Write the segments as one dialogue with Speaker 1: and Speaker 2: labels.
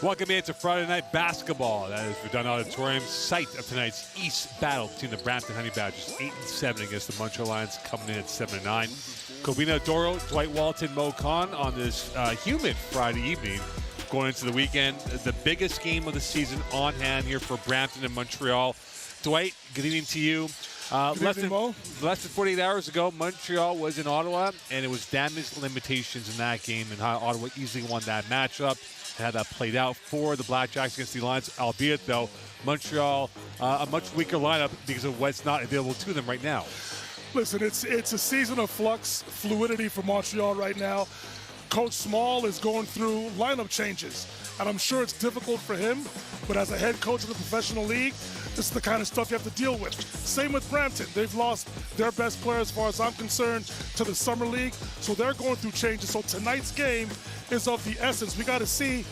Speaker 1: Welcome into Friday Night Basketball. That is Verdun Auditorium, site of tonight's East battle between the Brampton Honey Badgers, 8-7 against the Montreal Alliance, coming in at 7-9. Kobina Doro, Dwight Walton, Mo Khan on this humid Friday evening. Going into the weekend, the biggest game of the season on hand here for Brampton and Montreal. Dwight, good evening to you. Less than 48 hours ago, Montreal was in Ottawa, and it was damage limitations in that game, and how Ottawa easily won that matchup. Had that played out for the Blackjacks against the Alliance, albeit, though, Montreal, a much weaker lineup because of what's not available to them right now.
Speaker 2: Listen, it's a season of flux, fluidity for Montreal right now. Coach Small is going through lineup changes, and I'm sure it's difficult for him, but as a head coach of the professional league, this is the kind of stuff you have to deal with. Same with Brampton. They've lost their best player, as far as I'm concerned, to the Summer League, so they're going through changes. So tonight's game is of the essence. We got to see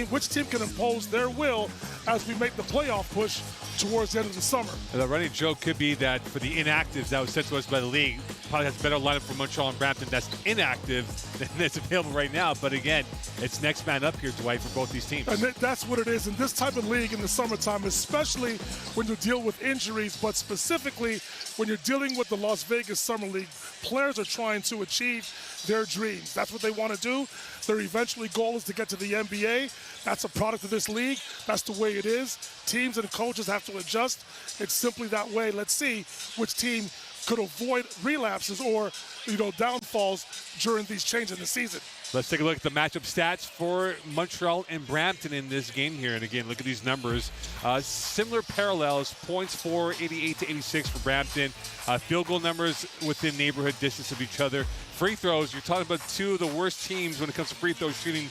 Speaker 2: which team can impose their will as we make the playoff push towards the end of the summer.
Speaker 1: The running joke could be that for the inactives that was sent to us by the league, probably has a better lineup for Montreal and Brampton that's inactive than that's available right now. But again, it's next man up here, Dwight, for both these teams.
Speaker 2: And that's what it is in this type of league in the summertime, especially when you deal with injuries, but specifically when you're dealing with the Las Vegas Summer League. Players are trying to achieve their dreams. That's what they want to do. Their eventually goal is to get to the NBA. That's a product of this league. That's the way it is. Teams and coaches have to adjust. It's simply that way. Let's see which team could avoid relapses or, downfalls during these changes in the season.
Speaker 1: Let's take a look at the matchup stats for Montreal and Brampton in this game here. And again, look at these numbers. Similar parallels, points for 88 to 86 for Brampton. Field goal numbers within neighborhood distance of each other. Free throws, you're talking about two of the worst teams when it comes to free throw shooting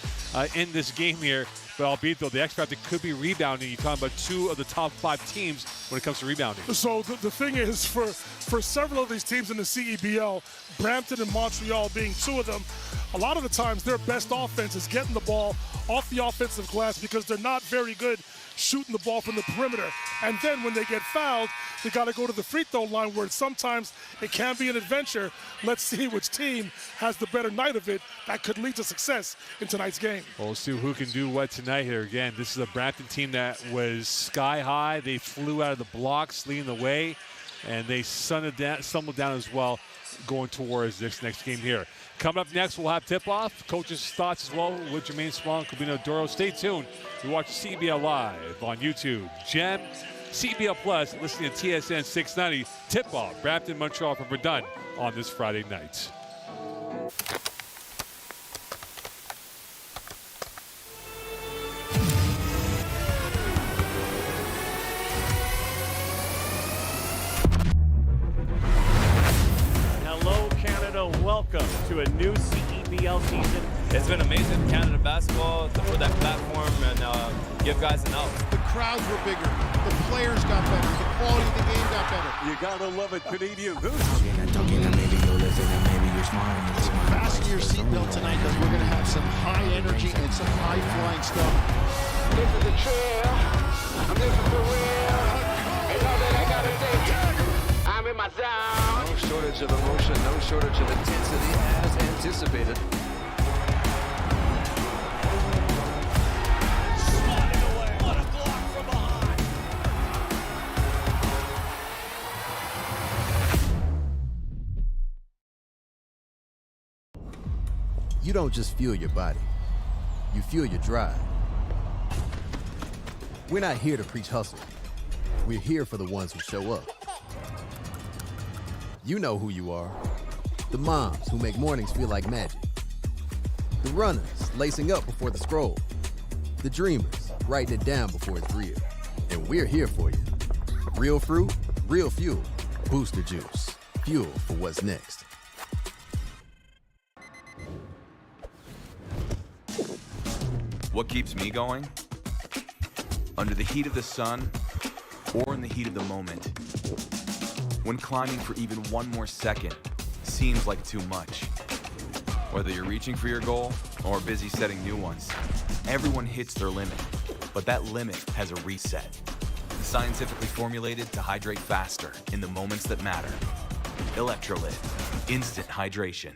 Speaker 1: in this game here. But albeit, though, the X factor could be rebounding. You're talking about two of the top 5 teams when it comes to rebounding.
Speaker 2: So the thing is, for several of these teams in the CEBL, Brampton and Montreal being two of them, a lot of the times their best offense is getting the ball off the offensive glass because they're not very good shooting the ball from the perimeter. And then when they get fouled, they got to go to the free throw line, where sometimes it can be an adventure. Let's see which team has the better night of it. That could lead to success in tonight's game.
Speaker 1: Well, we'll see who can do what tonight here. Again, this is a Brampton team that was sky high. They flew out of the blocks, leading the way, and they stumbled down as well going towards this next game here. Coming up next, we'll have tip-off. Coaches' thoughts as well with Jermaine Swan, Kobina Doro. Stay tuned. We watch CEBL live on YouTube, GEM, CEBL Plus, listening to TSN 690. Tip-off, Brampton, Montreal from Verdun on this Friday night.
Speaker 3: Welcome to a new CEBL season.
Speaker 4: It's been amazing, Canada basketball, for that platform and give guys an out.
Speaker 5: The crowds were bigger, the players got better, the quality of the game got better.
Speaker 6: You gotta love it, Canadian Goose.
Speaker 5: Fasten your seatbelt tonight because we're gonna have some high energy and some high flying stuff.
Speaker 7: This is the trail, this is the real, and all that I gotta say, I'm in my zone.
Speaker 6: No shortage of emotion, no shortage of intensity as anticipated.
Speaker 3: Sliding away. What a block from behind.
Speaker 8: You don't just fuel your body, you fuel your drive. We're not here to preach hustle. We're here for the ones who show up. You know who you are. The moms who make mornings feel like magic. The runners lacing up before the scroll. The dreamers writing it down before it's real. And we're here for you. Real fruit, real fuel. Booster Juice. Fuel for what's next.
Speaker 9: What keeps me going? Under the heat of the sun or in the heat of the moment. When climbing for even one more second seems like too much. Whether you're reaching for your goal or busy setting new ones, everyone hits their limit, but that limit has a reset. Scientifically formulated to hydrate faster in the moments that matter. Electrolyte, instant hydration.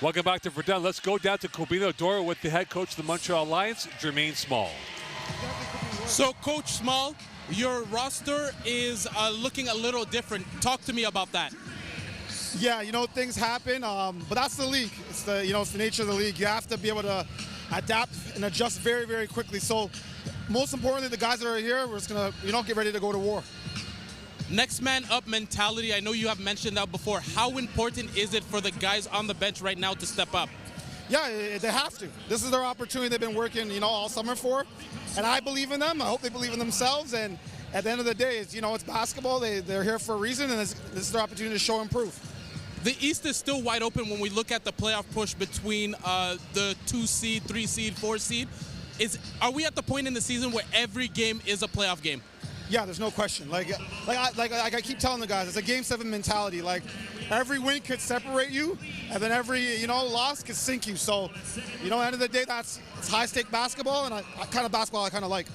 Speaker 1: Welcome back to Verdun. Let's go down to Corbino Doro with the head coach of the Montreal Alliance, Jermaine Small.
Speaker 10: So, Coach Small, your roster is looking a little different. Talk to me about that.
Speaker 11: Yeah, you know, things happen, but that's the league. It's the, it's the nature of the league. You have to be able to adapt and adjust very, very quickly. So, most importantly, the guys that are here, we're just gonna, get ready to go to war.
Speaker 10: Next man up mentality. I know you have mentioned that before. How important is it for the guys on the bench right now to step up?
Speaker 11: Yeah, they have to. This is their opportunity they've been working, all summer for, and I believe in them. I hope they believe in themselves. And at the end of the day, it's basketball. They're here for a reason, and this is their opportunity to show and prove.
Speaker 10: The East is still wide open when we look at the playoff push between the 2 seed, 3 seed, 4 seed. Are we at the point in the season where every game is a playoff game?
Speaker 11: Yeah, there's no question. Like I keep telling the guys, it's a Game 7 mentality. Like every win could separate you, and then every loss could sink you. So, at the end of the day, it's high-stake basketball, and kind of basketball I kind of like.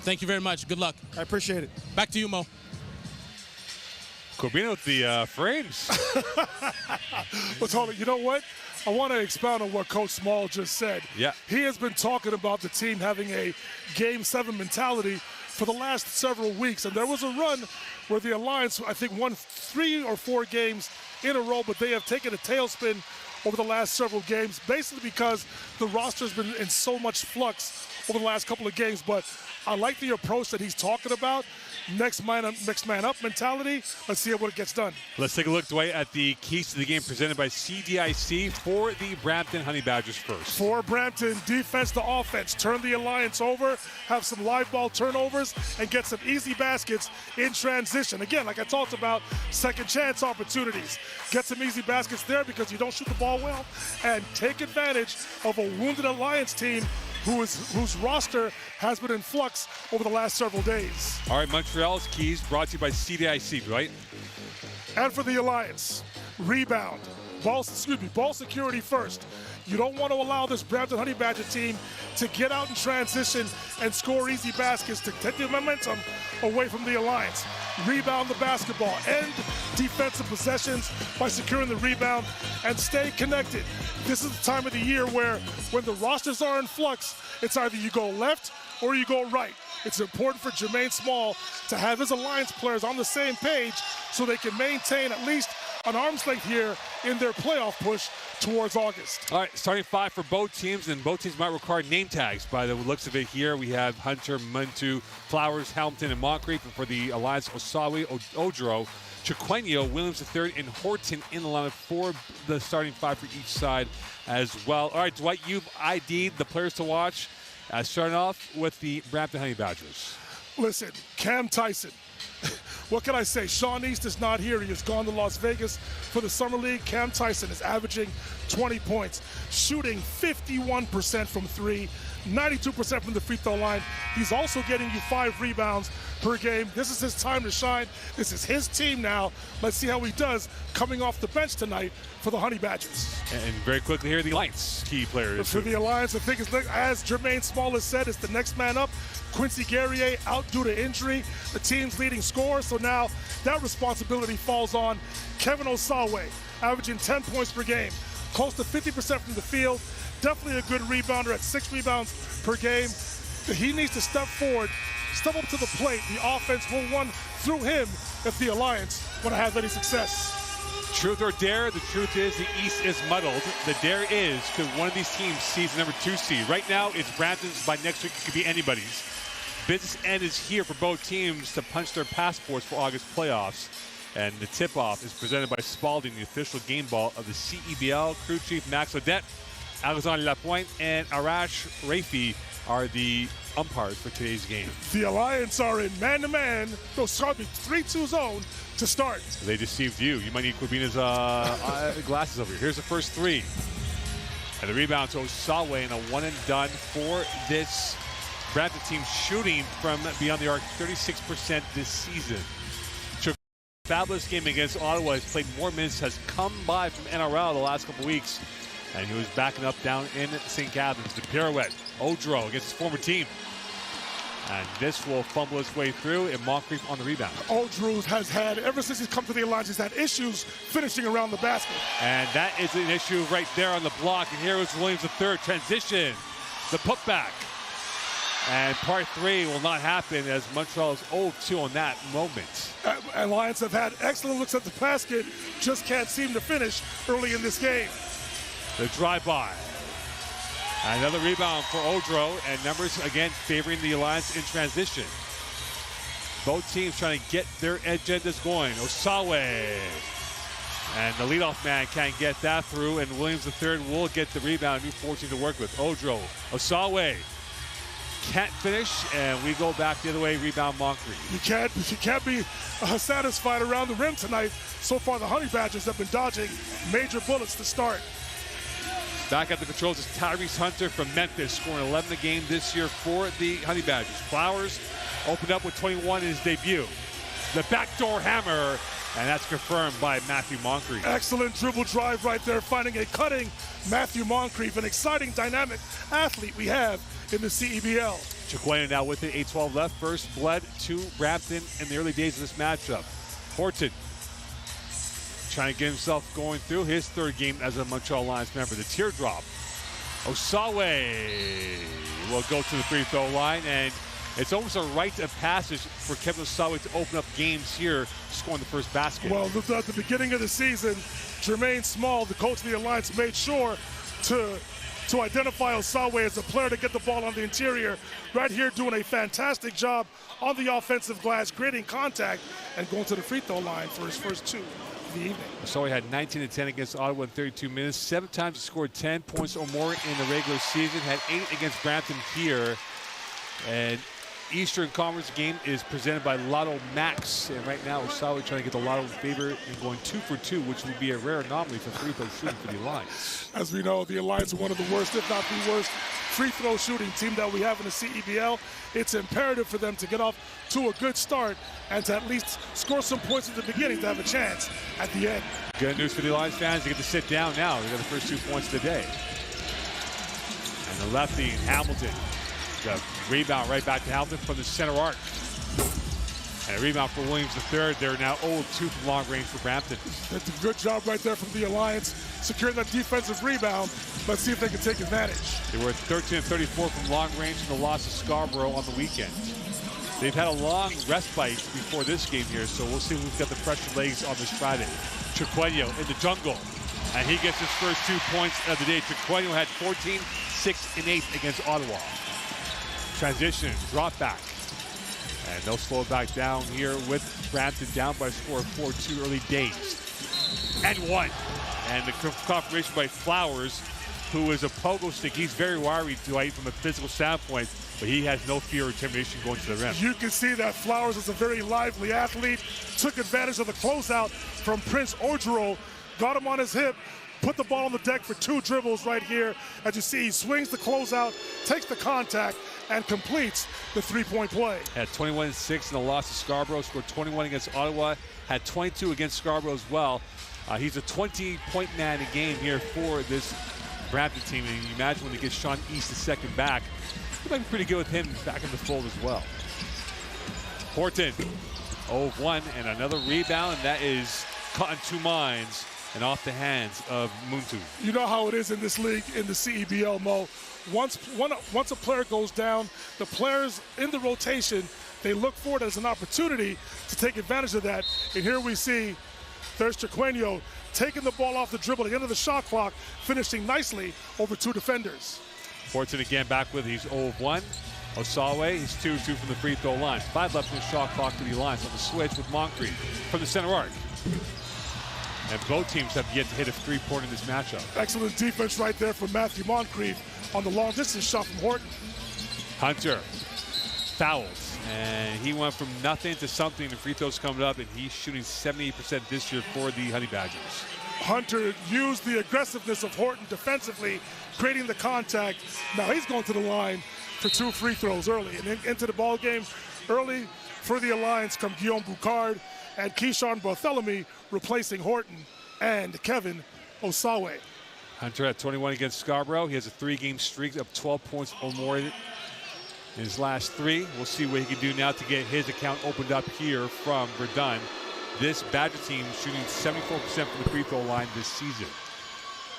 Speaker 10: Thank you very much. Good luck.
Speaker 11: I appreciate it.
Speaker 10: Back to you, Mo.
Speaker 1: Corbino with the frames.
Speaker 2: But hold on, you know what? I want to expound on what Coach Small just said.
Speaker 1: Yeah.
Speaker 2: He has been talking about the team having a Game 7 mentality for the last several weeks. And there was a run where the Alliance, I think, won 3 or 4 games in a row, but they have taken a tailspin over the last several games, basically because the roster's been in so much flux over the last couple of games. But I like the approach that he's talking about. Next man up mentality. Let's see what it gets done.
Speaker 1: Let's take a look, Dwight, at the keys to the game presented by CDIC for the Brampton Honey Badgers first.
Speaker 2: For Brampton, defense to offense. Turn the Alliance over, have some live ball turnovers, and get some easy baskets in transition. Again, like I talked about, second chance opportunities. Get some easy baskets there because you don't shoot the ball well, and take advantage of a wounded Alliance team whose roster has been in flux over the last several days.
Speaker 1: All right, Montreal's keys brought to you by CDIC, right?
Speaker 2: And for the Alliance, rebound, ball security first. You don't want to allow this Brampton Honey Badger team to get out in transition and score easy baskets to take the momentum away from the Alliance. Rebound the basketball, end defensive possessions by securing the rebound, and stay connected. This is the time of the year where when the rosters are in flux, it's either you go left or you go right. It's important for Jermaine Small to have his Alliance players on the same page so they can maintain at least an arm's length here in their playoff push towards August.
Speaker 1: All right, starting 5 for both teams, and both teams might require name tags. By the looks of it here, we have Hunter, Muntu, Flowers, Hamilton, and Moncrief. And for the Alliance, Osawi, Odro, Chiquenio, Williams III, and Horton in the lineup for the starting 5 for each side as well. All right, Dwight, you've ID'd the players to watch. Starting off with the Brampton Honey Badgers.
Speaker 2: Listen, Cam Tyson. What can I say? Sean East is not here. He has gone to Las Vegas for the Summer League. Cam Tyson is averaging 20 points, shooting 51% from 3, 92% from the free throw line. He's also getting you 5 rebounds per game. This is his time to shine. This is his team now. Let's see how he does coming off the bench tonight for the Honey Badgers.
Speaker 1: And very quickly here, the Alliance key players.
Speaker 2: For the Alliance, I think, as Jermaine Small has said, it's the next man up. Quincy Guerrier out due to injury, the team's leading scorer. So now that responsibility falls on Kevin Osawe, averaging 10 points per game, close to 50% from the field. Definitely a good rebounder at 6 rebounds per game. He needs to step forward, step up to the plate. The offense will run through him if the Alliance want to have any success.
Speaker 1: Truth or dare? The truth is the East is muddled. The dare is could one of these teams seize the number 2 seed. Right now, it's Brampton's. By next week, it could be anybody's. Business end is here for both teams to punch their passports for August playoffs. And the tip-off is presented by Spalding, the official game ball of the CEBL. Crew Chief Max Odette, Alexandre Lapointe, and Arash Rafi are the umpires for today's game.
Speaker 2: The Alliance are in man-to-man, 3-2 zone to start.
Speaker 1: They deceived you. You might need Corbina's glasses over here. Here's the first 3. And the rebound to Osawe, and a one-and-done for this Brampton team, shooting from beyond the arc 36% this season. Fabulous game against Ottawa. He's played more minutes, has come by from NRL the last couple weeks, and he was backing up down in St. Catharines. The pirouette, Odro against his former team. And this will fumble its way through, and Moncrief on the rebound.
Speaker 2: Odrew has had, ever since he's come to the Alliance, he's had issues finishing around the basket.
Speaker 1: And that is an issue right there on the block. And here is Williams III, transition, the putback. And part 3 will not happen as Montreal is 0-2 on that moment.
Speaker 2: Alliance have had excellent looks at the basket, just can't seem to finish early in this game.
Speaker 1: The drive-by. Another rebound for Odrew, and numbers again favoring the Alliance in transition. Both teams trying to get their agendas going. Osawe. And the leadoff man can't get that through, and Williams III will get the rebound. New 14 to work with. Odrew. Osawe can't finish, and we go back the other way. Rebound Moncrief.
Speaker 2: You can't be satisfied around the rim tonight. So far, the Honey Badgers have been dodging major bullets to start.
Speaker 1: Back at the controls is Tyrese Hunter from Memphis, scoring 11 a game this year for the Honey Badgers. Flowers opened up with 21 in his debut. The backdoor hammer, and that's confirmed by Matthew Moncrief.
Speaker 2: Excellent dribble drive right there, finding a cutting Matthew Moncrief, an exciting, dynamic athlete we have in the CEBL.
Speaker 1: Chiquena now with it, 8-12 left. First blood to Brampton in the early days of this matchup. Horton trying to get himself going through his 3rd game as a Montreal Alliance member. The teardrop. Osawe will go to the free throw line, and it's almost a rite of passage for Kevin Osawe to open up games here, scoring the first basket.
Speaker 2: Well, at the beginning of the season, Jermaine Small, the coach of the Alliance, made sure to identify Osawe as a player to get the ball on the interior. Right here, doing a fantastic job on the offensive glass, creating contact, and going to the free throw line for his first 2 of the evening.
Speaker 1: Osawe had 19 and 10 against Ottawa in 32 minutes. 7 times he scored 10 points or more in the regular season. Had 8 against Brampton here. And Eastern Conference game is presented by Lotto Max, and right now Osawe trying to get the Lotto in favor and going 2 for 2, which would be a rare anomaly for free throw shooting for the Alliance.
Speaker 2: As we know, the Alliance are one of the worst, if not the worst, free throw shooting team that we have in the CEBL. It's imperative for them to get off to a good start and to at least score some points at the beginning to have a chance at the end.
Speaker 1: Good news for the Alliance fans, they get to sit down now. They got the first 2 points of the day. And the lefty, Hamilton. The rebound right back to Hamilton from the center arc. And a rebound for Williams III. They're now 0-2 from long range for Brampton.
Speaker 2: That's a good job right there from the Alliance, securing that defensive rebound. Let's see if they can take advantage.
Speaker 1: They were 13-34 from long range in the loss to Scarborough on the weekend. They've had a long respite before this game here, so we'll see who's got the fresher legs on this Friday. Chiquena in the jungle, and he gets his first 2 points of the day. Chiquena had 14, 6, and 8 against Ottawa. Transition, drop back. And they'll slow it back down here with Brampton down by a score of 4-2 early days. And 1. And the confirmation by Flowers, who is a pogo stick. He's very wiry, Dwight, from a physical standpoint, but he has no fear or intimidation going to the rim.
Speaker 2: You can see that Flowers is a very lively athlete, took advantage of the closeout from Prince Odrew, got him on his hip, put the ball on the deck for 2 dribbles right here. As you see, he swings the closeout, takes the contact, and completes the 3-point play.
Speaker 1: Had 21-6 in the loss to Scarborough, scored 21 against Ottawa, had 22 against Scarborough as well. He's a 20-point man a game here for this Brampton team, and you imagine when they get Sean East the second back, it might be pretty good with him back in the fold as well. Horton, 0-1, and another rebound, and that is caught in 2 minds and off the hands of Muntu.
Speaker 2: You know how it is in this league, in the CEBL, Mo. Once a player goes down, the players in the rotation, they look for it as an opportunity to take advantage of that. And here we see there's Chiquena taking the ball off the dribble at the end of the shot clock, finishing nicely over 2 defenders.
Speaker 1: Horton again back with, he's 0-1. Osawe, he's 2-2 from the free throw line. 5 left in the shot clock to the Alliance on the switch with Moncrief from the center arc. And both teams have yet to hit a 3-pointer in this matchup.
Speaker 2: Excellent defense right there from Matthew Moncrief on the long distance shot from Horton.
Speaker 1: Hunter fouled, and he went from nothing to something. The free throws coming up, and he's shooting 78% this year for the Honey Badgers.
Speaker 2: Hunter used the aggressiveness of Horton defensively, creating the contact. Now he's going to the line for 2 free throws early. And then into the ball game early for the Alliance come Guillaume Boucard and Keyshawn Barthélemy replacing Horton and Kevin Osawe.
Speaker 1: Hunter at 21 against Scarborough. He has a 3-game streak of 12 points or more in his last 3. We'll see what he can do now to get his account opened up here from Verdun. This Badger team shooting 74% from the free throw line this season.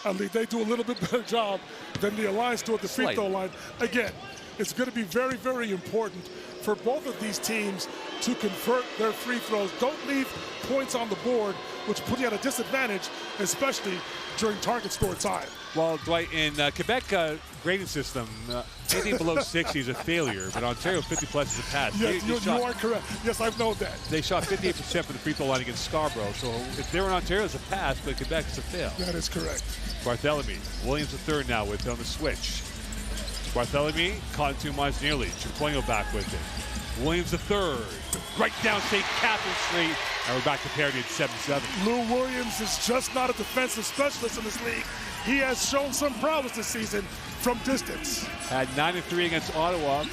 Speaker 2: I mean, they do a little bit better job than the Alliance do at the free throw line. Again, it's going to be very, very important for both of these teams to convert their free throws. Don't leave points on the board, which put you at a disadvantage, especially during target score time.
Speaker 1: Well, Dwight, in Quebec grading system, anything below 60 is a failure, but Ontario 50-plus is a pass.
Speaker 2: Yes, you are correct. Yes, I've known that.
Speaker 1: They shot 58% from the free throw line against Scarborough, so if they were in Ontario, it's a pass, but Quebec, it's a fail.
Speaker 2: That is correct.
Speaker 1: Barthélemy, Williams III now with on the switch. Barthélemy caught in 2 minds nearly. Chiquinho back with it. Williams III, right down St. Catherine Street, and we're back to parity at 7-7.
Speaker 2: Lou Williams is just not a defensive specialist in this league. He has shown some prowess this season from distance.
Speaker 1: Had 9-3 against Ottawa,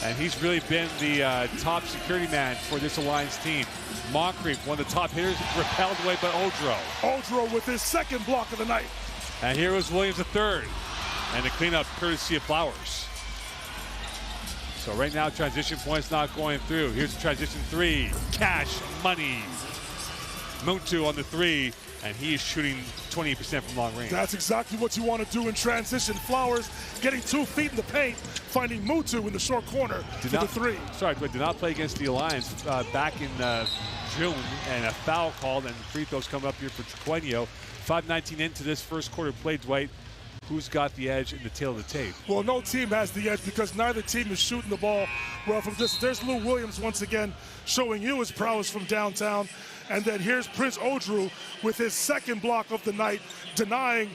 Speaker 1: and he's really been the top security man for this Alliance team. Moncrief, one of the top hitters, repelled away by Odro.
Speaker 2: Odro with his second block of the night.
Speaker 1: And here was Williams III, and the cleanup courtesy of Flowers. So right now, transition points not going through. Here's the transition 3. Cash money. Muntu on the 3, and he is shooting 28% from long range.
Speaker 2: That's exactly what you want to do in transition. Flowers getting 2 feet in the paint, finding Muntu in the short corner for the 3.
Speaker 1: Sorry, but did not play against the Alliance back in June, and a foul called, and free throws coming up here for Chiquinho. 5:19 into this first quarter play, Dwight. Who's got the edge in the tail of the tape?
Speaker 2: Well, no team has the edge because neither team is shooting the ball well from this. There's Lou Williams once again showing you his prowess from downtown. And then here's Prince Odru with his second block of the night, denying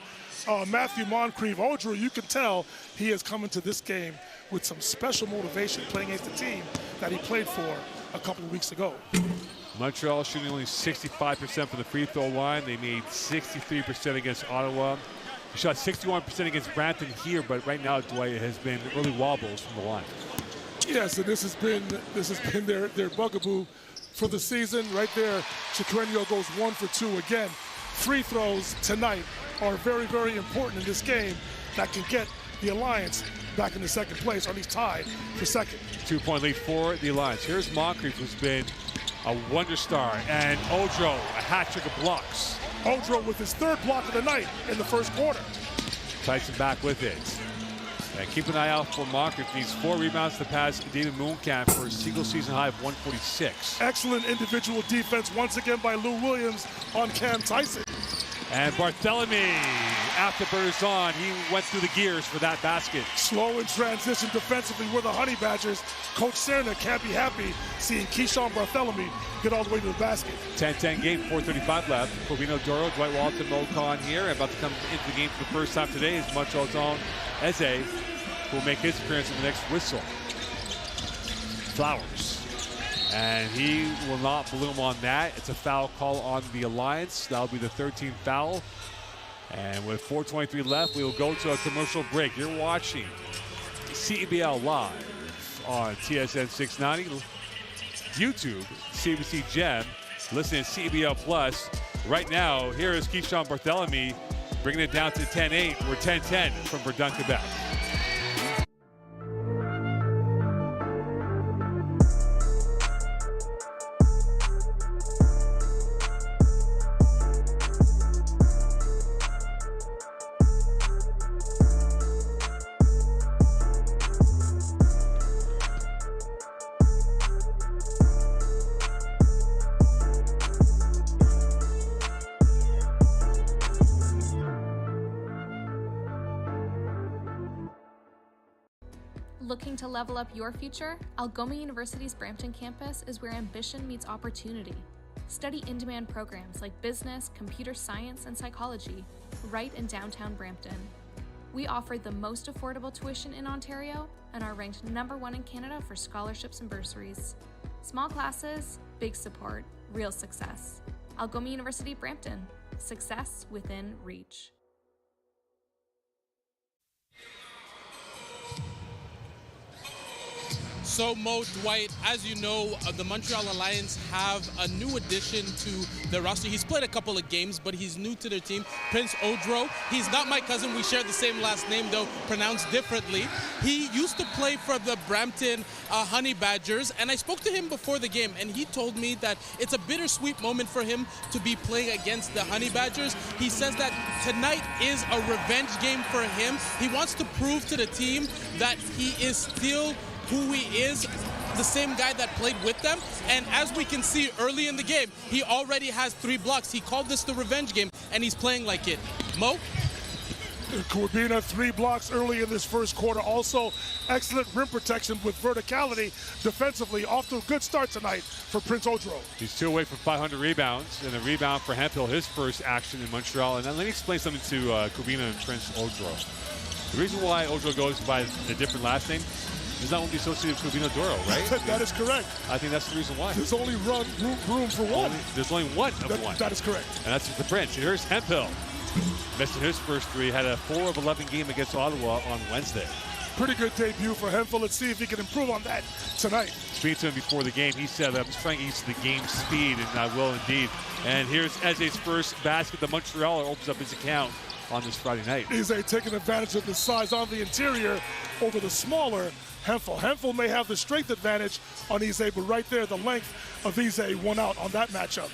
Speaker 2: Matthew Moncrief. Odru, you can tell he has come into this game with some special motivation playing against the team that he played for a couple of weeks ago.
Speaker 1: Montreal shooting only 65% from the free throw line. They made 63% against Ottawa. He shot 61% against Brampton here, but right now, Dwight, it has been early wobbles from the line.
Speaker 2: Yes, and this has been their bugaboo for the season. Right there, Chiquinho goes 1 for 2 again. Free throws tonight are very, very important in this game that can get the Alliance back in the second place, or at least tied for second.
Speaker 1: 2-point lead for the Alliance. Here's Moncrief, who's been a wonder star, and Odro, a hat trick of blocks.
Speaker 2: Odro with his 3rd block of the night in the first quarter.
Speaker 1: Tyson back with it. And keep an eye out for Moncrief. Needs 4 rebounds to pass David Moonkamp for a single season high of 146.
Speaker 2: Excellent individual defense once again by Lou Williams on Cam Tyson.
Speaker 1: And Barthélemy, after Berzon, he went through the gears for that basket.
Speaker 2: Slow in transition defensively with the Honey Badgers. Coach Cerna can't be happy seeing Keyshawn Barthélemy get all the way to the basket.
Speaker 1: 10-10 game, 4:35 left. Covino Doro, Dwight Walton, Mo Khan here. About to come into the game for the first time today is Montreal's own Eze, who will make his appearance in the next whistle. Flowers. And he will not bloom on that. It's a foul call on the Alliance. That'll be the 13th foul. And with 4:23 left, we will go to a commercial break. You're watching CEBL live on TSN 690, YouTube, CBC Gem, listening to CEBL Plus. Right now, here is Keyshawn Barthélemy bringing it down to 10-8. We're 10-10 from Verdun, Quebec.
Speaker 12: Looking to level up your future? Algoma University's Brampton campus is where ambition meets opportunity. Study in-demand programs like business, computer science, and psychology right in downtown Brampton. We offer the most affordable tuition in Ontario and are ranked #1 in Canada for scholarships and bursaries. Small classes, big support, real success. Algoma University Brampton. Success within reach.
Speaker 10: So, Mo, Dwight, as you know, the Montreal Alliance have a new addition to their roster. He's played a couple of games, but he's new to their team. Prince Odro. He's not my cousin. We share the same last name, though pronounced differently. He used to play for the Brampton Honey Badgers, and I spoke to him before the game, and he told me that it's a bittersweet moment for him to be playing against the Honey Badgers. He says that tonight is a revenge game for him. He wants to prove to the team that he is still who he is, the same guy that played with them. And as we can see early in the game, he already has 3 blocks. He called this the revenge game, and he's playing like it. Mo?
Speaker 2: Corbina 3 blocks early in this first quarter. Also, excellent rim protection with verticality defensively. Off to a good start tonight for Prince Odro.
Speaker 1: He's 2 away from 500 rebounds, and a rebound for Hemphill, his first action in Montreal. And then let me explain something to Corbina and Prince Odro. The reason why Odro goes by a different last name is not only associated with Corbina Doro, right?
Speaker 2: That is correct.
Speaker 1: I think that's the reason why.
Speaker 2: There's only room for one.
Speaker 1: There's only one of one.
Speaker 2: That is correct.
Speaker 1: And that's the Prince. Here's Hemphill. Missing his first 3, had a 4 of 11 game against Ottawa on Wednesday.
Speaker 2: Pretty good debut for Hemphill. Let's see if he can improve on that tonight.
Speaker 1: Speaking to him before the game, he said, I'm just trying to ease the game speed, and I will indeed. And here's Eze's first basket. The Montrealer opens up his account on this Friday night.
Speaker 2: Eze taking advantage of the size on the interior over the smaller Hemphill. Hemphill may have the strength advantage on Eze, but right there, the length of Eze won out on that matchup.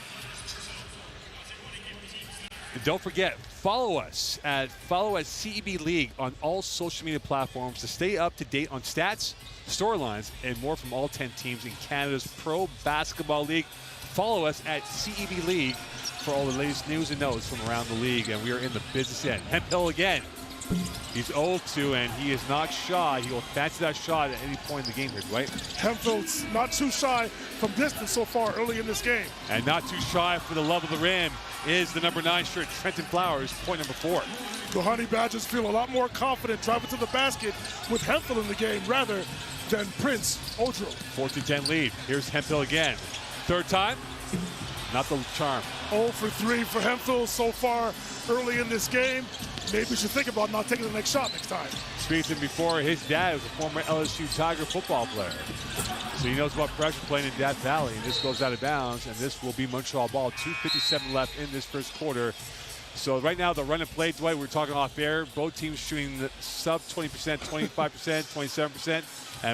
Speaker 1: And don't forget, follow us at CEB League on all social media platforms to stay up to date on stats, storylines, and more from all 10 teams in Canada's Pro Basketball League. Follow us at CEB League for all the latest news and notes from around the league, and we are in the business end. Hemphill again. He's 0-2, and he is not shy. He will fancy that shot at any point in the game here, right?
Speaker 2: Hemphill's not too shy from distance so far early in this game.
Speaker 1: And not too shy for the love of the rim is the number 9 shirt, Trenton Flowers, point number 4.
Speaker 2: The Honey Badgers feel a lot more confident driving to the basket with Hemphill in the game rather than Prince Odro.
Speaker 1: 14-10 lead. Here's Hemphill again. Third time, not the charm.
Speaker 2: 0 for 3 for Hemphill so far early in this game. Maybe we should think about not taking the next shot next time.
Speaker 1: Speaking to him before, his dad was a former LSU Tiger football player. So he knows about pressure playing in Death Valley, and this goes out of bounds, and this will be Montreal ball. 2:57 left in this first quarter. So right now, the run and play, Dwight, we're talking off air. Both teams shooting the sub 20%, 25%, 27%.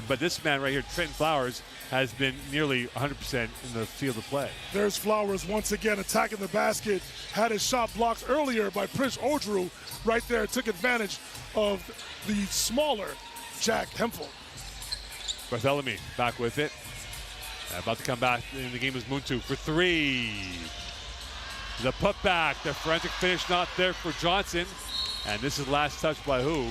Speaker 1: But this man right here, Trenton Flowers, has been nearly 100% in the field of play.
Speaker 2: There's Flowers once again attacking the basket. Had his shot blocked earlier by Prince Odro. Right there, took advantage of the smaller Jack Hemphill.
Speaker 1: Barthélemy back with it. About to come back in the game is Muntu for 3. The putback, the forensic finish not there for Johnson. And this is last touch by who?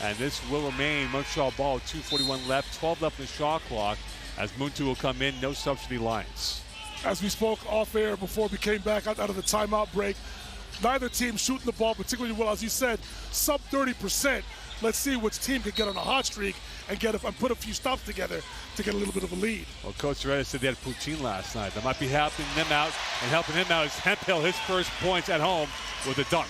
Speaker 1: And this will remain Montreal ball, 2:41 left, 12 left in the shot clock as Muntu will come in, no subsidy lines.
Speaker 2: As we spoke off air before we came back out of the timeout break, neither team shooting the ball particularly well. As you said, sub 30%. Let's see which team can get on a hot streak and put a few stops together to get a little bit of a lead.
Speaker 1: Well, Coach Reyes said they had poutine last night. That might be helping them out, and helping him out is Hemphill, his first points at home with a dunk.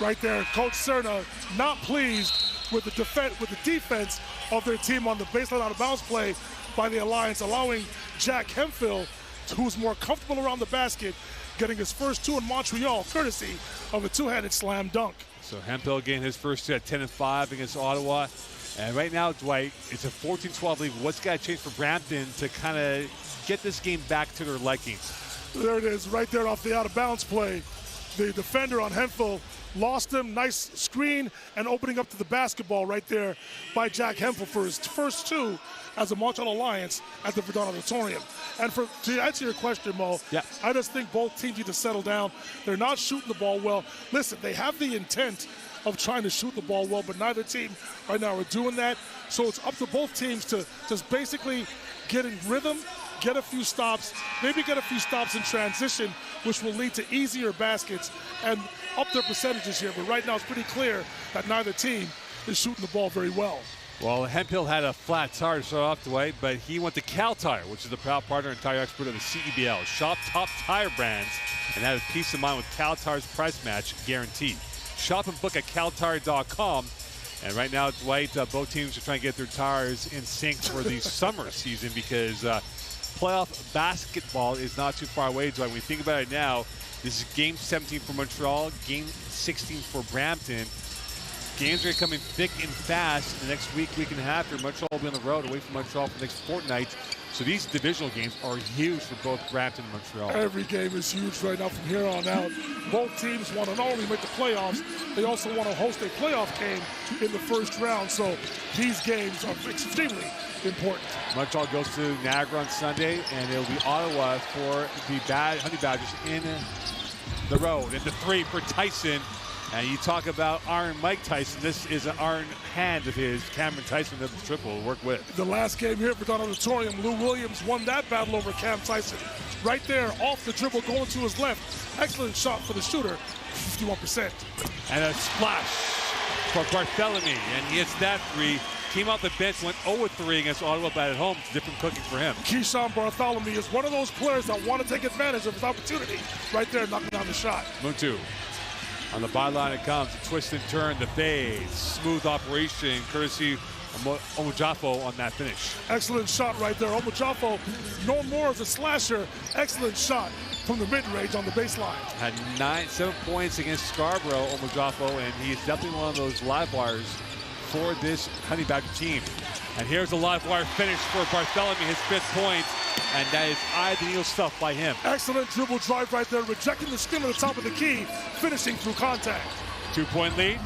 Speaker 2: Right there, Coach Cerna not pleased with the defense of their team on the baseline out of bounds play by the Alliance, allowing Jack Hemphill, who's more comfortable around the basket, getting his first 2 in Montreal, courtesy of a 2-handed slam dunk.
Speaker 1: So Hemphill getting his first 2 at 10-5 against Ottawa. And right now, Dwight, it's a 14-12 lead. What's got to change for Brampton to kind of get this game back to their liking?
Speaker 2: There it is, right there off the out-of-bounds play. The defender on Hemphill lost him. Nice screen and opening up to the basketball right there by Jack Hemphill for his first 2 as a Montreal Alliance at the Verdun Auditorium. And to answer your question, Mo,
Speaker 1: yeah.
Speaker 2: I just think both teams need to settle down. They're not shooting the ball well. Listen, they have the intent of trying to shoot the ball well, but neither team right now are doing that. So it's up to both teams to just basically get in rhythm, get a few stops, maybe get a few stops in transition, which will lead to easier baskets and up their percentages here. But right now it's pretty clear that neither team is shooting the ball very well.
Speaker 1: Well, Hemphill had a flat tire to start off the way, but he went to Cal Tire, which is the proud partner and tire expert of the CEBL. Shop top tire brands and have peace of mind with Cal Tire's price match guaranteed. Shop and book at caltire.com. And right now, Dwight, both teams are trying to get their tires in sync for the summer season because playoff basketball is not too far away, Dwight. When you think about it now, this is game 17 for Montreal, game 16 for Brampton. Games are coming thick and fast. The next week and a half here, Montreal will be on the road away from Montreal for the next fortnight. So these divisional games are huge for both Brampton and Montreal.
Speaker 2: Every game is huge right now from here on out. Both teams want to not only make the playoffs, they also want to host a playoff game in the first round. So these games are extremely important.
Speaker 1: Montreal goes to Niagara on Sunday, and it'll be Ottawa for the Honey Badgers in the road. And the three for Tyson. And you talk about Iron Mike Tyson. This is an iron hand of his. Cameron Tyson does the triple to work with.
Speaker 2: The last game here at Verdun Auditorium, Lou Williams won that battle over Cam Tyson. Right there, off the dribble, going to his left. Excellent shot for the shooter, 51%.
Speaker 1: And a splash for Barthélemy, and he hits that three. Came off the bench, went 0-3 against Ottawa, but at home, it's different cooking for him.
Speaker 2: Keyshawn Barthélemy is one of those players that want to take advantage of his opportunity. Right there, knocking down the shot.
Speaker 1: Muntu. On the byline it comes, a twist and turn, the fade. Smooth operation, courtesy of Omojafo on that finish.
Speaker 2: Excellent shot right there. Omojafo, known more as a slasher. Excellent shot from the mid-range on the baseline.
Speaker 1: Had 7 points against Scarborough, Omojafo, and he's definitely one of those live wires for this Honey Badger team. And here's a live wire finish for Barthélemy, his 5th point. And that is eye-the-needle stuff by him.
Speaker 2: Excellent dribble drive right there, rejecting the skin at the top of the key, finishing through contact.
Speaker 1: 2-point lead.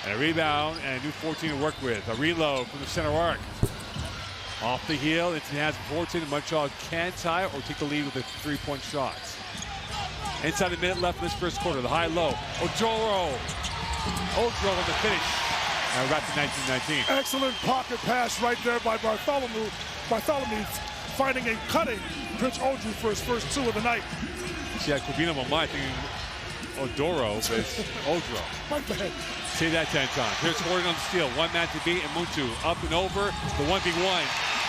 Speaker 1: And a rebound, and a new 14 to work with. A reload from the center arc. Off the heel, into the hands of 14, and Montreal can tie or take the lead with a 3-point shot. Inside a minute left in this first quarter. The high-low. Odro on the finish. And we're back to 19-19.
Speaker 2: Excellent pocket pass right there by Barthélemy. Barthélemy finding a cutting Prince Odro for his first 2 of the night.
Speaker 1: See, I could be on my mind thinking Odoro, but it's Odro.
Speaker 2: My bad.
Speaker 1: Say that 10 times. Here's Horton on the steal. One man to beat, and Muntu up and over. The 1v1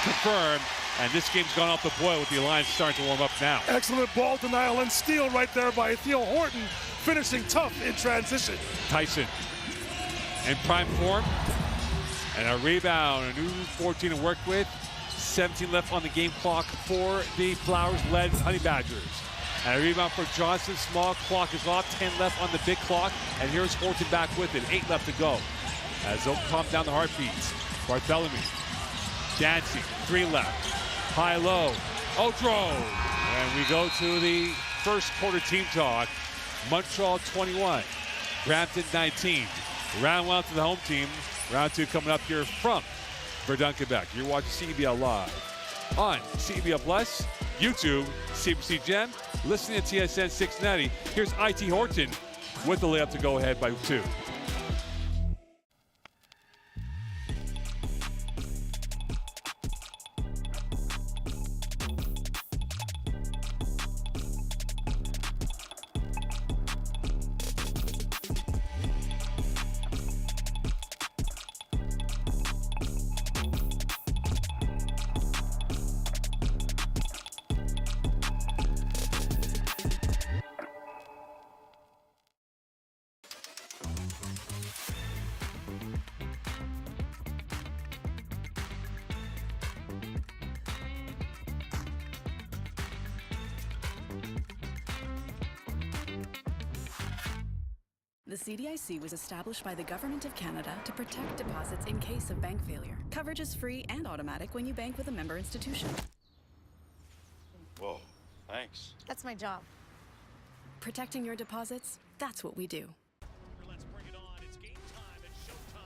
Speaker 1: confirmed. And this game's gone off the boil with the Alliance starting to warm up now.
Speaker 2: Excellent ball denial and steal right there by Theo Horton, finishing tough in transition.
Speaker 1: Tyson in prime form. And a rebound, a new 14 to work with. 17 left on the game clock for the Flowers-led Honey Badgers. And a rebound for Johnson. Small clock is off. 10 left on the big clock. And here's Horton back with it. 8 left to go. As they'll calm down the heartbeats. Barthélemy dancing. 3 left. High-low. Odro. And we go to the first quarter team talk. Montreal 21. Brampton 19. Round 1 to the home team. Round 2 coming up here from Verdun, Quebec. You're watching CEBL live on CEBL Plus, YouTube, CBC Gem, listening to TSN 690. Here's IT Horton with the layup to go ahead by 2.
Speaker 13: The CDIC was established by the Government of Canada to protect deposits in case of bank failure. Coverage is free and automatic when you bank with a member institution.
Speaker 14: Whoa, thanks.
Speaker 15: That's my job.
Speaker 13: Protecting your deposits, that's what we do.
Speaker 3: Let's bring it on. It's game time. It's showtime.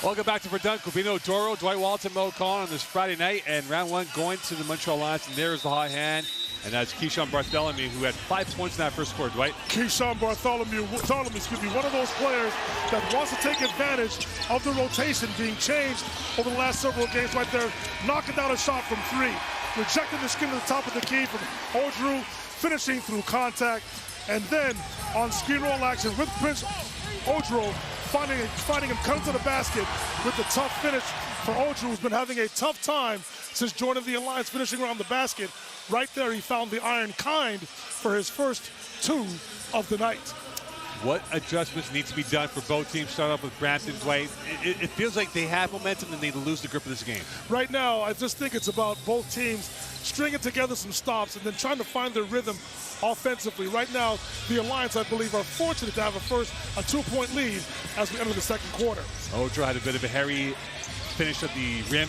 Speaker 1: Welcome back to Verdun. Corbino Doro, Dwight Walton, Mo Collin on this Friday night, and round 1 going to the Montreal Alliance, and there's the high hand. And that's Keyshawn Bartholomew, who had 5 points in that first quarter, Dwight.
Speaker 2: Keyshawn Bartholomew, one of those players that wants to take advantage of the rotation being changed over the last several games right there, knocking down a shot from 3, rejecting the screen to the top of the key from Odrew, finishing through contact, and then on screen roll action with Prince Odrew, finding him come to the basket with the tough finish for Odrew, who's been having a tough time since joining the Alliance, finishing around the basket. Right there, he found the iron kind for his first 2 of the night.
Speaker 1: What adjustments need to be done for both teams? Start off with Brampton, Dwight. It feels like they have momentum and they lose the grip of this game.
Speaker 2: Right now, I just think it's about both teams stringing together some stops and then trying to find their rhythm offensively. Right now, the Alliance, I believe, are fortunate to have a 2-point lead as we enter the second quarter.
Speaker 1: Odrew had a bit of a hairy finish at the rim,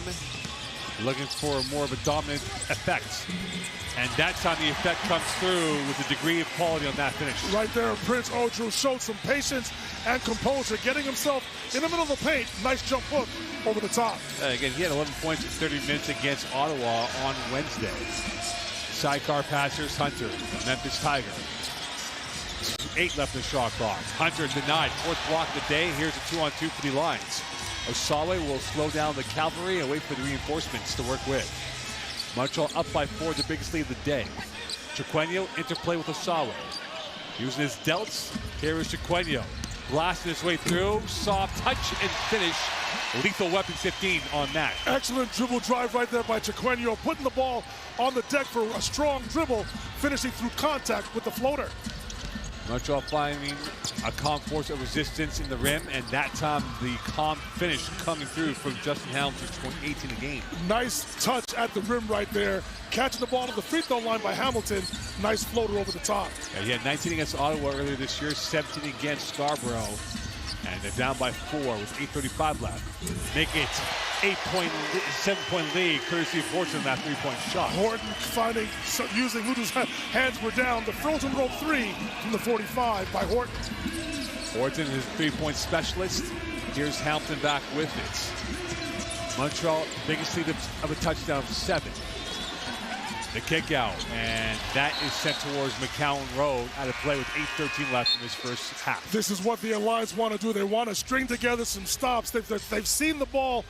Speaker 1: looking for more of a dominant effect. And that time the effect comes through with a degree of quality on that finish.
Speaker 2: Right there, Prince Odrew showed some patience and composure, getting himself in the middle of the paint. Nice jump hook over the top.
Speaker 1: Again, he had 11 points in 30 minutes against Ottawa on Wednesday. Sidecar passers, Hunter, Memphis Tiger. 8 left in the shot clock. Hunter denied, 4th block of the day. Here's a 2-on-2 for the Lions. Osawe will slow down the cavalry and wait for the reinforcements to work with. Montreal up by 4, the biggest lead of the day. Chiquenio interplay with Osawe. Using his delts, here is Chiquenio. Blasting his way through, soft touch and finish. Lethal weapon 15 on that.
Speaker 2: Excellent dribble drive right there by Chiquenio, putting the ball on the deck for a strong dribble, finishing through contact with the floater.
Speaker 1: Montreal finding a calm force of resistance in the rim, and that time the calm finish coming through from Justin Hamilton, 18 a game.
Speaker 2: Nice touch at the rim right there. Catching the ball to the free throw line by Hamilton. Nice floater over the top.
Speaker 1: Yeah, he had 19 against Ottawa earlier this year, 17 against Scarborough. And they're down by 4 with 8:35 left. Make it 7-point lead, courtesy of Horton on that 3-point shot.
Speaker 2: Horton using Hudu's hands were down. The frozen rope 3 from the 45 by Horton.
Speaker 1: Horton is a 3-point specialist. Here's Hamilton back with it. Montreal, biggest lead of a touchdown of 7. The kick out, and that is sent towards McCowan Road out of play with 8:13 left in this first half.
Speaker 2: This is what the Alliance want to do. They want to string together some stops. They've seen the ball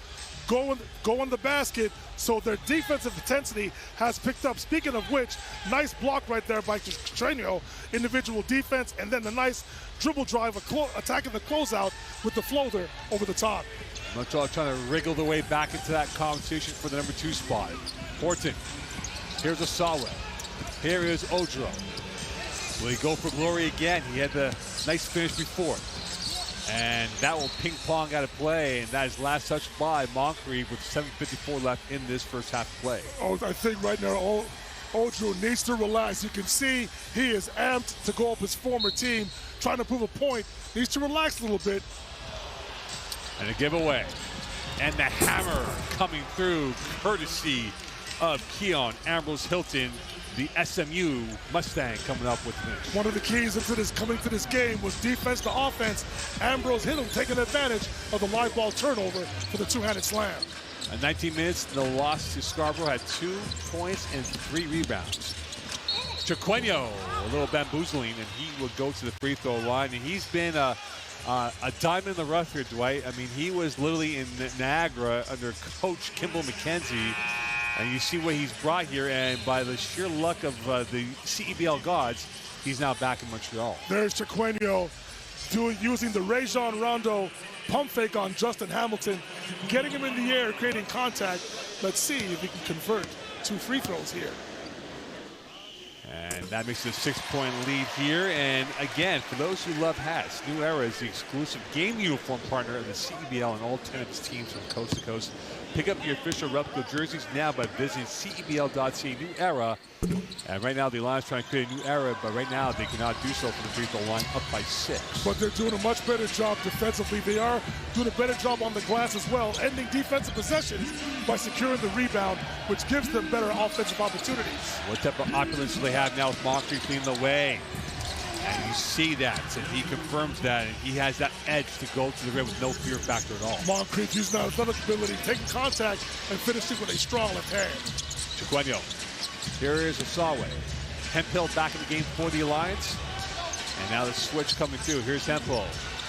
Speaker 2: go in the basket, so their defensive intensity has picked up. Speaking of which, nice block right there by Chiquenio, individual defense, and then the nice dribble drive, attacking the closeout with the floater over the top.
Speaker 1: Montreal trying to wriggle their way back into that competition for the number 2 spot. Horton. Here's Osawe. Here is Odrew. Will he go for glory again? He had the nice finish before. And that will ping pong out of play, and that is last touched by Moncrief with 7:54 left in this first half play.
Speaker 2: Oh, I think right now Odrew needs to relax. You can see he is amped to go up his former team, trying to prove a point. Needs to relax a little bit.
Speaker 1: And a giveaway. And the hammer coming through, courtesy of Keon Ambrose Hilton, the SMU Mustang, coming up with this.
Speaker 2: One of the keys coming to this game was defense to offense. Ambrose Hilton taking advantage of the live ball turnover for the 2-handed slam.
Speaker 1: At 19 minutes, the loss to Scarborough had 2 points and 3 rebounds. Chiquenio, a little bamboozling, and he will go to the free throw line. And he's been a diamond in the rough here, Dwight. I mean, he was literally in Niagara under Coach Kimball McKenzie. And you see what he's brought here, and by the sheer luck of the CEBL gods, he's now back in Montreal.
Speaker 2: There's Chiquenio using the Rajon Rondo pump fake on Justin Hamilton, getting him in the air, creating contact. Let's see if he can convert 2 free throws here.
Speaker 1: And that makes it a 6-point lead here. And again, for those who love hats, New Era is the exclusive game uniform partner of the CEBL and all 10 of its teams from coast to coast. Pick up your official replica jerseys now by visiting CEBL.ca. New Era. And right now, the Alliance trying to create a new era, but right now they cannot do so for the free throw line, up by 6.
Speaker 2: But they're doing a much better job defensively. They are doing a better job on the glass as well, ending defensive possessions by securing the rebound, which gives them better offensive opportunities.
Speaker 1: What type of opulence do they have now with Moncrief leading the way? And you see that, and he confirms that, and he has that edge to go to the rim with no fear factor at all.
Speaker 2: Moncrief using that athletic ability, taking contact, and finishing with a strong left hand.
Speaker 1: Chiquenio. Here is Osawe. Hemphill back in the game for the Alliance. And now the switch coming through. Here's Hemphill.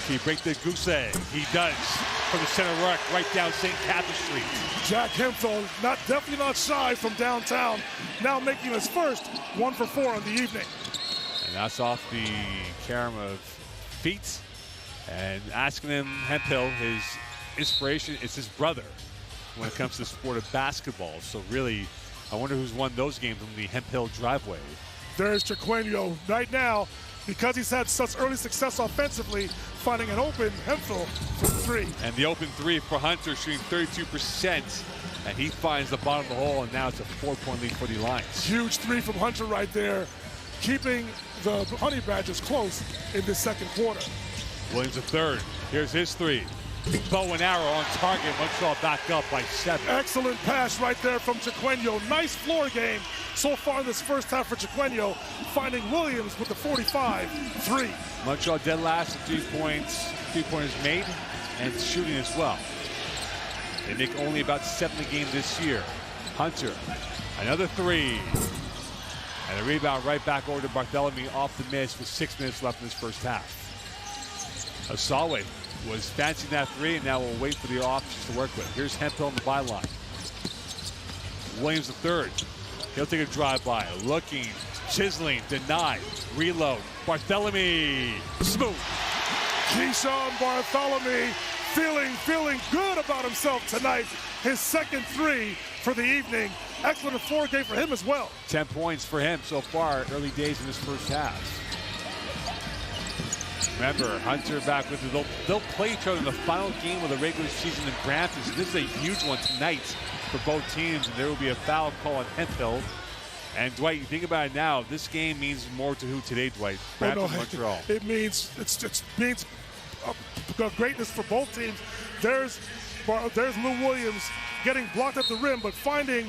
Speaker 1: Can he break the goose egg? He does. From the center rack, right down St. Catherine Street.
Speaker 2: Jack Hemphill, definitely not shy from downtown, now making his first 1 for 4 on the evening.
Speaker 1: And that's off the camera of feet. And asking him, Hemphill, his inspiration is his brother when it comes to the sport of basketball. So really, I wonder who's won those games on the Hemphill driveway.
Speaker 2: There's Chiquinho right now, because he's had such early success offensively, finding an open Hemphill for 3.
Speaker 1: And the open 3 for Hunter, shooting 32%. And he finds the bottom of the hole, and now it's a 4-point lead for the Alliance.
Speaker 2: Huge 3 from Hunter right there, keeping the Honey Badgers close in the second quarter.
Speaker 1: Williams a third. Here's his 3. Bow and arrow on target. Montreal back up by 7.
Speaker 2: Excellent pass right there from Chiquinho. Nice floor game so far in this first half for Chiquinho, finding Williams with the 45-3.
Speaker 1: Montreal dead last at 3 points. 3-pointers made and shooting as well. They make only about 7 a game this year. Hunter, another 3. And a rebound right back over to Bartholomew off the miss with 6 minutes left in this first half. Asawe was fancying that 3, and now we'll wait for the options to work with. Here's Hemphill on the byline. Williams the third. He'll take a drive-by. Looking, chiseling, denied, reload. Bartholomew, smooth.
Speaker 2: Keyshawn Bartholomew feeling good about himself tonight. His second 3 for the evening. Excellent floor game for him as well.
Speaker 1: 10 points for him so far, early days in this first half. Remember, Hunter back with it. They'll play each other in the final game of the regular season in Brampton. So this is a huge one tonight for both teams, and there will be a foul call on Hemphill. And Dwight, you think about it now, this game means more to who today, Dwight? Brampton, Montreal.
Speaker 2: It means greatness for both teams. There's Lou Williams getting blocked at the rim, but finding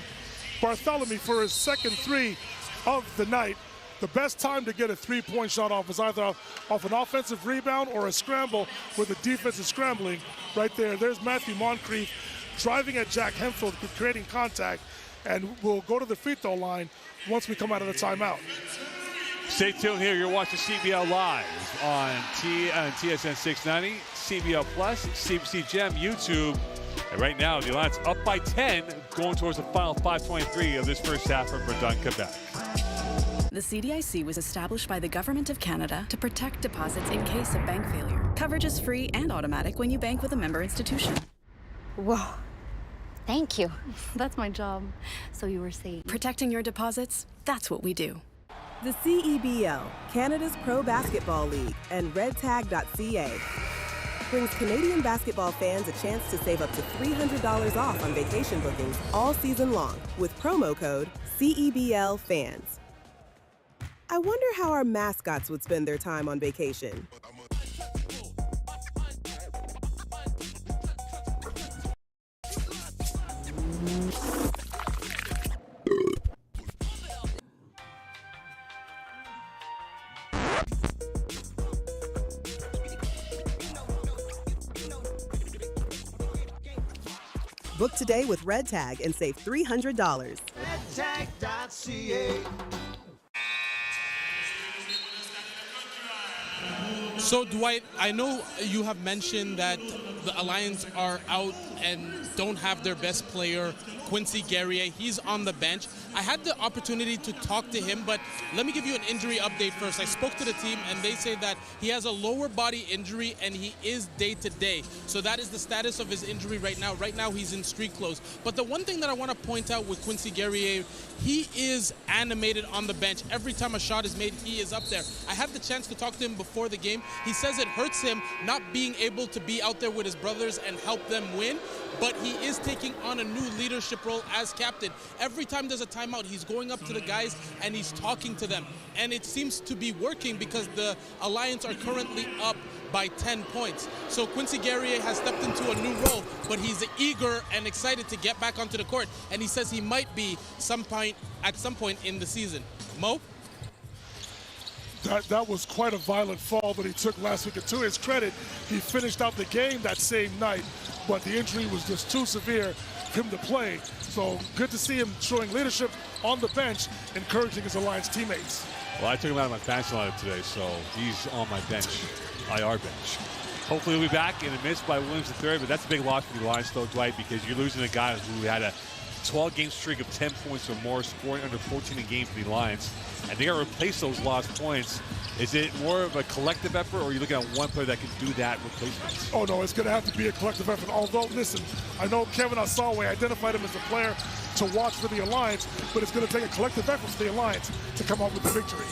Speaker 2: Bartholomew for his second 3 of the night. The best time to get a 3-point shot off is either off an offensive rebound or a scramble where the defense is scrambling right there. There's Matthew Moncrief driving at Jack Hemphill, creating contact, and we'll go to the free throw line once we come out of the timeout.
Speaker 1: Stay tuned here. You're watching CBL Live on TSN 690, CBL Plus, CBC Gem, YouTube. And right now, the Alliance up by 10, going towards the final 5:23 of this first half for Verdun, Quebec.
Speaker 13: The CDIC was established by the Government of Canada to protect deposits in case of bank failure. Coverage is free and automatic when you bank with a member institution.
Speaker 14: Whoa. Thank you. That's my job. So you were saying.
Speaker 13: Protecting your deposits, that's what we do.
Speaker 15: The CEBL, Canada's Pro Basketball League, and redtag.ca brings Canadian basketball fans a chance to save up to $300 off on vacation bookings all season long with promo code CEBLFans. I wonder how our mascots would spend their time on vacation. Book today with Red Tag and save $300.
Speaker 5: Redtag.ca.
Speaker 10: So, Dwight, I know you have mentioned that the Alliance are out and don't have their best player, Quincy Guerrier. He's on the bench. I had the opportunity to talk to him, but let me give you an injury update first. I spoke to the team, and they say that he has a lower body injury, and he is day-to-day. So that is the status of his injury right now. Right now, he's in street clothes. But the one thing that I want to point out with Quincy Guerrier, he is animated on the bench. Every time a shot is made, he is up there. I had the chance to talk to him before the game. He says it hurts him not being able to be out there with his brothers and help them win, but he is taking on a new leadership role as captain. Every time there's a timeout, he's going up to the guys and he's talking to them. And it seems to be working because the Alliance are currently up by 10 points. So Quincy Guerrier has stepped into a new role, but he's eager and excited to get back onto the court. And he says he might be at some point in the season. Mo?
Speaker 2: That was quite a violent fall that he took last week. And to his credit, he finished out the game that same night, but the injury was just too severe him to play. So good to see him showing leadership on the bench, encouraging his Alliance teammates.
Speaker 1: Well, I took him out of my fantasy lineup today, so he's on my bench, IR bench. Hopefully he'll be back in a miss by Williams III, but that's a big loss for the Alliance, though, Dwight, because you're losing a guy who had a 12-game streak of 10 points or more, scoring under 14 a game for the Alliance, and they got to replace those lost points. Is it more of a collective effort, or are you looking at one player that can do that replacement?
Speaker 2: Oh, no, it's going to have to be a collective effort. Although, listen, I know Kevin Asawe identified him as a player to watch for the Alliance, but it's going to take a collective effort for the Alliance to come up with the victory.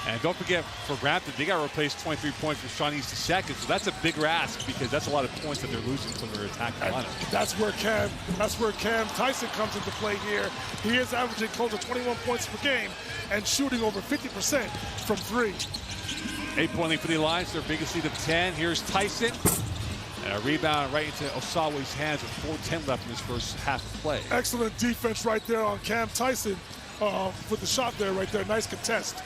Speaker 1: And don't forget, for Brampton, they got to replace 23 points from Sean East II, so that's a bigger ask because that's a lot of points that they're losing from their attack lineup.
Speaker 2: That's where Cam Tyson comes into play here. He is averaging close to 21 points per game and shooting over 50% from three.
Speaker 1: 8-point lead for the Alliance, their biggest lead of 10. Here's Tyson. And a rebound right into Osawa's hands with 4:10 left in this first half of play.
Speaker 2: Excellent defense right there on Cam Tyson with the shot there right there. Nice contest.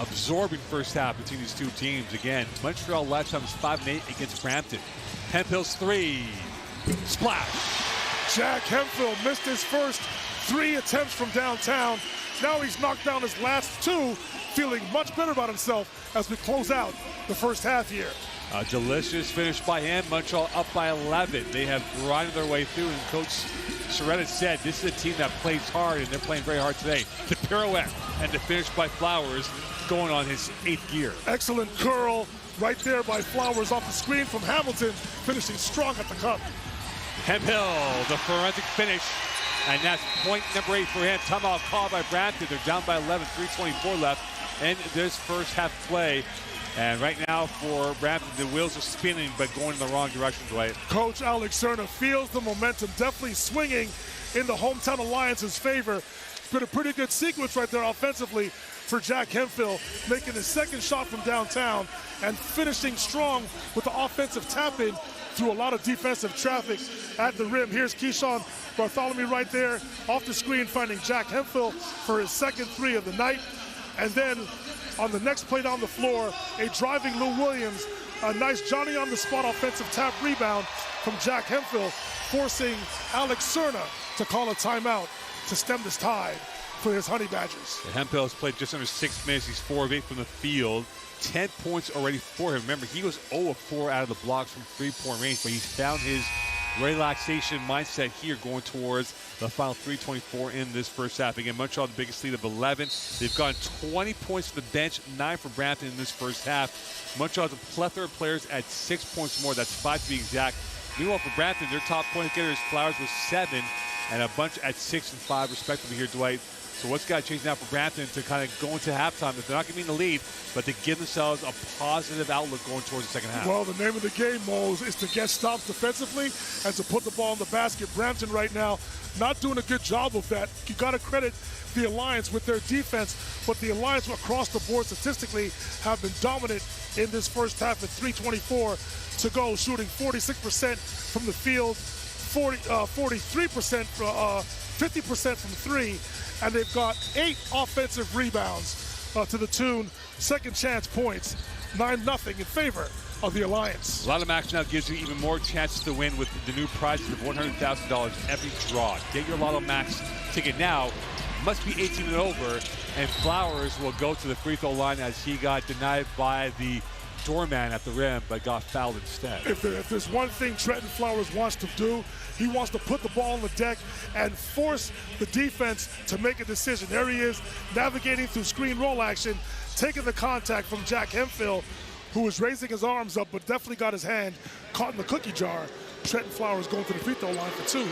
Speaker 1: Absorbing first half between these two teams. Again, Montreal last time was 5-8 against Brampton. Hemphill's three. Splash.
Speaker 2: Jack Hemphill missed his first 3 attempts from downtown. Now he's knocked down his last 2, feeling much better about himself as we close out the first half here.
Speaker 1: A delicious finish by him. Montreal up by 11. They have grinded their way through, and Coach Soretta said this is a team that plays hard, and they're playing very hard today. The pirouette and the finish by Flowers going on his 8th year.
Speaker 2: Excellent curl right there by Flowers off the screen from Hamilton, finishing strong at the cup.
Speaker 1: Hemphill, the forensic finish, and that's point number 8 for him. Timeout called by Brampton. They're down by 11, 3:24 left in this first half play. And right now for Brampton, the wheels are spinning, but going in the wrong direction, Dwight.
Speaker 2: Coach Alex Cerna feels the momentum definitely swinging in the hometown Alliance's favor. It's been a pretty good sequence right there offensively for Jack Hemphill, making his second shot from downtown and finishing strong with the offensive tap-in through a lot of defensive traffic at the rim. Here's Keyshawn Bartholomew right there off the screen, finding Jack Hemphill for his second 3 of the night. And then on the next play down the floor, a driving Lou Williams, a nice Johnny-on-the-spot offensive tap rebound from Jack Hemphill, forcing Alex Cerna to call a timeout to stem this tide for his Honey Badgers.
Speaker 1: Hemphill has played just under 6 minutes. He's 4 of 8 from the field. 10 points already for him. Remember, he was 0 of 4 out of the blocks from 3-point range, but he's found his relaxation mindset here going towards the final 3:24 in this first half. Again, Montreal the biggest lead of 11. They've gotten 20 points to the bench, 9 for Brampton in this first half. Montreal has a plethora of players at 6 points more. That's 5 to be exact. Meanwhile, for Brampton, their top point getters, Flowers with 7, and a bunch at 6 and 5 respectively here, Dwight. So what's got to change now for Brampton to kind of go into halftime? If they're not going to be in the lead, but to give themselves a positive outlook going towards the second half.
Speaker 2: Well, the name of the game, Mose, is to get stops defensively and to put the ball in the basket. Brampton right now not doing a good job of that. You got to credit the Alliance with their defense, but the Alliance across the board statistically have been dominant in this first half at 3:24 to go, shooting 46% from the field, 43%, 50% from 3. And they've got 8 offensive rebounds to the tune, second chance points, 9-0 in favor of the Alliance.
Speaker 1: Lotto Max now gives you even more chances to win with the new prizes of $100,000 every draw. Get your Lotto Max ticket now. Must be 18 and over, and Flowers will go to the free throw line as he got denied by the doorman at the rim, but got fouled instead.
Speaker 2: If there's one thing Trenton Flowers wants to do, he wants to put the ball on the deck and force the defense to make a decision. There he is, navigating through screen roll action, taking the contact from Jack Hemphill, who was raising his arms up, but definitely got his hand caught in the cookie jar. Trenton Flowers going to the free throw line for 2 here.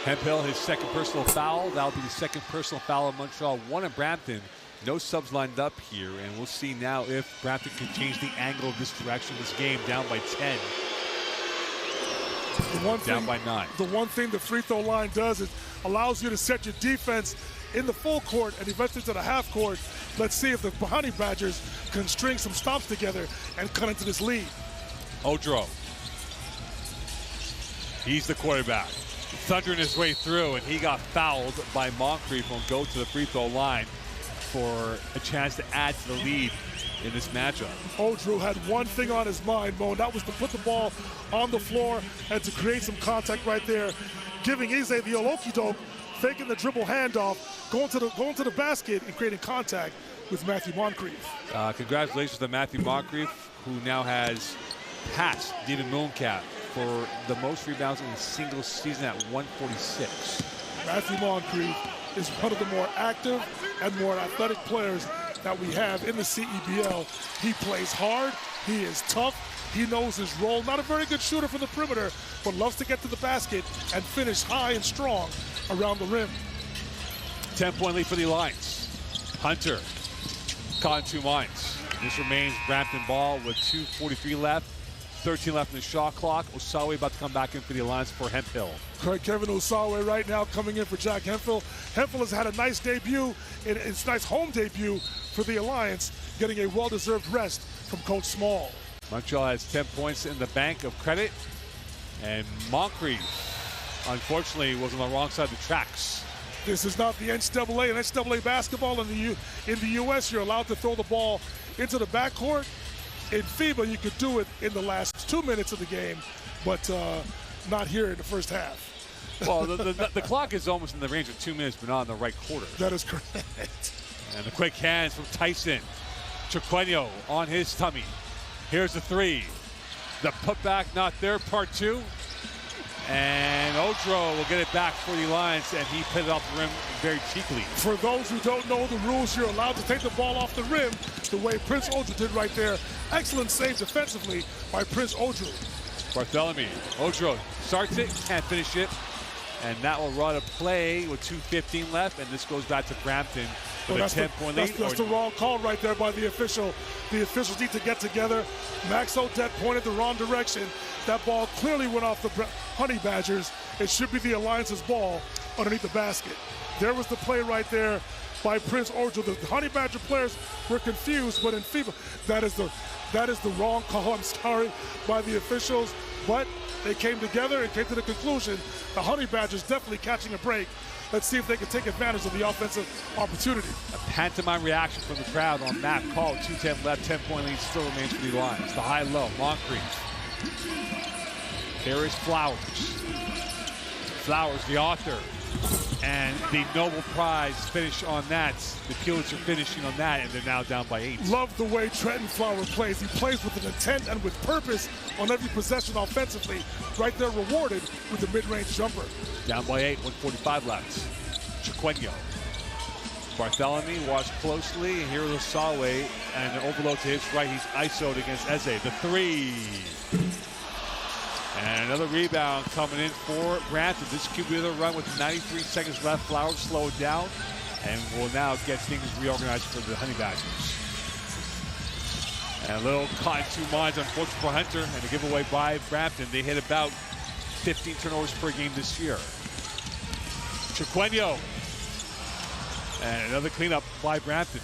Speaker 1: Hemphill, his second personal foul. That'll be the second personal foul of Montreal. 1 in Brampton. No subs lined up here, and we'll see now if Brampton can change the angle of this direction of this game. Down by 10. Down by 9.
Speaker 2: The one thing the free throw line does is allows you to set your defense in the full court and eventually to the half court. Let's see if the Honey Badgers can string some stops together and cut into this lead.
Speaker 1: Odro. He's the quarterback. Thundering his way through, and he got fouled by Moncrief. Will go to the free throw line. for a chance to add to the lead in this matchup.
Speaker 2: Odro had one thing on his mind, Mo, and that was to put the ball on the floor and to create some contact right there, giving Eze the okie-doke, faking the dribble handoff, going to the basket and creating contact with Matthew Moncrief.
Speaker 1: Congratulations to Matthew Moncrief, who now has passed David Mooncap for the most rebounds in a single season at 146.
Speaker 2: Matthew Moncrief is one of the more active and more athletic players that we have in the CEBL. He plays hard, he is tough, he knows his role. Not a very good shooter from the perimeter, but loves to get to the basket and finish high and strong around the rim.
Speaker 1: 10-point lead for the Alliance. Hunter caught in 2 minds. This remains Brampton ball with 2:43 left. 13 left in the shot clock. Osawe about to come back in for the Alliance for Hemphill.
Speaker 2: Kevin Osawe right now coming in for Jack Hemphill. Hemphill has had a nice debut, it's a nice home debut for the Alliance, getting a well-deserved rest from Coach Small.
Speaker 1: Montreal has 10 points in the bank of credit, and Moncrief, unfortunately, was on the wrong side of the tracks.
Speaker 2: This is not the NCAA. In NCAA basketball in the U.S., you're allowed to throw the ball into the backcourt. In FIBA, you could do it in the last 2 minutes of the game, but not here in the first half.
Speaker 1: Well, the clock is almost in the range of 2 minutes, but not in the right quarter.
Speaker 2: That is correct.
Speaker 1: And the quick hands from Tyson. Chiquenho on his tummy. Here's the 3. The putback not there, part 2. And Odro will get it back for the Alliance, and he put it off the rim very cheekily.
Speaker 2: For those who don't know the rules, you're allowed to take the ball off the rim the way Prince Odro did right there. Excellent save defensively by Prince Odro.
Speaker 1: Bartholomew. Odro starts it, can't finish it. And that will run a play with 2:15 left, and this goes back to Brampton with a 10-point lead.
Speaker 2: That's the wrong call right there by the official. The officials need to get together. Max Odette pointed the wrong direction. That ball clearly went off the Honey Badgers. It should be the Alliance's ball underneath the basket. There was the play right there by Prince Odro. The Honey Badger players were confused, but in FIBA, that is the wrong call, I'm sorry, by the officials. But they came together and came to the conclusion the Honey Badgers definitely catching a break. Let's see if they can take advantage of the offensive opportunity.
Speaker 1: A pantomime reaction from the crowd on that call. 2:10 left, 10-point lead still remains for the Alliance. The high-low, Moncrief. There is Flowers. Flowers, the author. And the Nobel Prize finish on that. The Pulitzer finishing on that, and they're now down by 8.
Speaker 2: Love the way Trenton Flower plays. He plays with an intent and with purpose on every possession offensively. Right there rewarded with the mid-range jumper.
Speaker 1: Down by 8, 1:45 left. Chiquenho. Bartholomew watched closely. Here is Osawe, and an overload to his right. He's ISO'd against Eze. The 3. And another rebound coming in for Brampton. This could be the run with 93 seconds left. Flowers slowed down and will now get things reorganized for the Honey Badgers. And a little caught in 2 minds, unfortunately for Hunter, and a giveaway by Brampton. They hit about 15 turnovers per game this year. Chiquenho. And another cleanup by Brampton.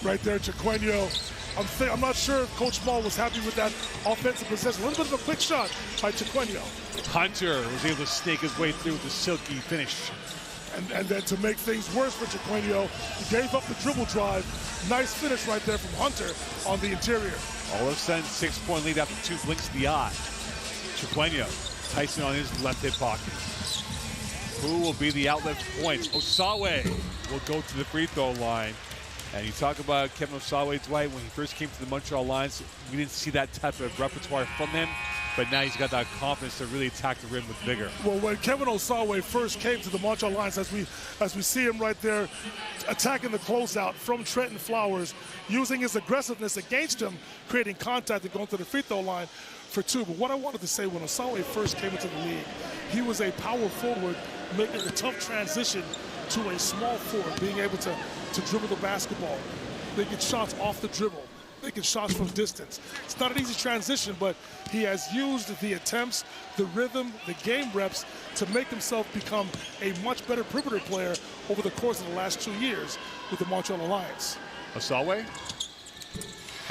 Speaker 2: Right there, Chiquenho. I'm not sure if Coach Small was happy with that offensive possession. A little bit of a quick shot by Chiquenho.
Speaker 1: Hunter was able to snake his way through with the silky finish.
Speaker 2: And then to make things worse for Chiquenho, he gave up the dribble drive. Nice finish right there from Hunter on the interior.
Speaker 1: All of a sudden, 6-point lead after 2 blinks of the eye. Chiquenho, Tyson on his left hip pocket. Who will be the outlet for points? Osawe will go to the free throw line. And you talk about Kevin Osawe, Dwight, when he first came to the Montreal Alliance, we didn't see that type of repertoire from him, but now he's got that confidence to really attack the rim with vigor.
Speaker 2: Well, when Kevin Osawe first came to the Montreal Alliance, as we see him right there attacking the closeout from Trenton Flowers, using his aggressiveness against him, creating contact and going to the free throw line for 2. But what I wanted to say, when Osawe first came into the league, he was a power forward, making a tough transition to a small forward, being able to dribble the basketball, making shots off the dribble, making shots from distance. It's not an easy transition, but he has used the attempts, the rhythm, the game reps to make himself become a much better perimeter player over the course of the last 2 years with the Montreal Alliance.
Speaker 1: Osawe.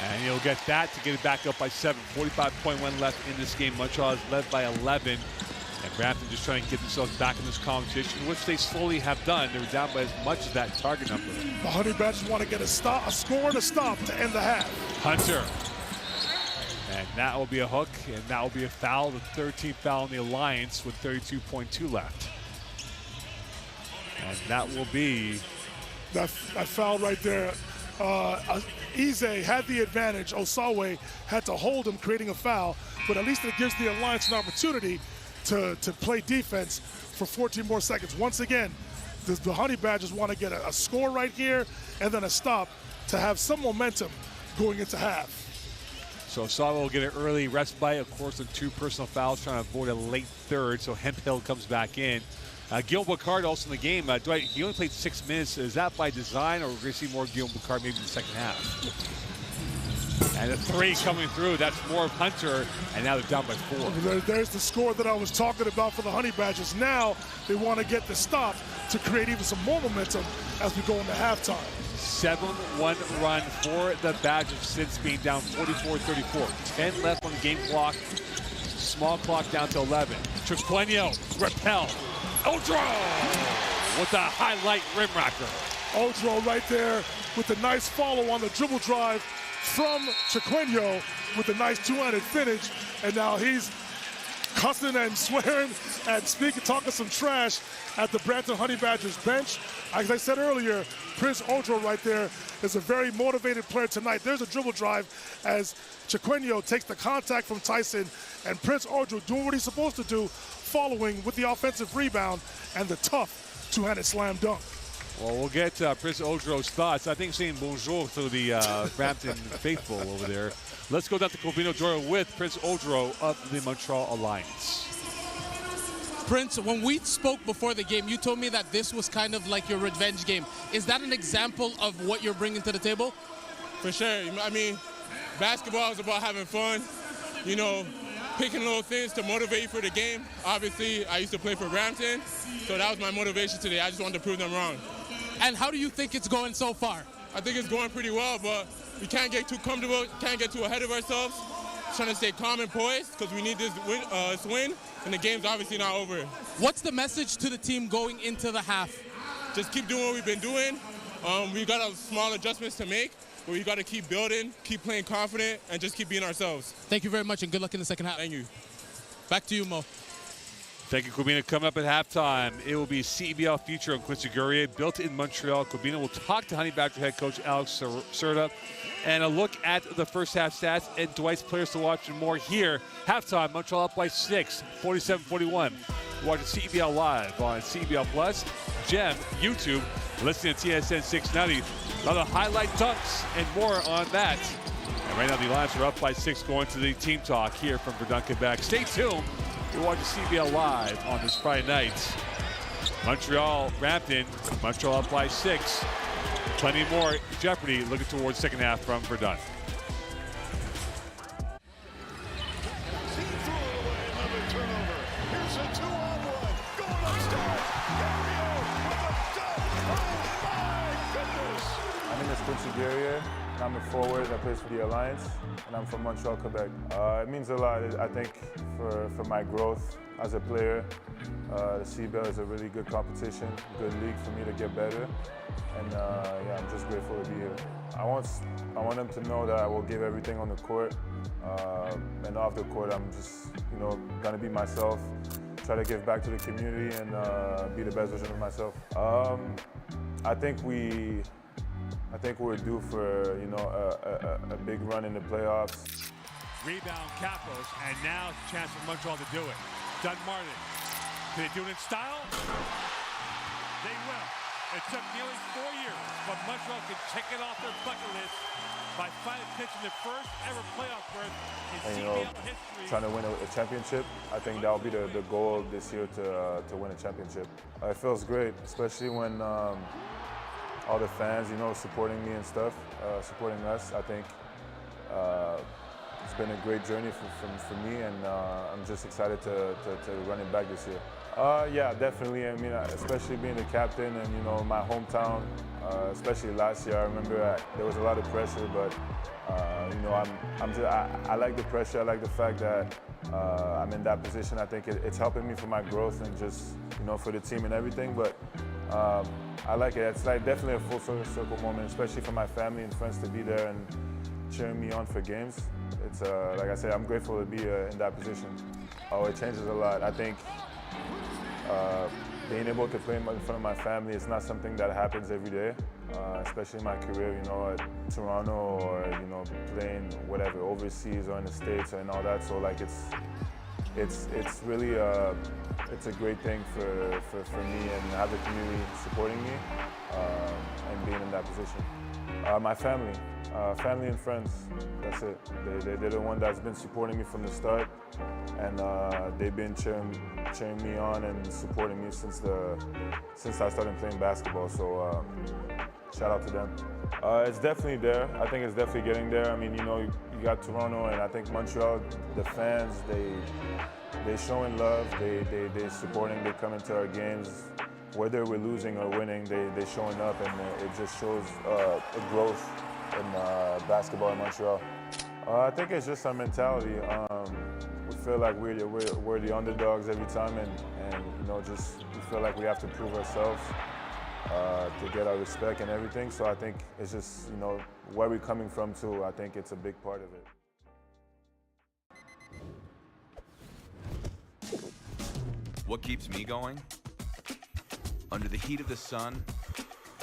Speaker 1: And he'll get that to get it back up by 7. 45.1 left in this game. Montreal is led by 11. And Brampton just trying to get themselves back in this competition, which they slowly have done. They were down by as much as that target number.
Speaker 2: The Honey Badgers want to get a score and a stop to end the half.
Speaker 1: Hunter. And that will be a hook, and that will be a foul, the 13th foul in the Alliance with 32.2 left. And that will be...
Speaker 2: That foul right there. Ize had the advantage. Osawe had to hold him, creating a foul, but at least it gives the Alliance an opportunity to play defense for 14 more seconds. Once again, the Honey Badgers want to get a score right here and then a stop to have some momentum going into half.
Speaker 1: So Osawe will get an early respite, of course, on 2 personal fouls, trying to avoid a late third, so Hemphill comes back in. Guillaume Boucard also in the game. Dwight, he only played 6 minutes. Is that by design, or we're going to see more Guillaume Boucard maybe in the second half? And the 3 coming through, that's more of Hunter, and now they're down by 4.
Speaker 2: There's the score that I was talking about for the Honey Badgers. Now they want to get the stop to create even some more momentum as we go into halftime.
Speaker 1: 7-1 run for the Badgers since being down 44-34. 10 left on the game clock. Small clock down to 11. Chiquenio, repel. Odro with a highlight rim racker.
Speaker 2: Odro right there with a nice follow on the dribble drive from Chiquenio with a nice two-handed finish. And now he's cussing and swearing and talking some trash at the Brampton Honey Badgers bench. As I said earlier, Prince Odro right there is a very motivated player tonight. There's a dribble drive as Chiquenio takes the contact from Tyson, and Prince Odro doing what he's supposed to do, following with the offensive rebound and the tough two-handed slam dunk.
Speaker 1: Well, we'll get Prince Odro's thoughts. I think saying bonjour to the Brampton faithful over there. Let's go down to Corbino Doro with Prince Odro of the Montreal Alliance.
Speaker 10: Prince, when we spoke before the game, you told me that this was kind of like your revenge game. Is that an example of what you're bringing to the table?
Speaker 16: For sure. I mean, basketball is about having fun, you know, picking little things to motivate you for the game. Obviously, I used to play for Brampton, so that was my motivation today. I just wanted to prove them wrong.
Speaker 10: And how do you think it's going so far?
Speaker 16: I think it's going pretty well, but we can't get too comfortable, can't get too ahead of ourselves. Trying to stay calm and poised because we need this win, and the game's obviously not over.
Speaker 10: What's the message to the team going into the half?
Speaker 16: Just keep doing what we've been doing. We got small adjustments to make, but we got to keep building, keep playing confident, and just keep being ourselves.
Speaker 10: Thank you very much, and good luck in the second half.
Speaker 16: Thank you.
Speaker 10: Back to you, Mo.
Speaker 1: Thank you, Corbino. Coming up at halftime, it will be CEBL Future on Quincy Guerrier, built in Montreal. Corbino will talk to Honey Badger head coach Alex Serta, and a look at the first half stats and Dwight's players to watch and more here. Halftime, Montreal up by 6, 47-41. Watching CEBL live on CEBL Plus, GEM, YouTube, listening to TSN 690. A lot of highlight dunks and more on that. And right now the Alliance are up by 6 going to the team talk here from Verdun, Quebec. Stay tuned. You're watching CEBL live on this Friday night. Montreal, Brampton, Montreal up by 6. Plenty more jeopardy looking towards second half from Verdun.
Speaker 17: My name is Quincy Guerrier, and I'm a forward that plays for the Alliance, and I'm from Montreal, Quebec. It means a lot, I think, for my growth as a player. The CEBL is a really good competition, good league for me to get better, and yeah, I'm just grateful to be here. I want them to know that I will give everything on the court, and off the court, I'm just, you know, gonna be myself, try to give back to the community, and be the best version of myself. I think we're due for, you know, a big run in the playoffs.
Speaker 1: Rebound Capos, and now it's a chance for Montreal to do it. Dunmartin, can they do it in style? They will. It took nearly 4 years, but Montreal can check it off their bucket list by finally pitching the first ever playoff berth in CEBL history.
Speaker 17: Trying to win a championship. I think that will be the goal this year to win a championship. It feels great, especially when all the fans, you know, supporting me and stuff, supporting us. I think it's been a great journey for me, and I'm just excited to run it back this year. Yeah, definitely. I mean, especially being the captain and, you know, my hometown, especially last year, I remember there was a lot of pressure, but you know, I like the pressure. I like the fact that I'm in that position. I think it's helping me for my growth and just, for the team and everything. But I like it. It's like definitely a full circle moment, especially for my family and friends to be there and cheering me on for games. It's like I said, I'm grateful to be in that position. Oh, it changes a lot. I think being able to play in front of my family is not something that happens every day, especially in my career, at Toronto or, playing whatever, overseas or in the States and all that. So like it's really, it's a great thing for me and have the community supporting me and being in that position. My family and friends, that's it. They're the one that's been supporting me from the start, and they've been cheering me on and supporting me since I started playing basketball. So shout out to them. It's definitely there. I think it's definitely getting there. I mean, you got Toronto and I think Montreal. The fans, they showing love. They supporting. They come into our games. Whether we're losing or winning, they showing up, and it just shows a growth in basketball in Montreal. I think it's just our mentality. We feel like we're the underdogs every time, and just we feel like we have to prove ourselves to get our respect and everything. So I think it's just where we're coming from too. I think it's a big part of it.
Speaker 9: What keeps me going? Under the heat of the sun,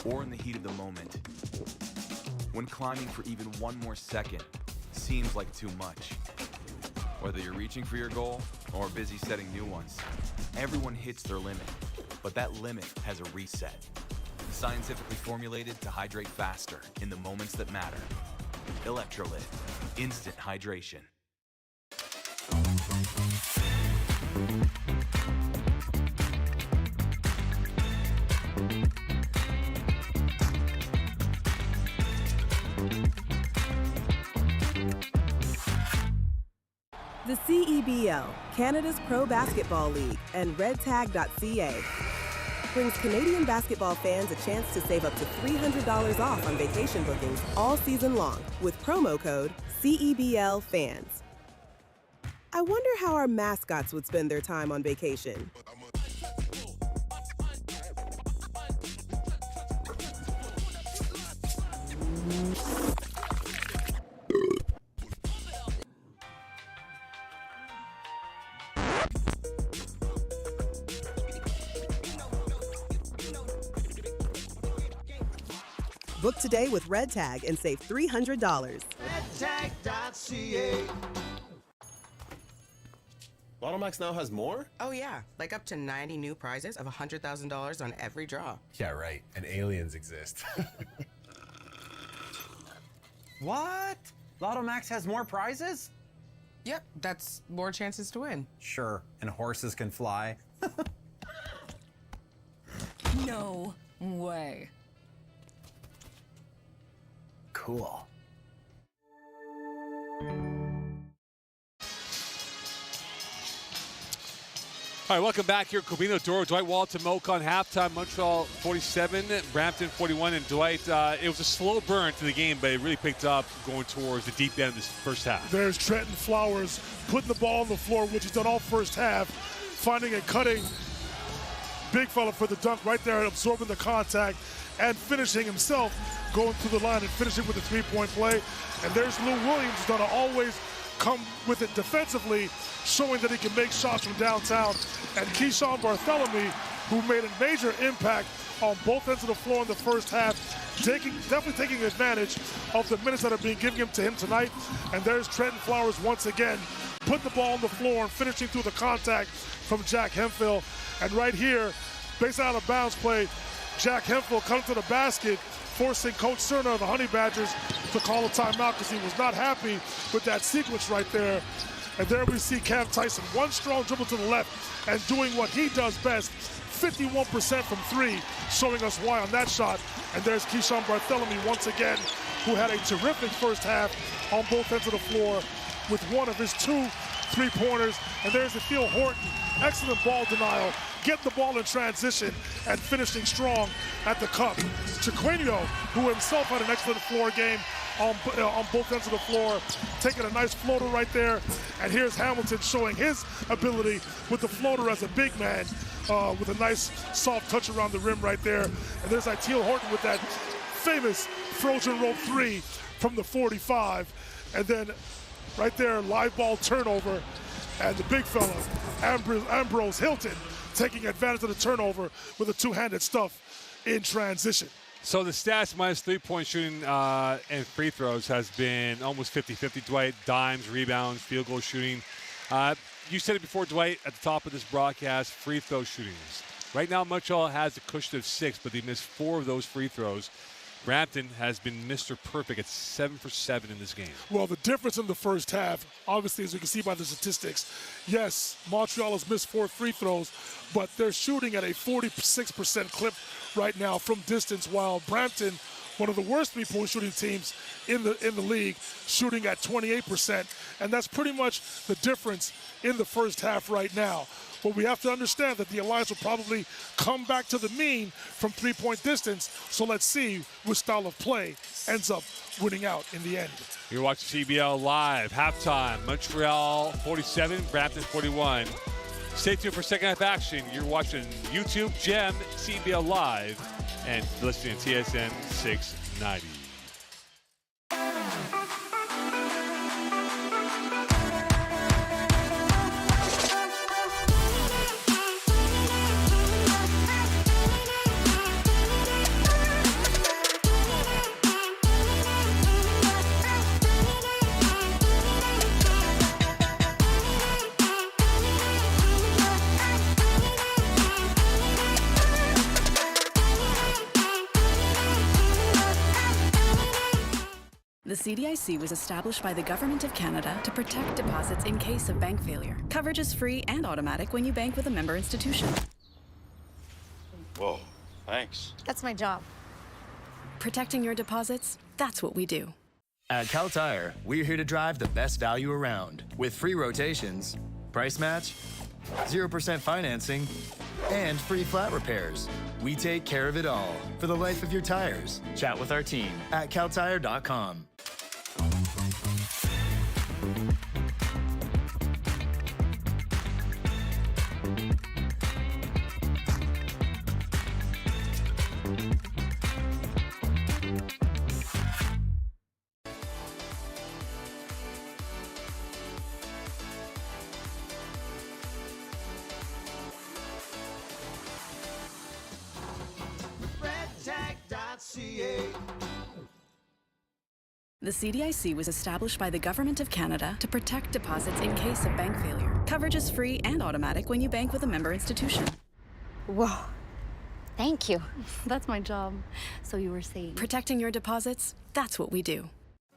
Speaker 9: or in the heat of the moment. When climbing for even one more second seems like too much. Whether you're reaching for your goal or busy setting new ones, everyone hits their limit, but that limit has a reset. Scientifically formulated to hydrate faster in the moments that matter. Electrolyte, instant hydration.
Speaker 15: The CEBL, Canada's Pro Basketball League, and redtag.ca brings Canadian basketball fans a chance to save up to $300 off on vacation bookings all season long with promo code CEBLFans. I wonder how our mascots would spend their time on vacation. Book today with Red Tag and save $300.
Speaker 5: Redtag.ca.
Speaker 18: Lotto Max now has more?
Speaker 19: Oh yeah, like up to 90 new prizes of $100,000 on every draw.
Speaker 18: Yeah, right. And aliens exist.
Speaker 20: What? Lotto Max has more prizes?
Speaker 19: Yep, that's more chances to win.
Speaker 20: Sure, and horses can fly.
Speaker 21: No way.
Speaker 20: Cool.
Speaker 1: All right, welcome back here. Cobino Doro, Dwight Walton, Moke on halftime. Montreal 47, Brampton 41. And Dwight, it was a slow burn to the game, but it really picked up going towards the deep end of this first half.
Speaker 2: There's Trenton Flowers putting the ball on the floor, which he's done all first half, finding a cutting big fella for the dunk right there, absorbing the contact and finishing himself, going through the line and finishing with a three-point play. And there's Lou Williams, who's going to always come with it defensively, showing that he can make shots from downtown. And Keyshawn Bartholomew, who made a major impact on both ends of the floor in the first half, definitely taking advantage of the minutes that are being given to him tonight. And there's Trenton Flowers once again, putting the ball on the floor and finishing through the contact from Jack Hemphill. And right here, based out of bounds play, Jack Hemphill comes to the basket, forcing Coach Cerna of the Honey Badgers to call a timeout because he was not happy with that sequence right there. And there we see Cam Tyson, one strong dribble to the left and doing what he does best, 51% from three, showing us why on that shot. And there's Keyshawn Bartholomew once again, who had a terrific first half on both ends of the floor with one of his two three-pointers. And there's Ethel Horton, excellent ball denial, getting the ball in transition, and finishing strong at the cup. Chiquinho, who himself had an excellent floor game on both ends of the floor, taking a nice floater right there. And here's Hamilton showing his ability with the floater as a big man, with a nice soft touch around the rim right there. And there's Itiel Horton with that famous frozen rope 3 from the 45. And then right there, live ball turnover. And the big fella, Ambrose Hilton, taking advantage of the turnover with a two-handed stuff in transition.
Speaker 1: So the stats minus three-point shooting and free throws has been almost 50-50, Dwight. Dimes, rebounds, field goal shooting. You said it before, Dwight, at the top of this broadcast, free throw shootings. Right now, Montreal has a cushion of 6, but they missed 4 of those free throws. Brampton has been Mr. Perfect at 7 for 7 in this game.
Speaker 2: Well, the difference in the first half, obviously, as you can see by the statistics, yes, Montreal has missed 4 free throws, but they're shooting at a 46% clip right now from distance, while Brampton, one of the worst three-point shooting teams in the league, shooting at 28%, and that's pretty much the difference in the first half right now. But we have to understand that the Alliance will probably come back to the mean from three-point distance, so let's see which style of play ends up winning out in the end.
Speaker 1: You're watching CEBL Live, halftime, Montreal 47, Brampton 41. Stay tuned for second half action. You're watching YouTube, GEM, CEBL Live, and listening to TSN 690.
Speaker 13: The CDIC was established by the Government of Canada to protect deposits in case of bank failure. Coverage is free and automatic when you bank with a member institution.
Speaker 4: Whoa, thanks.
Speaker 14: That's my job.
Speaker 13: Protecting your deposits, that's what we do.
Speaker 22: At Cal Tire, we're here to drive the best value around with free rotations, price match, 0% financing, and free flat repairs. We take care of it all for the life of your tires. Chat with our team at caltire.com.
Speaker 13: The CDIC was established by the Government of Canada to protect deposits in case of bank failure. Coverage is free and automatic when you bank with a member institution.
Speaker 14: Whoa. Thank you. That's my job. So you were saying.
Speaker 13: Protecting your deposits, that's what we do.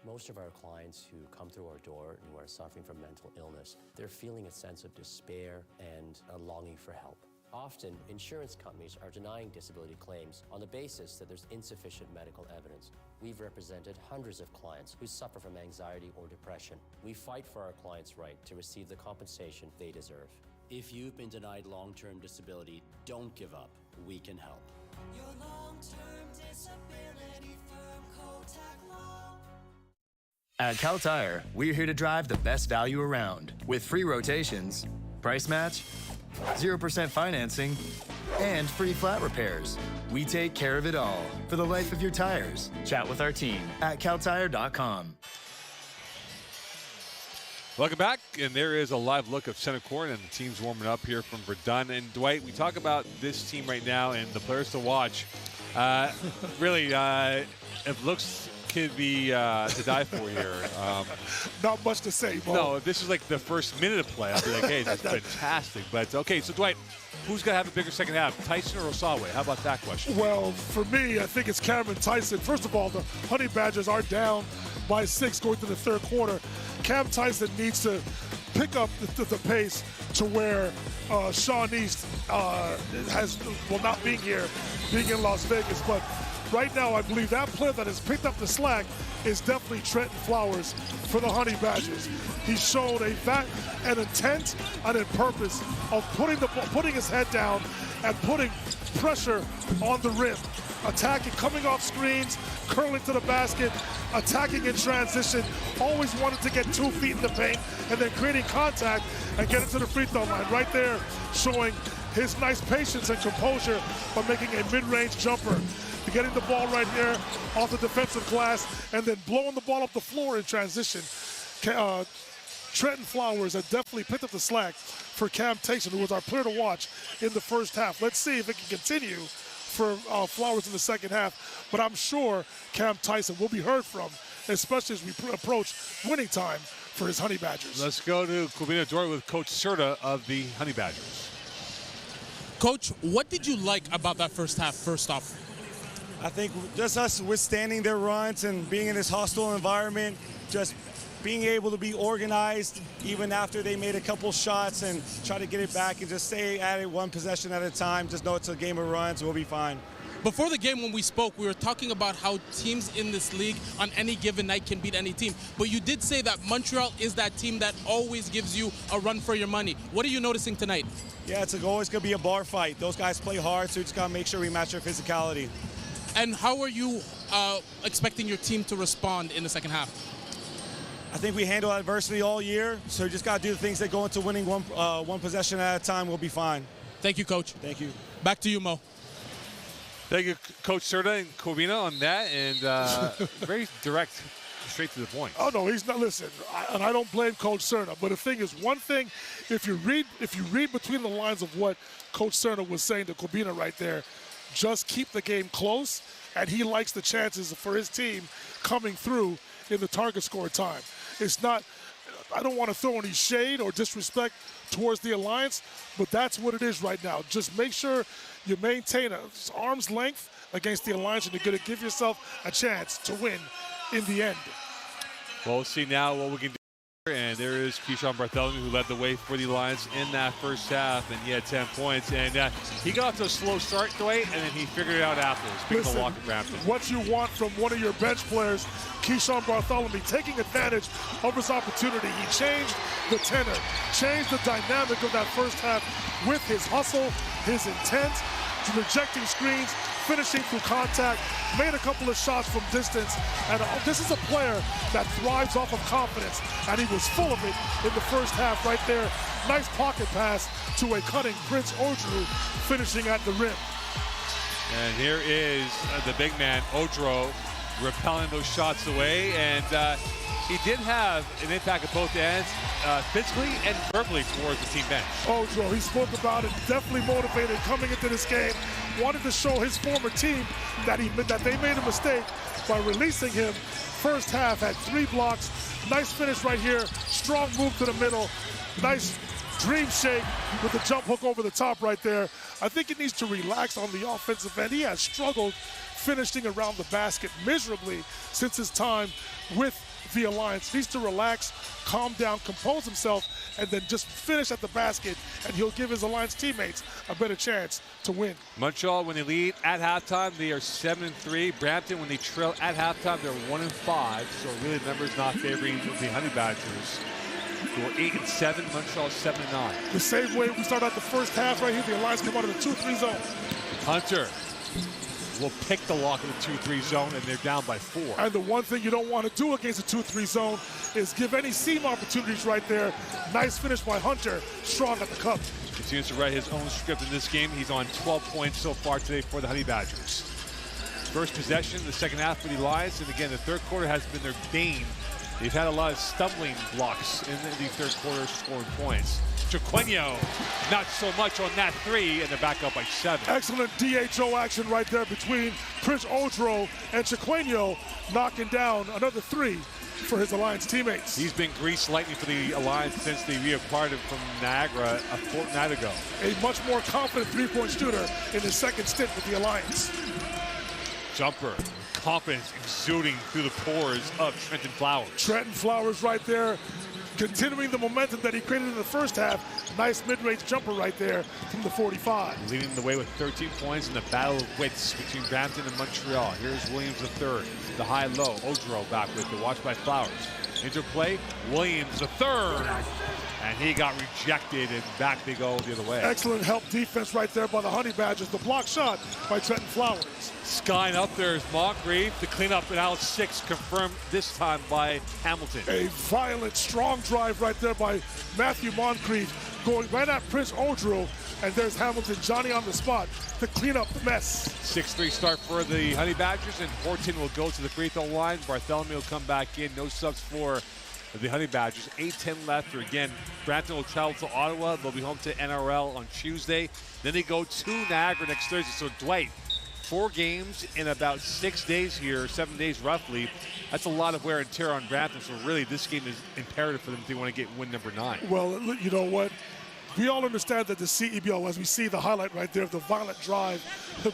Speaker 23: Most of our clients who come through our door and who are suffering from mental illness, they're feeling a sense of despair and a longing for help. Often, insurance companies are denying disability claims on the basis that there's insufficient medical evidence. We've represented hundreds of clients who suffer from anxiety or depression. We fight for our clients' right to receive the compensation they deserve. If you've been denied long-term disability, don't give up. We can help.
Speaker 24: Your long-term disability firm, Kotak Law.
Speaker 22: At Cal Tire, we're here to drive the best value around with free rotations, price match, 0% financing, and free flat repairs. We take care of it all for the life of your tires. Chat with our team at caltire.com.
Speaker 1: Welcome back, and there is a live look of center court, and the team's warming up here from Verdun. And Dwight, we talk about this team right now and the players to watch. Really, it looks could be to die for here.
Speaker 2: Not much to say, Bo.
Speaker 1: No, if this is like the first minute of play, I'll be like, hey, that's fantastic. But, okay, so Dwight, who's going to have a bigger second half, Tyson or Osawe? How about that question?
Speaker 2: Well, for me, I think it's Cameron Tyson. First of all, the Honey Badgers are down by 6 going to the third quarter. Cam Tyson needs to pick up the pace to where Sean East not being here, being in Las Vegas, but right now I believe that player that has picked up the slack is definitely Trenton Flowers for the Honey Badgers. He's shown an intent and a purpose of putting his head down and putting pressure on the rim. Attacking, coming off screens, curling to the basket, attacking in transition, always wanted to get 2 feet in the paint and then creating contact and get into the free throw line. Right there, showing his nice patience and composure by making a mid-range jumper. Getting the ball right there off the defensive glass and then blowing the ball up the floor in transition. Trenton Flowers has definitely picked up the slack for Cam Tyson, who was our player to watch in the first half. Let's see if it can continue for Flowers in the second half, but I'm sure Cam Tyson will be heard from, especially as we approach winning time for his Honey Badgers.
Speaker 1: Let's go to Covina Dort with Coach Serta of the Honey Badgers.
Speaker 10: Coach, what did you like about that first half, first off?
Speaker 4: I think just us withstanding their runs and being in this hostile environment, just being able to be organized even after they made a couple shots and try to get it back and just stay at it 1 possession at a time. Just know it's a game of runs. We'll be fine.
Speaker 10: Before the game when we spoke, we were talking about how teams in this league on any given night can beat any team. But you did say that Montreal is that team that always gives you a run for your money. What are you noticing tonight?
Speaker 4: Yeah, it's always going to be a bar fight. Those guys play hard, so we just got to make sure we match their physicality.
Speaker 10: And how are you expecting your team to respond in the second half?
Speaker 4: I think we handle adversity all year, so we just got to do the things that go into winning one possession at a time. We'll be fine.
Speaker 10: Thank you, Coach.
Speaker 4: Thank you.
Speaker 10: Back to you, Mo.
Speaker 1: Thank you, Coach Serta and Covina, on that, and very direct, straight to the point.
Speaker 2: Oh no, he's not. Listen, I don't blame Coach Serta, but the thing is, one thing, if you read between the lines of what Coach Serta was saying to Covina right there, just keep the game close, and he likes the chances for his team coming through in the target score time. It's not, I don't want to throw any shade or disrespect towards the Alliance, but that's what it is right now. Just make sure you maintain an arm's length against the Alliance, and you're going to give yourself a chance to win in the end.
Speaker 1: Well, we'll see now what we can do. And there is Keyshawn Bartholomew, who led the way for the Alliance in that first half, and he had 10 points. And he got off to a slow start, Dwight, and then he figured it out afterwards. Speaking of Walker Brampton.
Speaker 2: What you want from one of your bench players, Keyshawn Bartholomew, taking advantage of his opportunity. He changed the tenor, changed the dynamic of that first half with his hustle, his intent, rejecting screens, finishing through contact, made a couple of shots from distance, and this is a player that thrives off of confidence, and he was full of it in the first half right there. Nice pocket pass to a cutting Prince Odro, finishing at the rim.
Speaker 1: And here is the big man, Odro, repelling those shots away, and he did have an impact at both ends, physically and verbally towards the team bench.
Speaker 2: Odro, he spoke about it, definitely motivated coming into this game, wanted to show his former team that they made a mistake by releasing him. First half had 3 blocks, nice finish right here, strong move to the middle, nice dream shake with the jump hook over the top right there. I think he needs to relax on the offensive end. He has struggled finishing around the basket miserably since his time with the Alliance. Needs to relax, calm down, compose himself, and then just finish at the basket, and he'll give his Alliance teammates a better chance to win.
Speaker 1: Montreal, when they lead at halftime, they are 7-3. Brampton, when they trail at halftime, they're 1-5. So really, the numbers not favoring the Honey Badgers, who are 8-7. Montreal 7-9.
Speaker 2: The same way we start out the first half right here, the Alliance come out of the 2-3 zone.
Speaker 1: Hunter will pick the lock in the 2-3 zone, and they're down by 4.
Speaker 2: And the one thing you don't want to do against the 2-3 zone is give any seam opportunities right there. Nice finish by Hunter, strong at the cup.
Speaker 1: Continues to write his own script in this game. He's on 12 points so far today for the Honey Badgers. First possession in the second half for the Alliance, and again, the third quarter has been their bane. They've had a lot of stumbling blocks in the third quarter, scoring points. Chiquinho, not so much on that 3, and they're back up by 7.
Speaker 2: Excellent DHO action right there between Prince Odro and Chiquinho, knocking down another 3 for his Alliance teammates.
Speaker 1: He's been greased lightning for the Alliance since they reacquired him from Niagara a fortnight ago.
Speaker 2: A much more confident three-point shooter in his second stint with the Alliance.
Speaker 1: Jumper, confidence exuding through the pores of Trenton Flowers.
Speaker 2: Trenton Flowers right there. continuing the momentum that he created in the first half. Nice mid-range jumper right there from the 45.
Speaker 1: Leading the way with 13 points in the battle of wits between Brampton and Montreal. Here's Williams the third. The high-low. Odro back with the watch by Flowers. Interplay. Williams the third. And he got rejected, and back they go the other way.
Speaker 2: Excellent help defense right there by the Honey Badgers. The block shot by Trenton Flowers.
Speaker 1: Skying up there is Moncrief. The cleanup in out 6 confirmed this time by Hamilton.
Speaker 2: A violent, strong drive right there by Matthew Moncrief, going right at Prince Odro. And there's Hamilton, Johnny on the spot to clean up the mess.
Speaker 1: 6-3 start for the Honey Badgers, and Horton will go to the free throw line. Bartholomew will come back in. No subs for the Honey Badgers. 8-10 left. Again, Brampton will travel to Ottawa. They'll be home to NRL on Tuesday. Then they go to Niagara next Thursday. So Dwight, 4 games in about 6 days here, 7 days roughly. That's a lot of wear and tear on Brampton. So really, this game is imperative for them if they want to get win number 9.
Speaker 2: Well, you know what? We all understand that the CEBL, as we see the highlight right there of the violent drive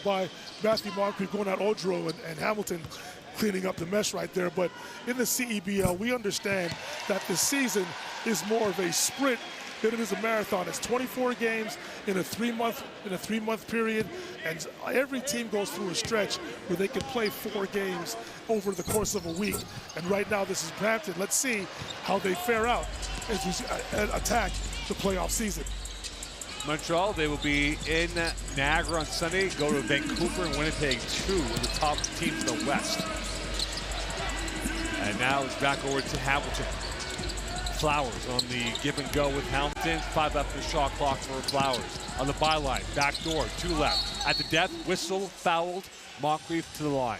Speaker 2: by Matthew Moncrief going at Odro and Hamilton cleaning up the mess right there. But in the CEBL, we understand that the season is more of a sprint than it is a marathon. It's 24 games in a 3-month period, and every team goes through a stretch where they can play 4 games over the course of a week. And right now, this is Brampton. Let's see how they fare out as we attack the playoff season.
Speaker 1: Montreal, they will be in Niagara on Sunday, go to Vancouver and Winnipeg, 2 of the top teams in the West. And now it's back over to Hamilton. Flowers on the give and go with Hamilton. 5 left in the shot clock for Flowers. On the byline, back door, 2 left. At the death, whistle, fouled, Moncrief to the line.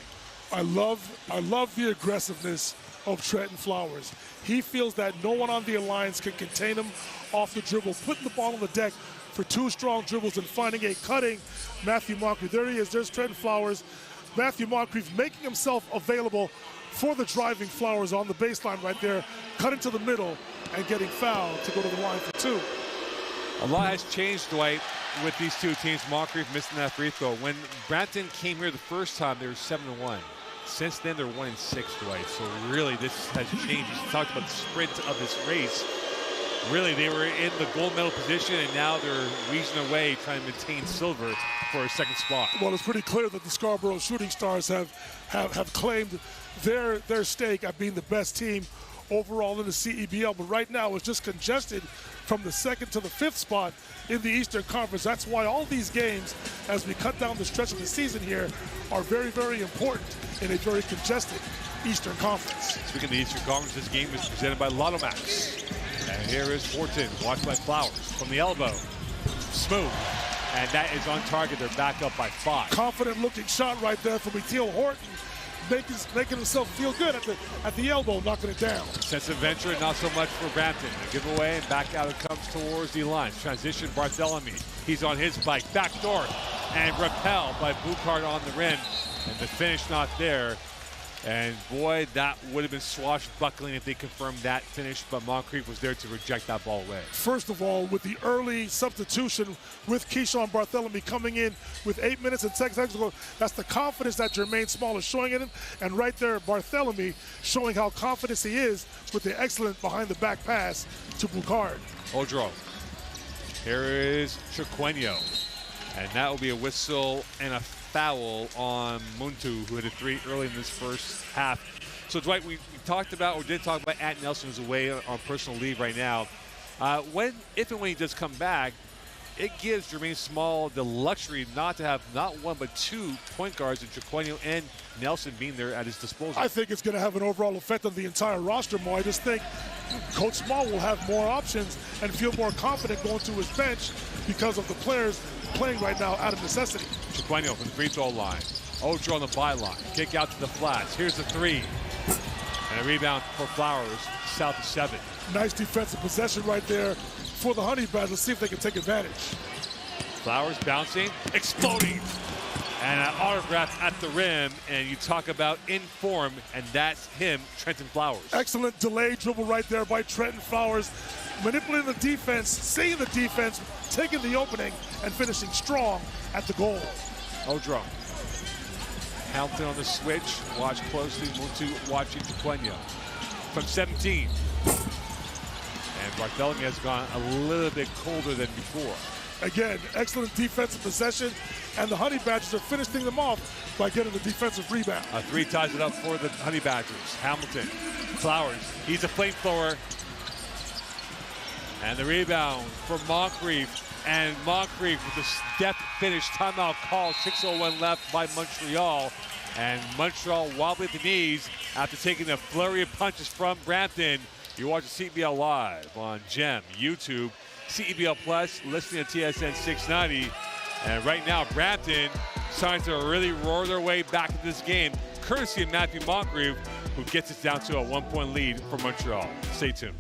Speaker 2: I love the aggressiveness of Trenton Flowers. He feels that no one on the Alliance can contain him off the dribble, putting the ball on the deck for 2 strong dribbles and finding a cutting Matthew Moncrief. There he is, there's Trenton Flowers. Matthew Moncrief making himself available for the driving Flowers on the baseline right there, cutting to the middle and getting fouled to go to the line for 2.
Speaker 1: A lot has changed, Dwight, with these 2 teams. Moncrief missing that free throw. When Brampton came here the first time, they were 7-1. Since then, they're 1-6, Dwight. So really, this has changed. You talked about the sprint of this race. Really, they were in the gold medal position, and now they're weaseling away, trying to maintain silver for a second spot.
Speaker 2: Well, it's pretty clear that the Scarborough Shooting Stars have claimed their stake at being the best team overall in the CEBL. But right now, it's just congested from the 2nd to the 5th spot in the Eastern Conference. That's why all these games, as we cut down the stretch of the season here, are very, very important in a very congested Eastern Conference.
Speaker 1: Speaking of the Eastern Conference, this game is presented by Lotto Max. And here is Horton, watched by Flowers from the elbow. Smooth. And that is on target. They're back up by 5.
Speaker 2: Confident looking shot right there from Etiel Horton, making himself feel good at the elbow, knocking it down.
Speaker 1: Sense of venture, not so much for Brampton. A giveaway, and back out it comes towards the line. Transition, Bartholomew. He's on his bike, back door, and repelled by Buchard on the rim. And the finish not there. And boy, that would have been swashbuckling if they confirmed that finish, but Moncrief was there to reject that ball away.
Speaker 2: First of all, with the early substitution with Keyshawn Bartholomew coming in with 8 minutes and 10 seconds to go, that's the confidence that Jermaine Small is showing in him. And right there, Bartholomew showing how confident he is with the excellent behind-the-back pass to Buchard.
Speaker 1: Odro. Here is Chiquenio. And that will be a whistle and a foul on Muntu, who hit a 3 early in this first half. So, Dwight, we talked about, or did talk about Ant Nelson, who's away on personal leave right now. If and when he does come back, it gives Jermaine Small the luxury not to have not 1 but 2 point guards in Chiquenio and Nelson being there at his disposal.
Speaker 2: I think it's going to have an overall effect on the entire roster more. I just think Coach Small will have more options and feel more confident going to his bench because of the players playing right now out of necessity.
Speaker 1: Chiquenio from the free throw line. Odro on the byline. Kick out to the flats. Here's the 3. And a rebound for Flowers, south of 7.
Speaker 2: Nice defensive possession right there for the Honey Badgers. Let's see if they can take advantage.
Speaker 1: Flowers bouncing, exploding, and an autograph at the rim. And you talk about in form, and that's him, Trenton Flowers.
Speaker 2: Excellent delayed dribble right there by Trenton Flowers. Manipulating the defense, seeing the defense, taking the opening, and finishing strong at the goal.
Speaker 1: Odro. Hamilton on the switch. Watch closely. Muntu watching Chiquenio. From 17. and Bartholomew has gone a little bit colder than before.
Speaker 2: Again, excellent defensive possession, and the Honey Badgers are finishing them off by getting the defensive rebound.
Speaker 1: A three ties it up for the Honey Badgers. Hamilton, Flowers, he's a flamethrower. And the rebound for Moncrief. And Moncrief with a step finish, timeout call, 6:01 left by Montreal. And Montreal wobbly at the knees after taking a flurry of punches from Brampton. You're watching CEBL Live on GEM, YouTube, CEBL Plus, listening to TSN 690. And right now, Brampton starting to really roar their way back into this game, courtesy of Matthew Moncrief, who gets us down to a 1-point lead for Montreal. Stay tuned.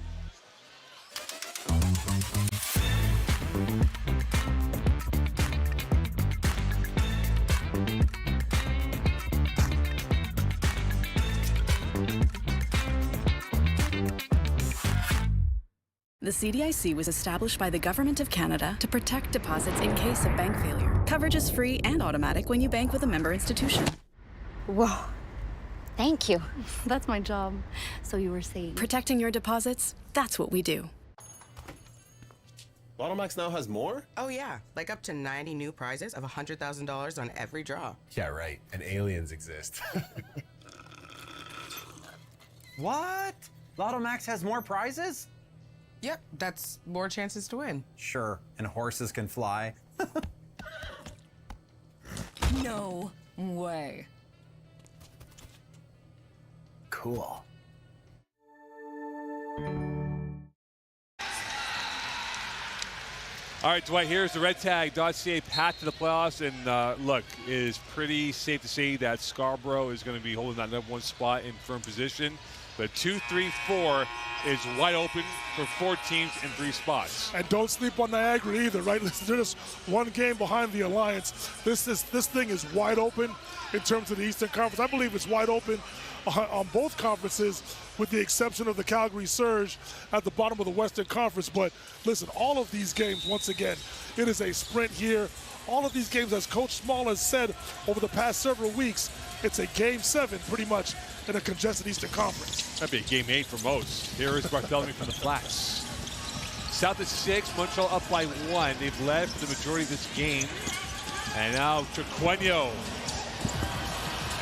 Speaker 13: The CDIC was established by the Government of Canada to protect deposits in case of bank failure. Coverage is free and automatic when you bank with a member institution.
Speaker 14: Whoa. Thank you. That's my job. So you were saying?
Speaker 13: Protecting your deposits, that's what we do.
Speaker 18: Lotto Max now has more?
Speaker 19: Oh, yeah. Like up to 90 new prizes of $100,000 on every draw.
Speaker 18: Yeah, right. And aliens exist.
Speaker 20: What? Lotto Max has more prizes?
Speaker 19: Yep, that's more chances to win.
Speaker 20: Sure, and horses can fly.
Speaker 21: No way.
Speaker 20: Cool.
Speaker 1: All right, Dwight, here's the redtag.ca path to the playoffs. And look, it is pretty safe to say that Scarborough is going to be holding that #1 spot in firm position. But 2, 3, 4 is wide open for 4 teams in 3 spots.
Speaker 2: And don't sleep on Niagara either, right? Listen, they're just 1 game behind the Alliance. This thing is wide open in terms of the Eastern Conference. I believe it's wide open on both conferences, with the exception of the Calgary Surge at the bottom of the Western Conference. But listen, all of these games, once again, it is a sprint here. All of these games, as Coach Small has said over the past several weeks, it's a Game 7 pretty much in a congested Eastern Conference.
Speaker 1: That'd be a Game 8 for most. Here is Bartholomew from the Flats. South at 6, Montreal up by 1. They've led for the majority of this game. And now Triqueño.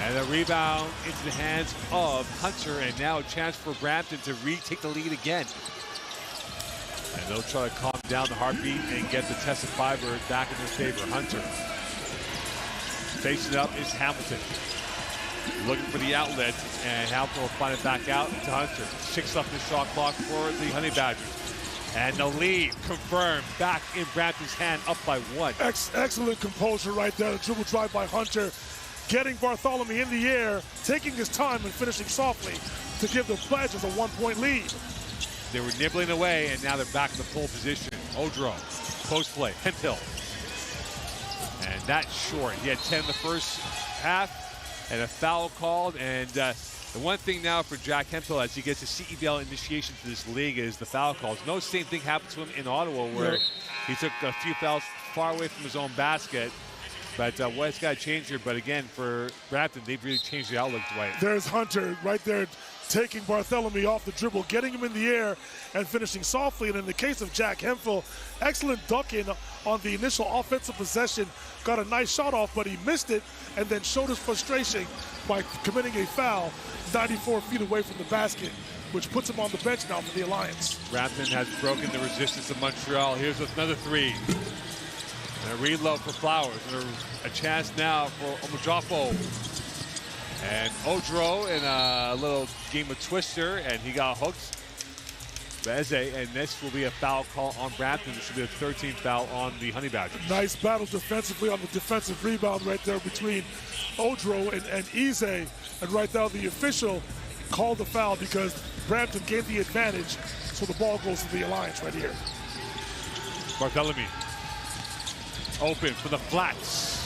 Speaker 1: And a rebound into the hands of Hunter. And now a chance for Brampton to retake the lead again. And they'll try to calm down the heartbeat and get the tested fiber back in their favor. Hunter. Facing up is Hamilton. Looking for the outlet, and Hamilton will find it back out to Hunter. 6 left in the shot clock for the Honey Badgers. And the lead confirmed back in Brampton's hand, up by 1.
Speaker 2: Excellent composure right there. The dribble drive by Hunter, getting Bartholomew in the air, taking his time and finishing softly to give the Badgers a 1-point lead.
Speaker 1: They were nibbling away, and now they're back in the pole position. Odro, post play, Hemphill. And that's short. He had 10 in the first half, and a foul called. And the one thing now for Jack Hemphill as he gets a CEBL initiation to this league is the foul calls. No same thing happened to him in Ottawa, where he took a few fouls far away from his own basket. But what's got to change here? But again, for Brampton, they've really changed the outlook, Dwight.
Speaker 2: There's Hunter right there, taking Bartholomew off the dribble, getting him in the air and finishing softly. And in the case of Jack Hemphill, excellent duck-in on the initial offensive possession. Got a nice shot off, but he missed it and then showed his frustration by committing a foul 94 feet away from the basket, which puts him on the bench now for the Alliance.
Speaker 1: Brampton has broken the resistance of Montreal. Here's another 3. And a reload for Flowers. And a chance now for Omojafo. And Odro in a little game of twister, and he got hooked. Beze, and this will be a foul call on Brampton. This will be a 13th foul on the Honey Badgers.
Speaker 2: Nice battle defensively on the defensive rebound right there between Odro and Eze. And right now the official called the foul because Brampton gained the advantage. So the ball goes to the Alliance right here.
Speaker 1: Bartholomew. Open for the Flats.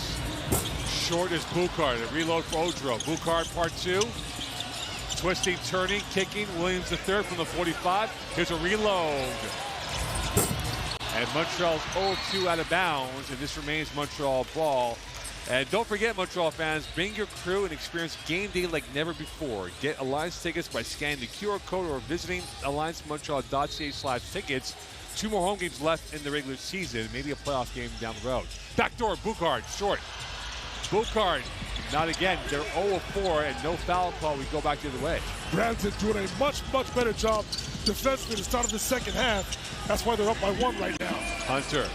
Speaker 1: Short is Boucard. A reload for Odro. Boucard part 2. Twisting, turning, kicking. Williams the third from the 45. Here's a reload. And Montreal's 0-2 out of bounds, and this remains Montreal ball. And don't forget, Montreal fans, bring your crew and experience game day like never before. Get Alliance tickets by scanning the QR code or visiting alliancemontreal.ca/tickets. 2 more home games left in the regular season, maybe a playoff game down the road. Backdoor, Boucard, short. Boucard, not again. They're 0-4 and no foul call. We go back the other way.
Speaker 2: Brampton doing a much better job defensively to start of the second half. That's why they're up by 1 right now.
Speaker 1: Hunter.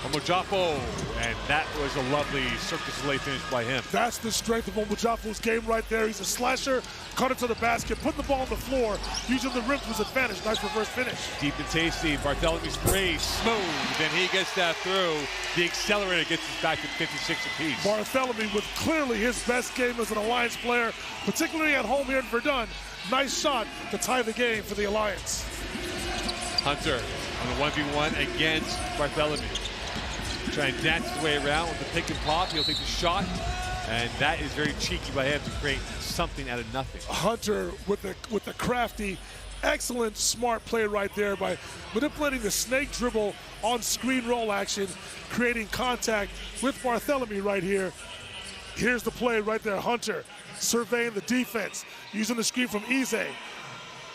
Speaker 1: Omojapo, and that was a lovely Cirque du Soleil finish by him.
Speaker 2: That's the strength of Omojapo's game right there. He's a slasher, cut it to the basket, put the ball on the floor, using the rim to his advantage. Nice reverse finish.
Speaker 1: Deep and tasty. Bartholomew's three, smooth, and he gets that through. The accelerator gets us back to 56 apiece.
Speaker 2: Bartholomew with clearly his best game as an Alliance player, particularly at home here in Verdun. Nice shot to tie the game for the Alliance.
Speaker 1: Hunter on a 1v1 against Bartholomew. Trying to dance his way around with the pick and pop. He'll take the shot, and that is very cheeky by him to create something out of nothing.
Speaker 2: Hunter with the crafty, excellent, smart play right there by manipulating the snake dribble on screen roll action, creating contact with Bartholomew right here. Here's the play right there. Hunter surveying the defense, using the screen from Ize.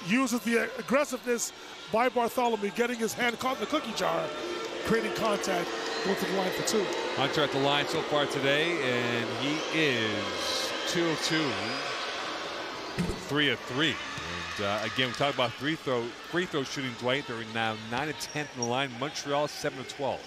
Speaker 2: Uses the aggressiveness by Bartholomew, getting his hand caught in the cookie jar, creating contact, going to the line for 2.
Speaker 1: Hunter at the line so far today, and he is 2 of 2, 3 of 3. And again, we talk about free throw shooting, Dwight. They're now 9 of 10 from the line. Montreal 7 of 12.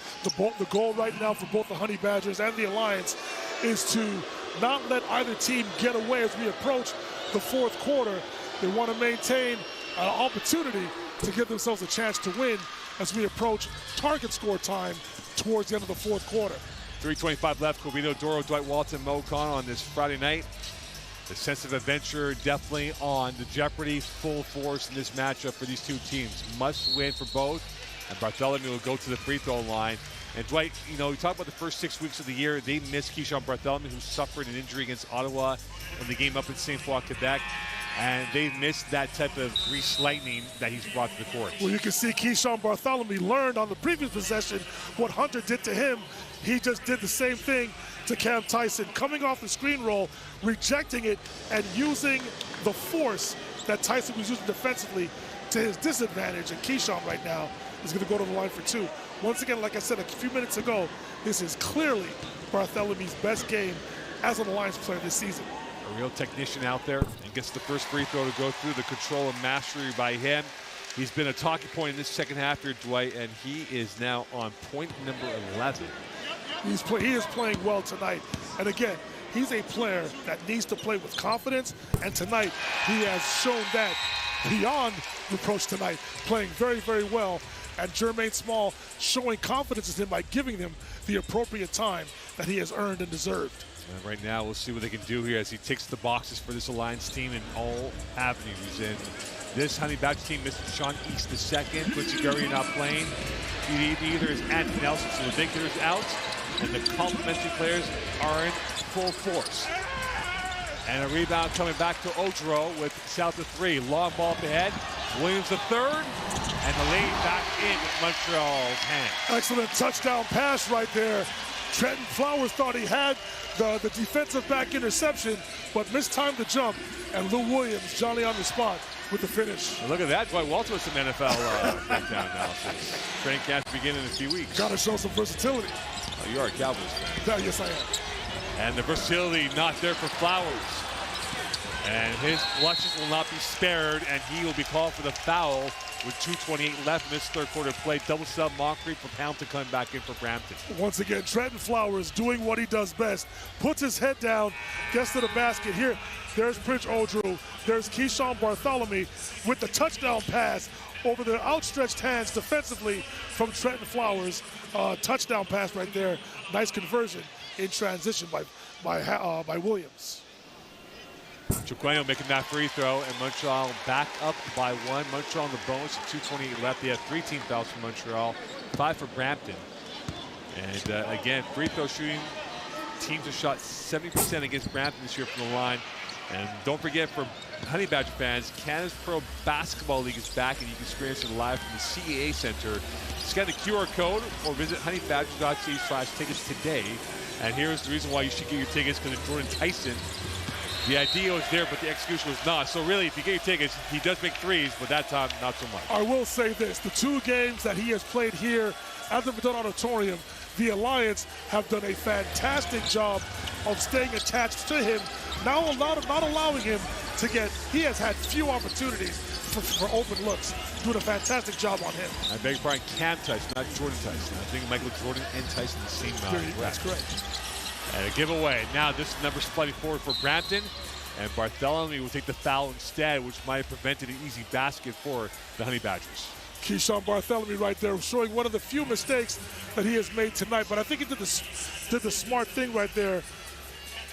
Speaker 2: The goal right now for both the Honey Badgers and the Alliance is to not let either team get away as we approach the 4th quarter. They want to maintain an opportunity to give themselves a chance to win as we approach target score time towards the end of the 4th quarter.
Speaker 1: 3:25 left. Covino Doro, Dwight Walton, Mo O'Connell on this Friday night. The sense of adventure definitely on. The Jeopardy full force in this matchup for these two teams. Must win for both. And Bartholomew will go to the free throw line. And Dwight, you know, we talked about the first 6 weeks of the year. They missed Keyshawn Bartholomew, who suffered an injury against Ottawa in the game up in St. Paul, Quebec. And they've missed that type of grease lightning that he's brought to the court.
Speaker 2: Well, you can see Keyshawn Bartholomew learned on the previous possession what Hunter did to him. He just did the same thing to Cam Tyson, coming off the screen roll, rejecting it, and using the force that Tyson was using defensively to his disadvantage. And Keyshawn right now is going to go to the line for 2. Once again, like I said a few minutes ago, this is clearly Bartholomew's best game as an Alliance player this season.
Speaker 1: A real technician out there, and gets the first free throw to go through. The control and mastery by him. He's been a talking point in this second half here, Dwight, and he is now on point number 11.
Speaker 2: He is playing well tonight. And again, he's a player that needs to play with confidence, and tonight he has shown that beyond reproach tonight, playing very, very well. And Jermaine Small showing confidence in him by giving him the appropriate time that he has earned and deserved.
Speaker 1: And right now, we'll see what they can do here as he ticks the boxes for this Alliance team in all avenues. And this Honey Badger team missed Sean East II. Quincy Gurry not playing. Neither is Anthony Nelson. So the big hitters out, and the complementary players are in full force. And a rebound coming back to Odro with south of 3. Long ball up ahead. Williams the third, and the lane back in with Montreal's hand.
Speaker 2: Excellent touchdown pass right there. Trenton Flowers thought he had the defensive back interception, but mistimed the jump. And Lou Williams, Johnny on the spot with the finish.
Speaker 1: And look at that, Dwight Walton with some NFL breakdown analysis. Training camp beginning in a few weeks.
Speaker 2: Got to show some versatility.
Speaker 1: Oh, you are a Cowboys fan.
Speaker 2: Yes, I am.
Speaker 1: And the versatility not there for Flowers. And his flushes will not be spared, and he will be called for the foul with 2:28 left in this 3rd quarter play. Double sub Moncrief for Poundton coming back in for Brampton.
Speaker 2: Once again, Trenton Flowers doing what he does best. Puts his head down, gets to the basket. Here, there's Prince Odro. There's Keyshawn Bartholomew with the touchdown pass over the outstretched hands defensively from Trenton Flowers. Touchdown pass right there. Nice conversion in transition by Williams.
Speaker 1: Chiqueno making that free throw, and Montreal back up by 1. Montreal on the bonus, 2:28 left. They have 3 team fouls for Montreal, 5 for Brampton. And again, free throw shooting. Teams have shot 70% against Brampton this year from the line. And don't forget, for Honey Badger fans, Canada's Pro Basketball League is back, and you can experience it live from the CEA Center. Scan the QR code or visit honeybadgers.ca/tickets today. And here's the reason why you should get your tickets, because of Jordan Tyson. The idea was there, but the execution was not. So really, if you get your tickets, he does make threes, but that time, not so much.
Speaker 2: I will say this. The 2 games that he has played here at the Verdun Auditorium, the Alliance have done a fantastic job of staying attached to him, not allowing him to get, he has had few opportunities for open looks, doing a fantastic job on him.
Speaker 1: I beg your pardon, Cam Tyson, not Jordan Tyson. I think Michael Jordan and Tyson the same amount.
Speaker 2: That's correct.
Speaker 1: And a giveaway. Now this is number splitting forward for Brampton, and Bartholomew will take the foul instead, which might have prevented an easy basket for the Honey Badgers.
Speaker 2: Keyshawn Bartholomew right there, showing one of the few mistakes that he has made tonight, but I think he did the smart thing right there.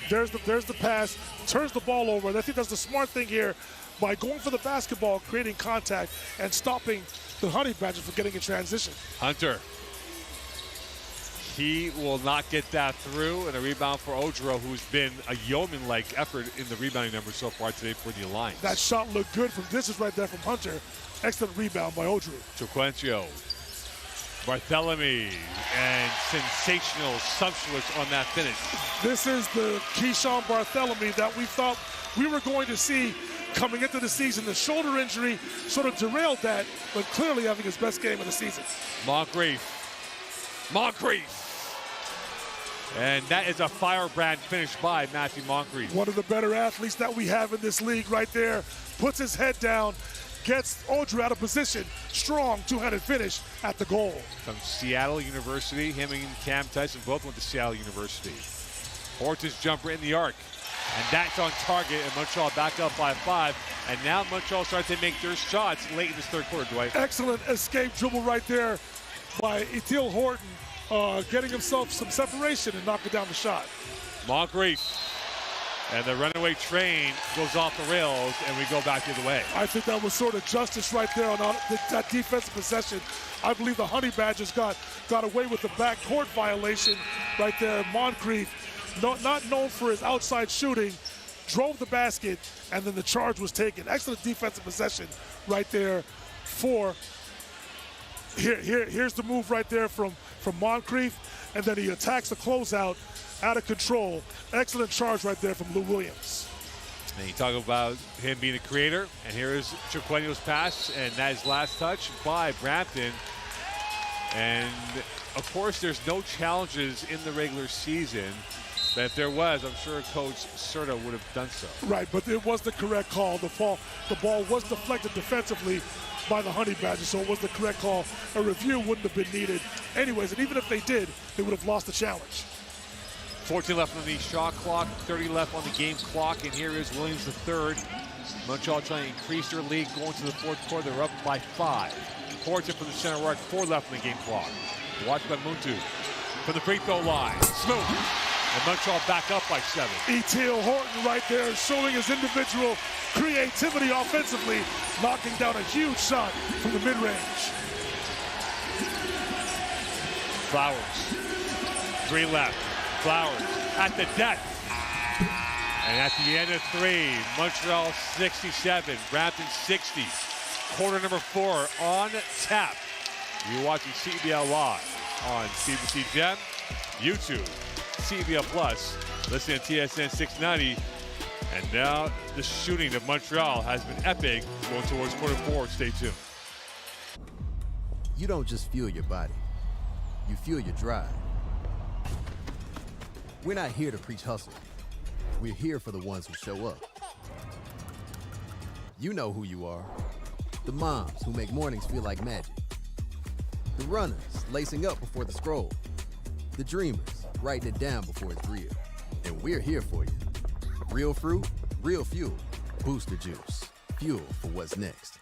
Speaker 2: There's the pass, turns the ball over, and I think that's the smart thing here by going for the basketball, creating contact, and stopping the Honey Badgers from getting in transition.
Speaker 1: Hunter. He will not get that through, and a rebound for Odro, who's been a yeoman-like effort in the rebounding numbers so far today for the Alliance.
Speaker 2: That shot looked good from distance right there from Hunter. Excellent rebound by Odro.
Speaker 1: Troquencio, Bartholomew, and sensational, sumptuous on that finish.
Speaker 2: This is the Keyshawn Bartholomew that we thought we were going to see coming into the season. The shoulder injury sort of derailed that, but clearly having his best game of the season.
Speaker 1: Moncrief. And that is a firebrand finish by Matthew Moncrief.
Speaker 2: One of the better athletes that we have in this league right there. Puts his head down, gets Odro out of position. Strong two-handed finish at the goal.
Speaker 1: From Seattle University, him and Cam Tyson both went to Seattle University. Horton's jumper in the arc. And that's on target, and Montreal back up by 5. And now Montreal starts to make their shots late in this third quarter, Dwight.
Speaker 2: Excellent escape dribble right there by Etiel Horton, getting himself some separation and knocking down the shot.
Speaker 1: Moncrief. And the runaway train goes off the rails, and we go back the other way.
Speaker 2: I think that was sort of justice right there on that defensive possession. I believe the Honey Badgers got away with the backcourt violation right there. Moncrief, not known for his outside shooting, drove the basket, and then the charge was taken. Excellent defensive possession right there for... Here's the move right there from Moncrief, and then he attacks the closeout out of control. Excellent charge right there from Lou Williams.
Speaker 1: And you talk about him being a creator, and here is Troquenio's pass, and that is last touch by Brampton. And of course, there's no challenges in the regular season, but if there was, I'm sure Coach Serta would have done so.
Speaker 2: Right, but it was the correct call. The ball was deflected defensively by the Honey Badgers, so it was the correct call. A review wouldn't have been needed anyways, and even if they did, they would have lost the challenge.
Speaker 1: 14 left on the shot clock, 30 left on the game clock, and here is Williams III. Montreal trying to increase their lead going to the fourth quarter. They're up by 5. Horton from the center arc, 4 left on the game clock. Watched by Muntu from the free throw line. Smooth. And Montreal back up by 7.
Speaker 2: Etiel Horton right there showing his individual creativity offensively, knocking down a huge shot from the mid-range.
Speaker 1: Flowers. 3 left. Flowers at the deck. And at the end of 3, Montreal 67, Brampton 60. Quarter number 4 on tap. You're watching CEBL live on CBC Gem, YouTube, CEBL Plus, listening to TSN 690. And now the shooting of Montreal has been epic going towards quarter 4. Stay tuned.
Speaker 6: You don't just fuel your body, you fuel your drive. We're not here to preach hustle. We're here for the ones who show up. You know who you are. The moms who make mornings feel like magic. The runners lacing up before the scroll. The dreamers writing it down before it's real. And we're here for you. Real fruit, real fuel. Booster Juice. Fuel for what's next.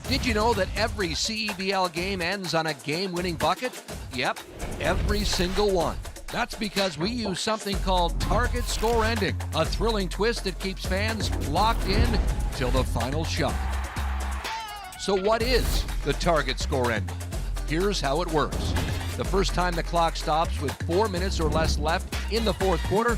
Speaker 7: Did you know that every CEBL game ends on a game-winning bucket? Yep, every single one. That's because we use something called target score ending, a thrilling twist that keeps fans locked in till the final shot. So what is the target score ending? Here's how it works. The first time the clock stops with 4 minutes or less left in the fourth quarter,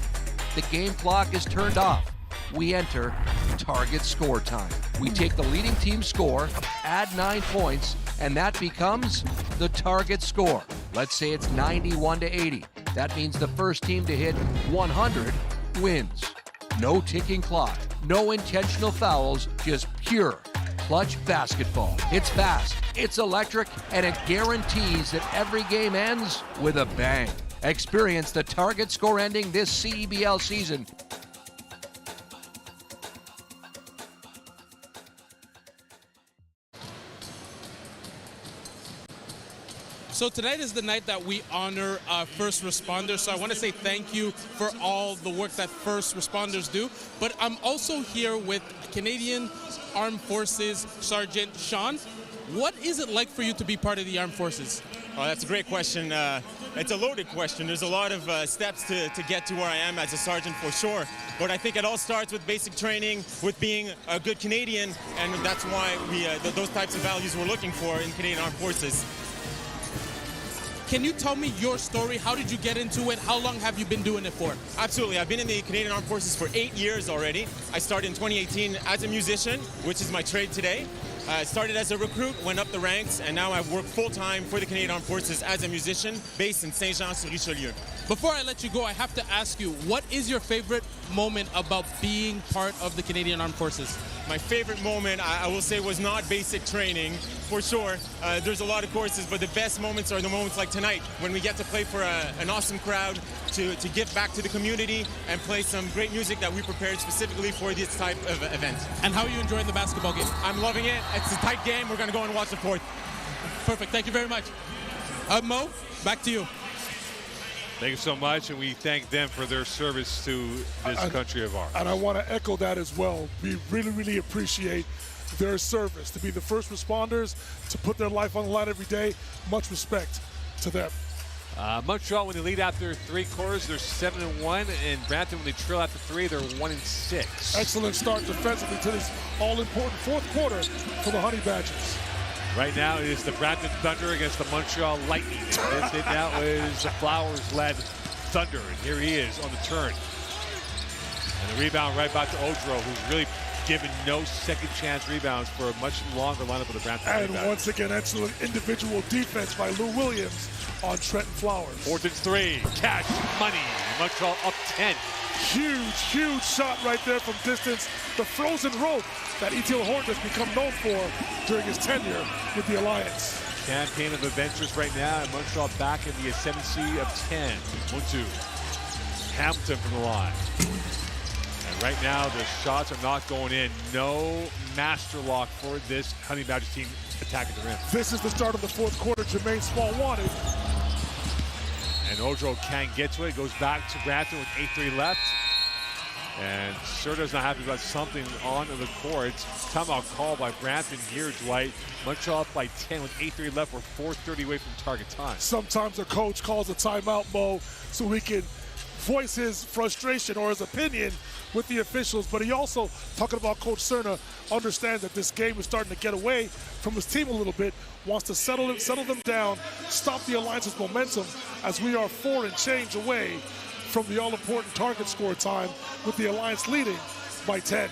Speaker 7: the game clock is turned off. We enter target score time. We take the leading team score, add 9 points, and that becomes the target score. Let's say it's 91 to 80. That means the first team to hit 100 wins. No ticking clock, no intentional fouls, just pure clutch basketball. It's fast, it's electric, and it guarantees that every game ends with a bang. Experience the target score ending this CEBL season.
Speaker 10: So tonight is the night that we honor first responders. So I want to say thank you for all the work that first responders do. But I'm also here with Canadian Armed Forces Sergeant Sean. What is it like for you to be part of the Armed Forces?
Speaker 3: Oh, that's a great question. It's a loaded question. There's a lot of steps to get to where I am as a sergeant for sure. But I think it all starts with basic training, with being a good Canadian, and that's why we those types of values we're looking for in Canadian Armed Forces.
Speaker 10: Can you tell me your story? How did you get into it? How long have you been doing it for?
Speaker 3: Absolutely. I've been in the Canadian Armed Forces for 8 years already. I started in 2018 as a musician, which is my trade today. I started as a recruit, went up the ranks, and now I work full-time for the Canadian Armed Forces as a musician based in Saint-Jean-sur-Richelieu.
Speaker 10: Before I let you go, I have to ask you, what is your favorite moment about being part of the Canadian Armed Forces?
Speaker 3: My favorite moment, I will say, was not basic training, for sure. There's a lot of courses, but the best moments are the moments like tonight, when we get to play for an awesome crowd, to give back to the community and play some great music that we prepared specifically for this type of event.
Speaker 10: And how are you enjoying the basketball game?
Speaker 3: I'm loving it. It's a tight game. We're going to go and watch the fourth.
Speaker 10: Perfect. Thank you very much. Mo, back to you.
Speaker 1: Thank you so much, and we thank them for their service to this country of ours.
Speaker 2: And I want to echo that as well. We really, really appreciate their service. To be the first responders, to put their life on the line every day, much respect to them.
Speaker 1: Montreal, when they lead after 3 quarters, they're 7-1, and Brampton, when they trail after 3, they're 1-6.
Speaker 2: Excellent start defensively to this all-important fourth quarter for the Honey Badgers.
Speaker 1: Right now, it is the Brampton Thunder against the Montreal Lightning. This hit now is the Flowers-led Thunder, and here he is on the turn. And the rebound right back to Odro, who's really given no second-chance rebounds for a much longer lineup of the Brampton.
Speaker 2: And once again, excellent individual defense by Lou Williams on Trenton Flowers.
Speaker 1: 4th and 3, cash money. Montreal up 10.
Speaker 2: Huge shot right there from distance. The frozen rope that Etiel Horton has become known for during his tenure with the Alliance.
Speaker 1: Campaign of adventures right now, and Montreal back in the ascendancy of 10. 1-2. Hamilton from the line. And right now, the shots are not going in. No master lock for this Honey Badger team attacking the rim.
Speaker 2: This is the start of the fourth quarter. Jermaine Small wanted.
Speaker 1: And Odro can't get to it. Goes back to Brampton with 8:3 left. And Serta's not happy about something on the court. Timeout call by Brampton here, Dwight. Montreal up by 10 with 8:3 left. We're 4:30 away from target time.
Speaker 2: Sometimes a coach calls a timeout, Mo, so he can voice his frustration or his opinion with the officials. But he also, talking about Coach Serta, understands that this game is starting to get away from his team a little bit, wants to settle them down, stop the Alliance's momentum, as we are 4 and change away from the all-important target score time, with the Alliance leading by 10.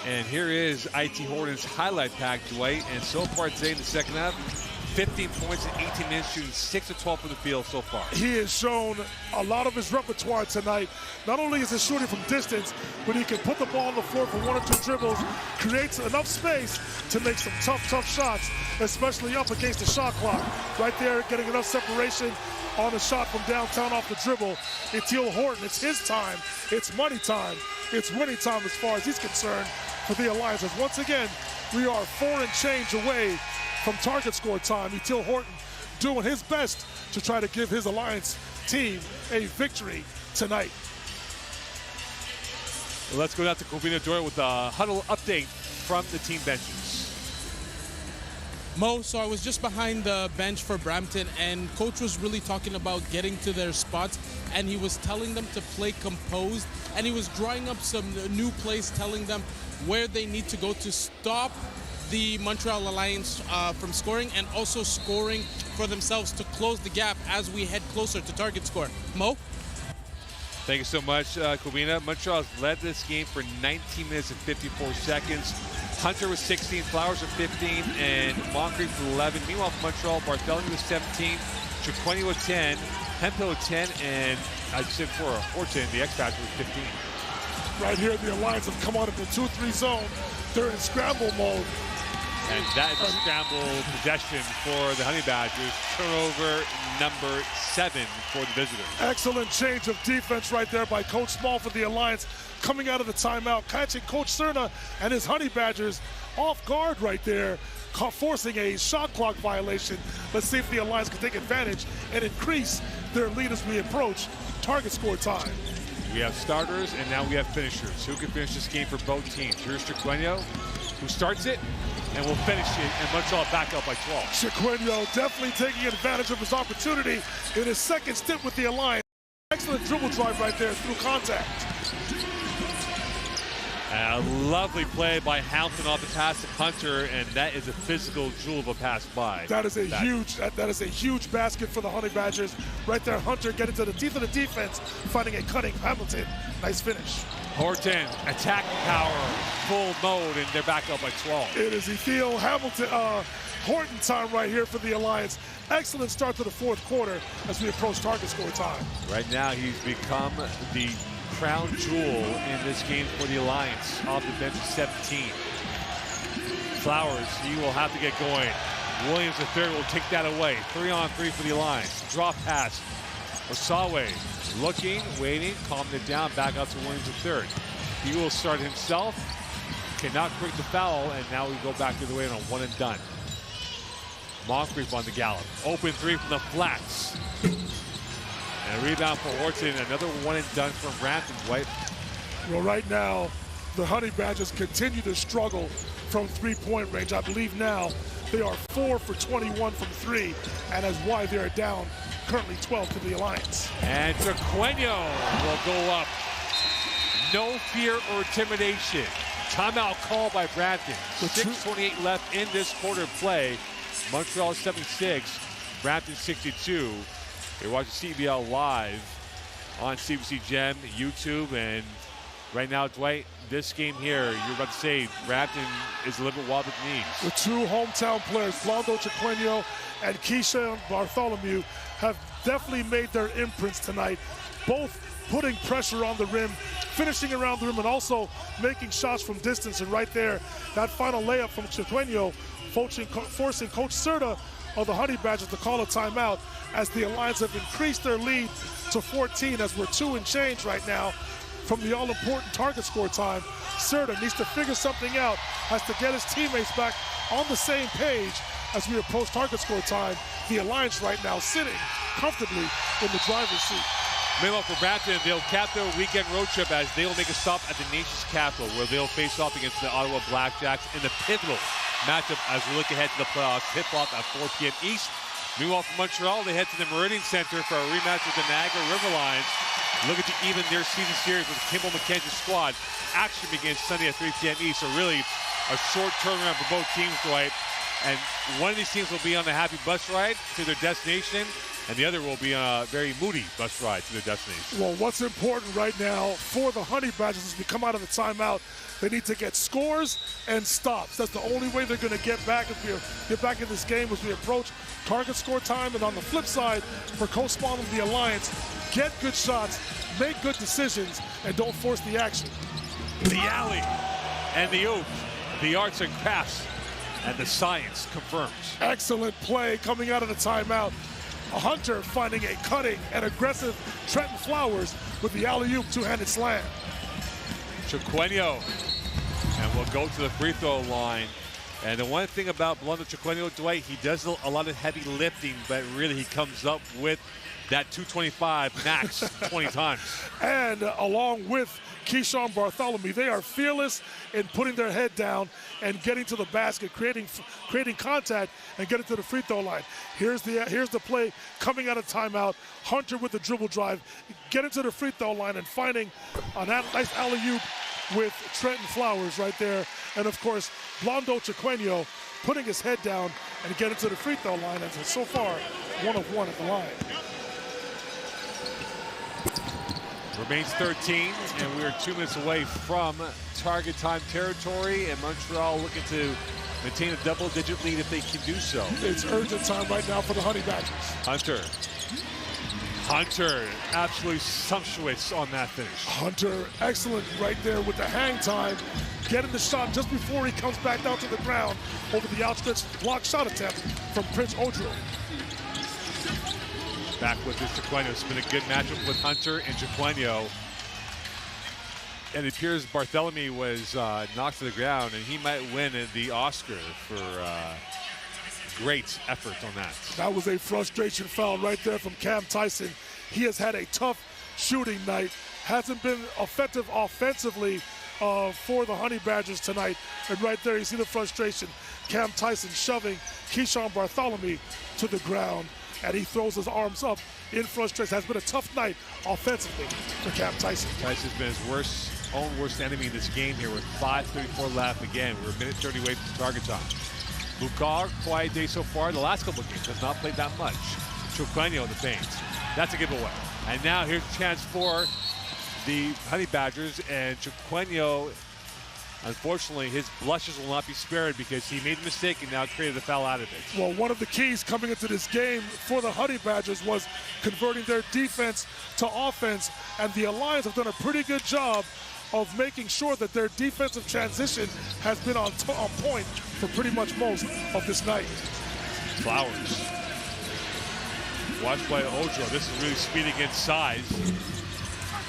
Speaker 1: And here is IT Horton's highlight pack, Dwight. And so far today in the second half, 15 points in 18 minutes, shooting 6 of 12 from the field so far.
Speaker 2: He has shown a lot of his repertoire tonight. Not only is he shooting from distance, but he can put the ball on the floor for 1 or 2 dribbles, creates enough space to make some tough shots, especially up against the shot clock. Right there, getting enough separation on a shot from downtown off the dribble. Etiel Horton, it's his time, it's money time, it's winning time as far as he's concerned for the Alliance. As once again, we are 4 and change away from target score time. Etiel Horton doing his best to try to give his Alliance team a victory tonight.
Speaker 1: Well, let's go down to Covina Dora with a huddle update from the team benches.
Speaker 10: Mo, so I was just behind the bench for Brampton, and coach was really talking about getting to their spots, and he was telling them to play composed, and he was drawing up some new plays, telling them where they need to go to stop the Montreal Alliance from scoring, and also scoring for themselves to close the gap as we head closer to target score. Mo?
Speaker 1: Thank you so much, Kobina. Montreal has led this game for 19 minutes and 54 seconds. Hunter was 16, Flowers with 15, and Moncrief with 11. Meanwhile, for Montreal, Barthélemy was 17, Chiquinho with 10, Hemphill with 10, and I said for Horton, the X-Factor with 15.
Speaker 2: Right here, the Alliance have come out of the 2-3 zone. They're in scramble mode.
Speaker 1: And that is a scramble possession for the Honey Badgers. Turnover number 7 for the visitors.
Speaker 2: Excellent change of defense right there by Coach Small for the Alliance. Coming out of the timeout, catching Coach Cerna and his Honey Badgers off guard right there, forcing a shot clock violation. Let's see if the Alliance can take advantage and increase their lead as we approach target score time.
Speaker 1: We have starters, and now we have finishers. Who can finish this game for both teams? Here's Chiquinho, who starts it, and will finish it, and Montreal back up by 12.
Speaker 2: Chiquinho definitely taking advantage of his opportunity in his second stint with the Alliance. Excellent dribble drive right there through contact.
Speaker 1: A lovely play by Hamilton off the pass to Hunter, and that is a physical jewel of a pass by.
Speaker 2: That is a huge basket for the Honey Badgers. Right there, Hunter getting to the teeth of the defense, finding a cutting Hamilton. Nice finish.
Speaker 1: Horton, attacking power, full mode, and they're back up by 12.
Speaker 2: It is Ethiel Hamilton, Horton time right here for the Alliance. Excellent start to the fourth quarter as we approach target score time.
Speaker 1: Right now, he's become the crown jewel in this game for the Alliance. Off the bench, 17. Flowers, he will have to get going. Williams, the third, will take that away. 3-on-3 for the Alliance. Draw pass. Osawe looking, waiting, calming it down, back out to Williams, the third. He will start himself. Cannot create the foul, and now we go back to the way on a one and done. Moncrief on the gallop. Open three from the flats. And a rebound for Horton. Another one and done from Brampton. Dwight.
Speaker 2: Well, right now, the Honey Badgers continue to struggle from three-point range. I believe now they are 4 for 21 from 3, and that's why they're down currently 12 to the Alliance.
Speaker 1: And Chiquinho will go up. No fear or intimidation. Timeout call by Brampton. 6:28 left in this quarter of play. Montreal 76, Brampton 62. You're watching CEBL live on CBC Gem, YouTube, and right now, Dwight, this game here, you're about to say Brampton is a little bit wild at the knees.
Speaker 2: The two hometown players, Blondo Chiquinho and Keyshawn Bartholomew, have definitely made their imprints tonight, both putting pressure on the rim, finishing around the rim, and also making shots from distance. And right there, that final layup from Chiquinho, forcing Coach Cerna of the Honey Badgers to call a timeout as the Alliance have increased their lead to 14 as we're 2 and change right now from the all-important target score time. Cerna needs to figure something out, has to get his teammates back on the same page as we approach target score time. The Alliance right now sitting comfortably in the driver's seat.
Speaker 1: Meanwhile, for Brampton, they'll cap their weekend road trip as they'll make a stop at the nation's capital, where they'll face off against the Ottawa Blackjacks in the pivotal matchup as we look ahead to the playoffs. Tip-off at 4 p.m. East. Meanwhile, from Montreal, they head to the Meridian Center for a rematch with the Niagara River Lions. Looking to even their season series with the Kimball McKenzie squad. Action begins Sunday at 3 p.m. East, so really a short turnaround for both teams, Dwight. And one of these teams will be on a happy bus ride to their destination, and the other will be on a very moody bus ride to their destination.
Speaker 2: Well, what's important right now for the Honey Badgers as we come out of the timeout, they need to get scores and stops. That's the only way they're going to get back in this game as we approach target score time. And on the flip side, for Coach Small of the Alliance, get good shots, make good decisions, and don't force the action.
Speaker 1: The alley and the oop, the arts and crafts, and the science confirms.
Speaker 2: Excellent play coming out of the timeout. Hunter finding a cutting and aggressive Trenton Flowers with the alley-oop two-handed slam.
Speaker 1: Chiquinho, and we'll go to the free throw line. And the one thing about Blondo Chiquinho, Dwight, he does a lot of heavy lifting, but really he comes up with that 225 max 20 times.
Speaker 2: And along with Keyshawn Bartholomew, they are fearless in putting their head down and getting to the basket, creating contact and getting to the free throw line. Here's the play coming out of timeout. Hunter with the dribble drive, getting to the free throw line and finding a nice alley-oop with Trenton Flowers right there. And of course, Blondo Chiquinho putting his head down and getting to the free throw line, and so far 1 of 1 at the line.
Speaker 1: Remains 13, and we are 2 minutes away from target time territory, and Montreal looking to maintain a double-digit lead if they can do so.
Speaker 2: It's urgent time right now for the Honey Badgers.
Speaker 1: Hunter, absolutely sumptuous on that finish.
Speaker 2: Hunter, excellent right there with the hang time, getting the shot just before he comes back down to the ground over the outstretched block shot attempt from Prince Audrey.
Speaker 1: Back with this Chiqueno. It's been a good matchup with Hunter and Chiqueno. And it appears Barthélemy was knocked to the ground, and he might win the Oscar for great effort on that.
Speaker 2: That was a frustration foul right there from Cam Tyson. He has had a tough shooting night. Hasn't been effective offensively for the Honey Badgers tonight. And right there, you see the frustration. Cam Tyson shoving Keyshawn Barthélemy to the ground, and he throws his arms up in frustration. Has been a tough night offensively for Cam Tyson.
Speaker 1: Tyson's been his own worst enemy in this game here with 5:34 left. Again, we're a minute 30 away from target time. Bukar, quiet day so far. The last couple of games has not played that much. Chiqueno in the paint. That's a giveaway. And now here's a chance for the Honey Badgers, and Chiqueno, unfortunately, his blushes will not be spared because he made a mistake and now created a foul out of it.
Speaker 2: Well, one of the keys coming into this game for the Honey Badgers was converting their defense to offense, and the Alliance have done a pretty good job of making sure that their defensive transition has been on point for pretty much most of this night.
Speaker 1: Flowers. Watched by Audrey. This is really speed against size.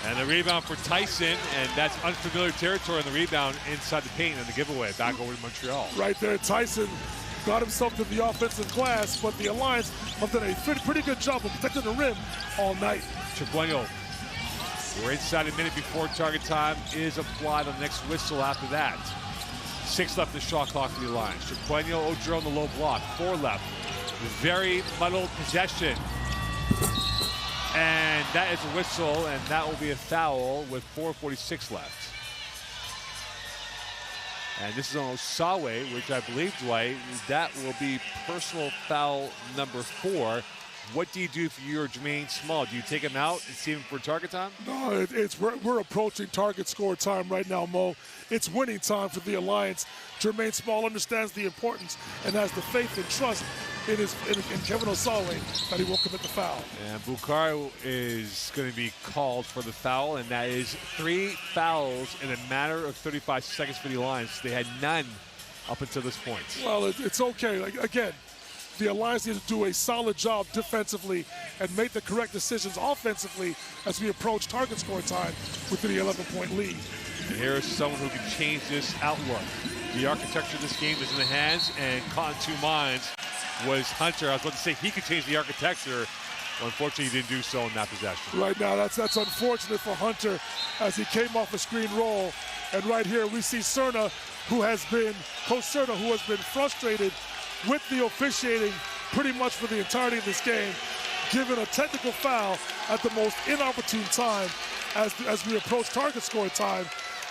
Speaker 1: And the rebound for Tyson, and that's unfamiliar territory on the rebound inside the paint, and the giveaway back over to Montreal.
Speaker 2: Right there, Tyson got himself to the offensive glass, but the Alliance have done a pretty good job of protecting the rim all night.
Speaker 1: Chiqueno, we're inside a minute before target time is applied on the next whistle after that. 6 left in the shot clock for the Alliance. Chiqueno, Audrey on the low block, 4 left. Very muddled possession. And that is a whistle, and that will be a foul with 4:46 left. And this is on Osawe, which I believe, Dwight, that will be personal foul number 4. What do you do if you're Jermaine Small? Do you take him out and see him for target time?
Speaker 2: No, we're approaching target score time right now, Mo. It's winning time for the Alliance. Jermaine Small understands the importance and has the faith and trust in Kevin Osawe that he won't commit the foul.
Speaker 1: And Bukar is going to be called for the foul, and that is 3 fouls in a matter of 35 seconds for the Alliance. They had none up until this point.
Speaker 2: Well, it's okay. Again, the Alliance needs to do a solid job defensively and make the correct decisions offensively as we approach target score time with the 11-point lead.
Speaker 1: And here's someone who can change this outlook. The architecture of this game is in the hands, and caught in 2 minds was Hunter. I was about to say he could change the architecture. Well, unfortunately, he didn't do so in that possession.
Speaker 2: Right now, that's unfortunate for Hunter as he came off a screen roll. And right here, we see Coach Cerna, who has been frustrated with the officiating pretty much for the entirety of this game, given a technical foul at the most inopportune time as we approach target score time.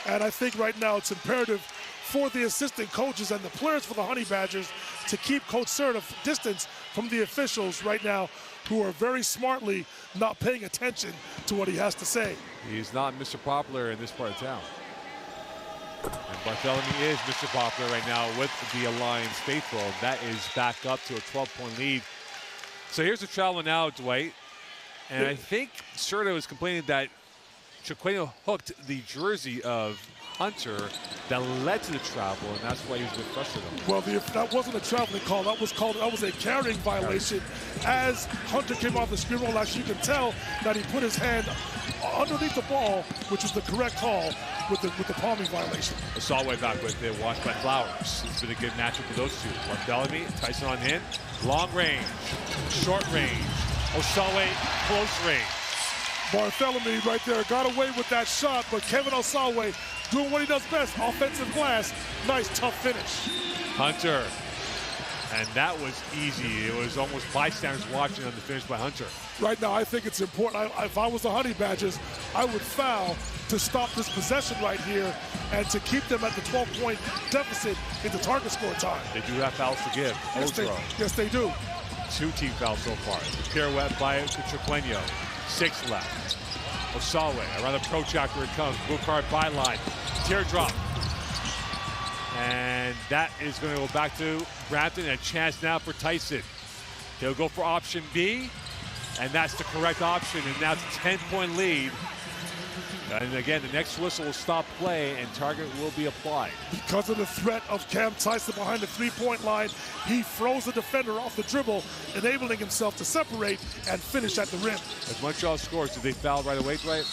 Speaker 2: And I think right now it's imperative for the assistant coaches and the players for the Honey Badgers to keep Coach Cerna distance from the officials right now, who are very smartly not paying attention to what he has to say.
Speaker 1: He's not Mr. Popular in this part of town. And Barthélemy is Mr. Popular right now with the Alliance faithful. That is back up to a 12-point lead. So here's the travel now, Dwight. And I think Cerna was complaining that Chiqueno hooked the jersey of Hunter that led to the travel, and that's why he was a bit frustrated.
Speaker 2: Well, that wasn't a traveling call. That was a carrying violation. As Hunter came off the screen roll, as you can tell that he put his hand underneath the ball, which is the correct call with the palming violation.
Speaker 1: Osawe back with it, watched by Flowers. It's been a good matchup for those two. Barthélemy, Tyson on him. Long range, short range. Osawe, close range.
Speaker 2: Barthélemy right there got away with that shot, but Kevin Osawe doing what he does best, offensive glass. Nice, tough finish.
Speaker 1: Hunter, and that was easy. It was almost bystanders watching on the finish by Hunter.
Speaker 2: Right now, I think it's important. If I was the Honey Badgers, I would foul to stop this possession right here and to keep them at the 12-point deficit into target score time.
Speaker 1: They do have fouls to give.
Speaker 2: Yes, they do.
Speaker 1: 2 team fouls so far. Pirouette by Chiqueno. 6 left. Osawe around the protractor it comes. Blue card byline. Teardrop. And that is going to go back to Brampton. A chance now for Tyson. He'll go for option B. And that's the correct option. And now it's a 10-point lead. And again, the next whistle will stop play and target will be applied.
Speaker 2: Because of the threat of Cam Tyson behind the three-point line, he froze the defender off the dribble, enabling himself to separate and finish at the rim.
Speaker 1: If Montreal scores, do they foul right away, Dwight?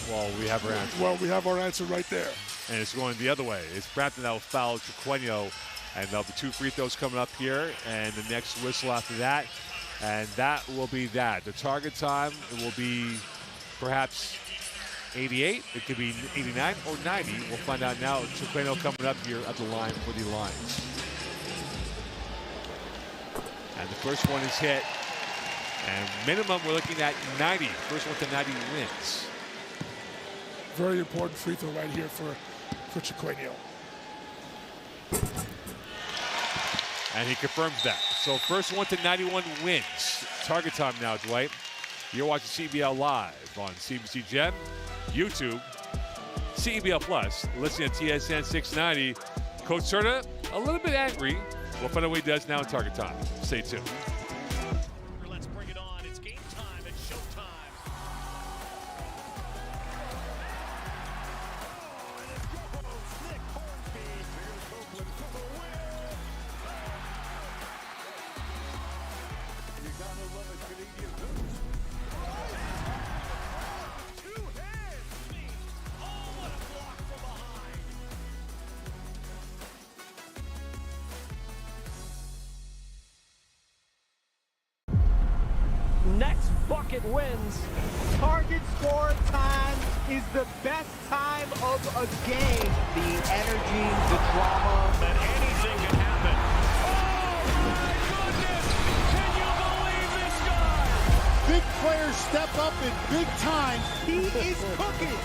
Speaker 1: Well, we have our answer.
Speaker 2: Well, we have our answer right there.
Speaker 1: And it's going the other way. It's Brampton that will foul Chiqueno. And there'll be 2 free throws coming up here. And the next whistle after that. And that will be that. The target time will be perhaps 88. It could be 89 or 90. We'll find out now. Chiqueno coming up here at the line for the Lions. And the first one is hit. And minimum, we're looking at 90. First one to 90 wins.
Speaker 2: Very important free throw right here for Chiqueno.
Speaker 1: And he confirms that. So first one to 91 wins. Target time now, Dwight. You're watching CEBL live on CBC Gem, YouTube, CEBL Plus, listening to TSN 690. Coach Serta, a little bit angry. We'll find out what he does now in target time. Stay tuned.
Speaker 8: Let's bring it on. It's game time. It's showtime.
Speaker 11: Next bucket wins. Target score time is the best time of a game. The energy, the drama.
Speaker 8: And anything can happen. Oh, my goodness! Can you believe this guy?
Speaker 5: Big players step up in big time.
Speaker 11: He is cooking.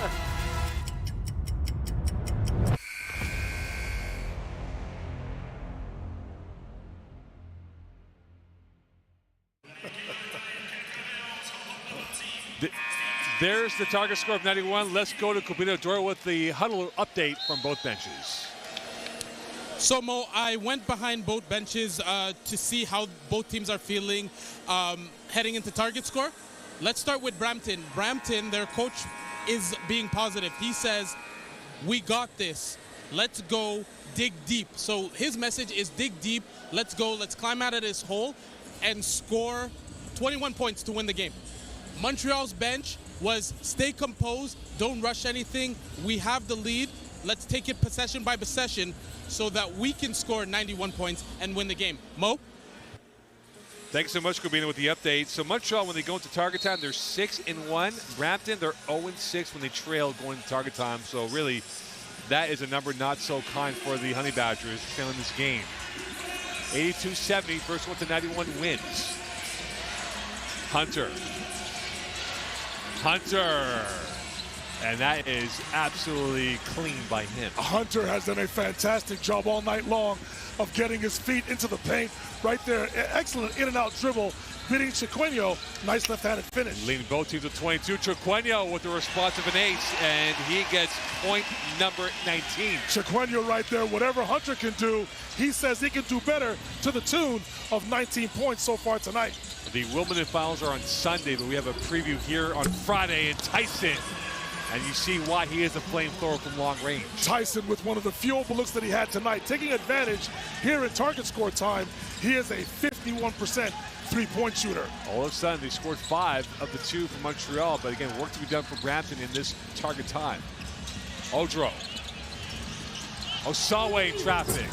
Speaker 1: There's the target score of 91. Let's go to Corbino Auditorium with the huddle update from both benches.
Speaker 10: So, Mo, I went behind both benches to see how both teams are feeling heading into target score. Let's start with Brampton. Brampton, their coach, is being positive. He says, we got this. Let's go dig deep. So his message is dig deep. Let's go. Let's climb out of this hole and score 21 points to win the game. Montreal's bench was stay composed, don't rush anything. We have the lead. Let's take it possession by possession so that we can score 91 points and win the game. Mo?
Speaker 1: Thanks so much, Corbino, with the update. So Montreal, when they go into target time, they're 6-1. Brampton, they're 0-6 when they trail going to target time. So really, that is a number not so kind for the Honey Badgers trailing this game. 82-70, first one to 91 wins. Hunter. And that is absolutely clean by him.
Speaker 2: Hunter has done a fantastic job all night long of getting his feet into the paint. Right there, excellent in and out dribble, beating Chiqueno. Nice left-handed finish.
Speaker 1: Leading both teams with 22. Chiqueno with the response of an ace, and he gets point number 19.
Speaker 2: Chiqueno right there, whatever Hunter can do, he says he can do better, to the tune of 19 points so far tonight.
Speaker 1: The Wimbledon finals are on Sunday, but we have a preview here on Friday in Tyson. And you see why he is a flamethrower from long range.
Speaker 2: Tyson with one of the few open looks that he had tonight. Taking advantage here in target score time, he is a 51% three-point shooter.
Speaker 1: All of a sudden, they scored 5 of the 2 from Montreal. But again, work to be done for Brampton in this target time. Odro. Osawe in traffic.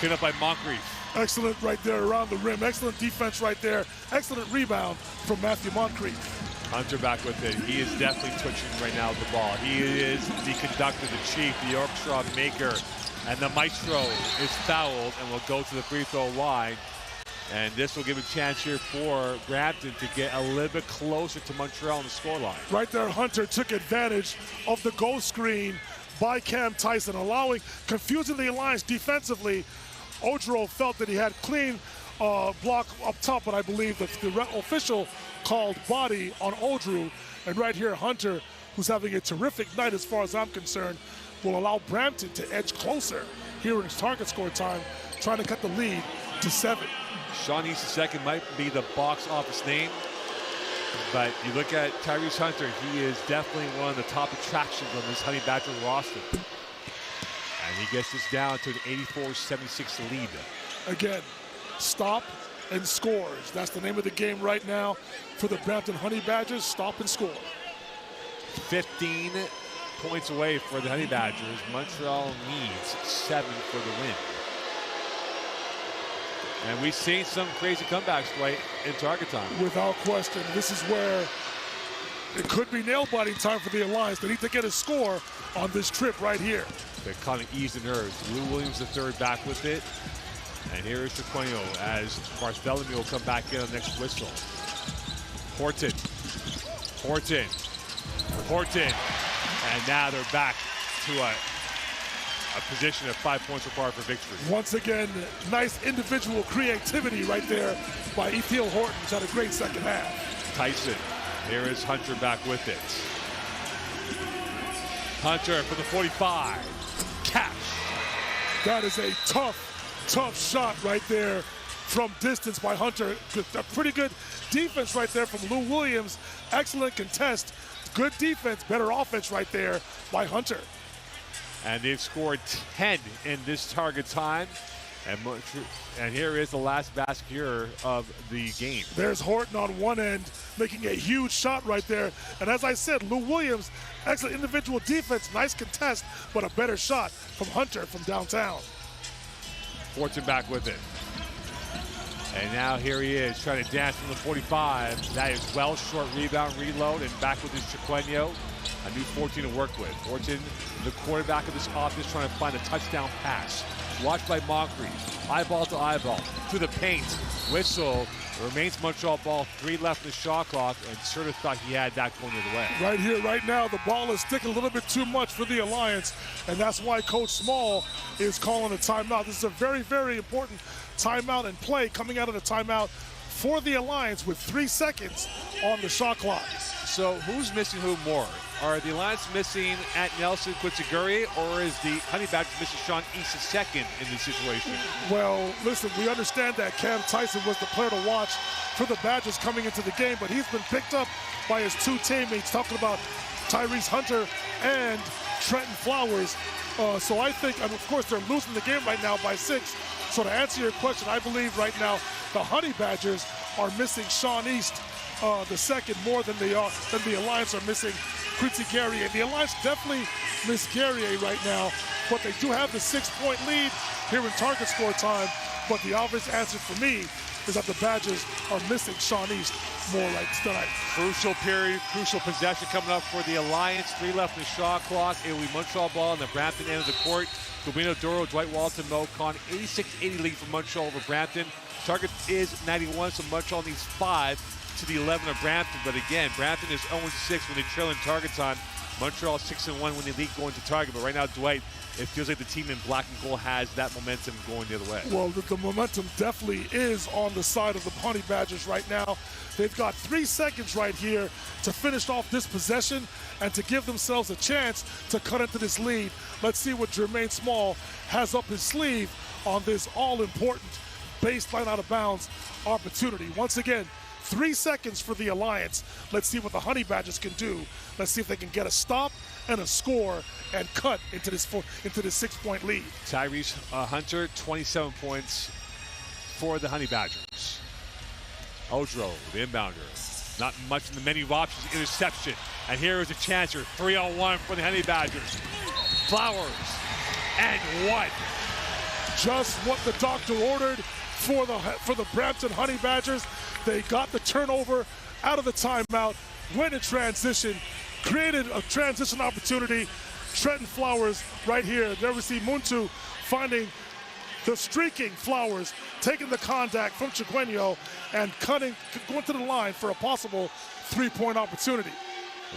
Speaker 1: Cleaned up by Moncrief.
Speaker 2: Excellent right there around the rim. Excellent defense right there. Excellent rebound from Matthew Moncrief.
Speaker 1: Hunter back with it. He is definitely twitching right now with the ball. He is the conductor, the chief, the orchestra maker. And the maestro is fouled and will go to the free throw line. And this will give a chance here for Brampton to get a little bit closer to Montreal on the scoreline.
Speaker 2: Right there, Hunter took advantage of the goal screen by Cam Tyson, confusing the Alliance defensively. Odro felt that he had clean block up top, but I believe that the official called body on Odro. And right here, Hunter, who's having a terrific night as far as I'm concerned, will allow Brampton to edge closer here in his target score time, trying to cut the lead to 7.
Speaker 1: Sean East II might be the box office name, but you look at Tyrese Hunter, he is definitely one of the top attractions on this Honey Badger roster. And he gets this down to an 84-76 lead.
Speaker 2: Again, stop and scores. That's the name of the game right now for the Brampton Honey Badgers. Stop and score.
Speaker 1: 15 points away for the Honey Badgers. Montreal needs 7 for the win. And we've seen some crazy comebacks, Dwight, in target time.
Speaker 2: Without question. This is where it could be nail-biting time for the Alliance. They need to get a score on this trip right here.
Speaker 1: They kind of ease the nerves. Lou Williams III back with it. And here is Chiqueno as Bartholomew will come back in on the next whistle. Horton. And now they're back to a position of 5 points required for victory.
Speaker 2: Once again, nice individual creativity right there by Ethiel Horton, who's had a great second half.
Speaker 1: Tyson. Here is Hunter back with it. Hunter for the 45. Catch.
Speaker 2: That is a tough shot right there from distance by Hunter. A pretty good defense right there from Lou Williams. Excellent contest. Good defense, better offense right there by Hunter.
Speaker 1: And they've scored 10 in this target time. And here is the last basket here of the game.
Speaker 2: There's Horton on one end, making a huge shot right there. And as I said, Lou Williams, excellent individual defense, nice contest, but a better shot from Hunter from downtown.
Speaker 1: Horton back with it. And now here he is, trying to dance from the 45. That is well short rebound, reload, and back with his Chiqueno. A new 14 to work with. Horton, the quarterback of this offense, trying to find a touchdown pass. Watched by Moncrief, eyeball to eyeball, through the paint. Whistle, remains Montreal ball, 3 left in the shot clock, and sort of thought he had that going the other way.
Speaker 2: Right here, right now, the ball is sticking a little bit too much for the Alliance, and that's why Coach Small is calling a timeout. This is a very, very important timeout and play coming out of the timeout for the Alliance with 3 seconds on the shot clock.
Speaker 1: So who's missing who more? Are the Alliance missing at Nelson Quintziguri, or is the Honey Badgers missing Sean East II in this situation?
Speaker 2: Well, listen, we understand that Cam Tyson was the player to watch for the Badgers coming into the game, but he's been picked up by his 2 teammates, talking about Tyrese Hunter and Trenton Flowers. So I think, and of course, they're losing the game right now by 6. So to answer your question, I believe right now the Honey Badgers are missing Sean East the second more than the Alliance are missing Quincy Guerrier. And the Alliance definitely miss Guerrier right now, but they do have the 6-point lead here in target score time. But the obvious answer for me is that the Badgers are missing Sean East more like tonight.
Speaker 1: Crucial period, crucial possession coming up for the Alliance. 3 left in the shot clock. It will be Montreal ball on the Brampton end of the court. Gabino Doro, Dwight Walton, Mo Khan, 86-80 lead for Montreal over Brampton. Target is 91, so Montreal needs 5 to the 11 of Brampton. But again, Brampton is 0-6 when they trail in target time. Montreal 6-1 when they lead going to target. But right now, Dwight, it feels like the team in black and gold has that momentum going the other way.
Speaker 2: Well, the momentum definitely is on the side of the Honey Badgers right now. They've got 3 seconds right here to finish off this possession and to give themselves a chance to cut into this lead. Let's see what Jermaine Small has up his sleeve on this all-important baseline out of bounds opportunity. Once again, 3 seconds for the Alliance. Let's see what the Honey Badgers can do. Let's see if they can get a stop and a score and cut into this 6-point lead.
Speaker 1: Tyrese Hunter, 27 points for the Honey Badgers. Odro, the inbounder. Not much in the menu of options, interception. And here is a chance here, 3-on-1 for the Honey Badgers. Flowers, and what?
Speaker 2: Just what the doctor ordered for the Brampton Honey Badgers. They got the turnover out of the timeout, went in transition, created a transition opportunity. Trenton Flowers right here. There we see Muntu finding the streaking Flowers, taking the contact from Chiqueno and going to the line for a possible 3-point opportunity.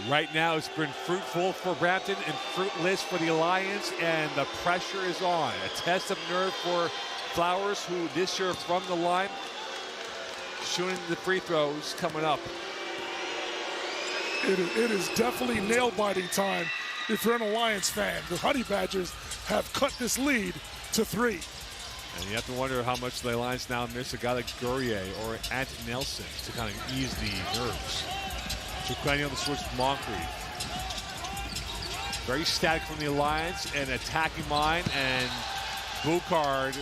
Speaker 1: Right now, it's been fruitful for Brampton and fruitless for the Alliance, and the pressure is on. A test of nerve for Flowers, who this year from the line, shooting the free throws coming up.
Speaker 2: It is definitely nail-biting time if you're an Alliance fan. The Honey Badgers have cut this lead to 3.
Speaker 1: And you have to wonder how much the Alliance now miss a guy like Gourier or Ant Nelson to kind of ease the nerves. Chukwueze on the switch with Moncrief. Very static from the Alliance and attacking line, and Boucard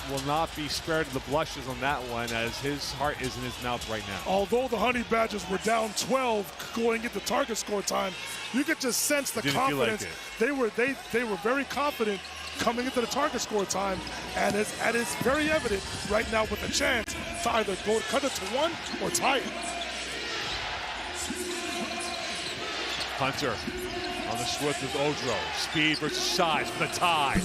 Speaker 1: will not be spared of the blushes on that one, as his heart is in his mouth right now.
Speaker 2: Although the Honey Badgers were down 12 going into target score time, you could just sense the confidence. They were very confident coming into the target score time, and it's very evident right now with a chance to either cut it to 1 or tie it.
Speaker 1: Hunter on the switch with Odro. Speed versus size for the tie.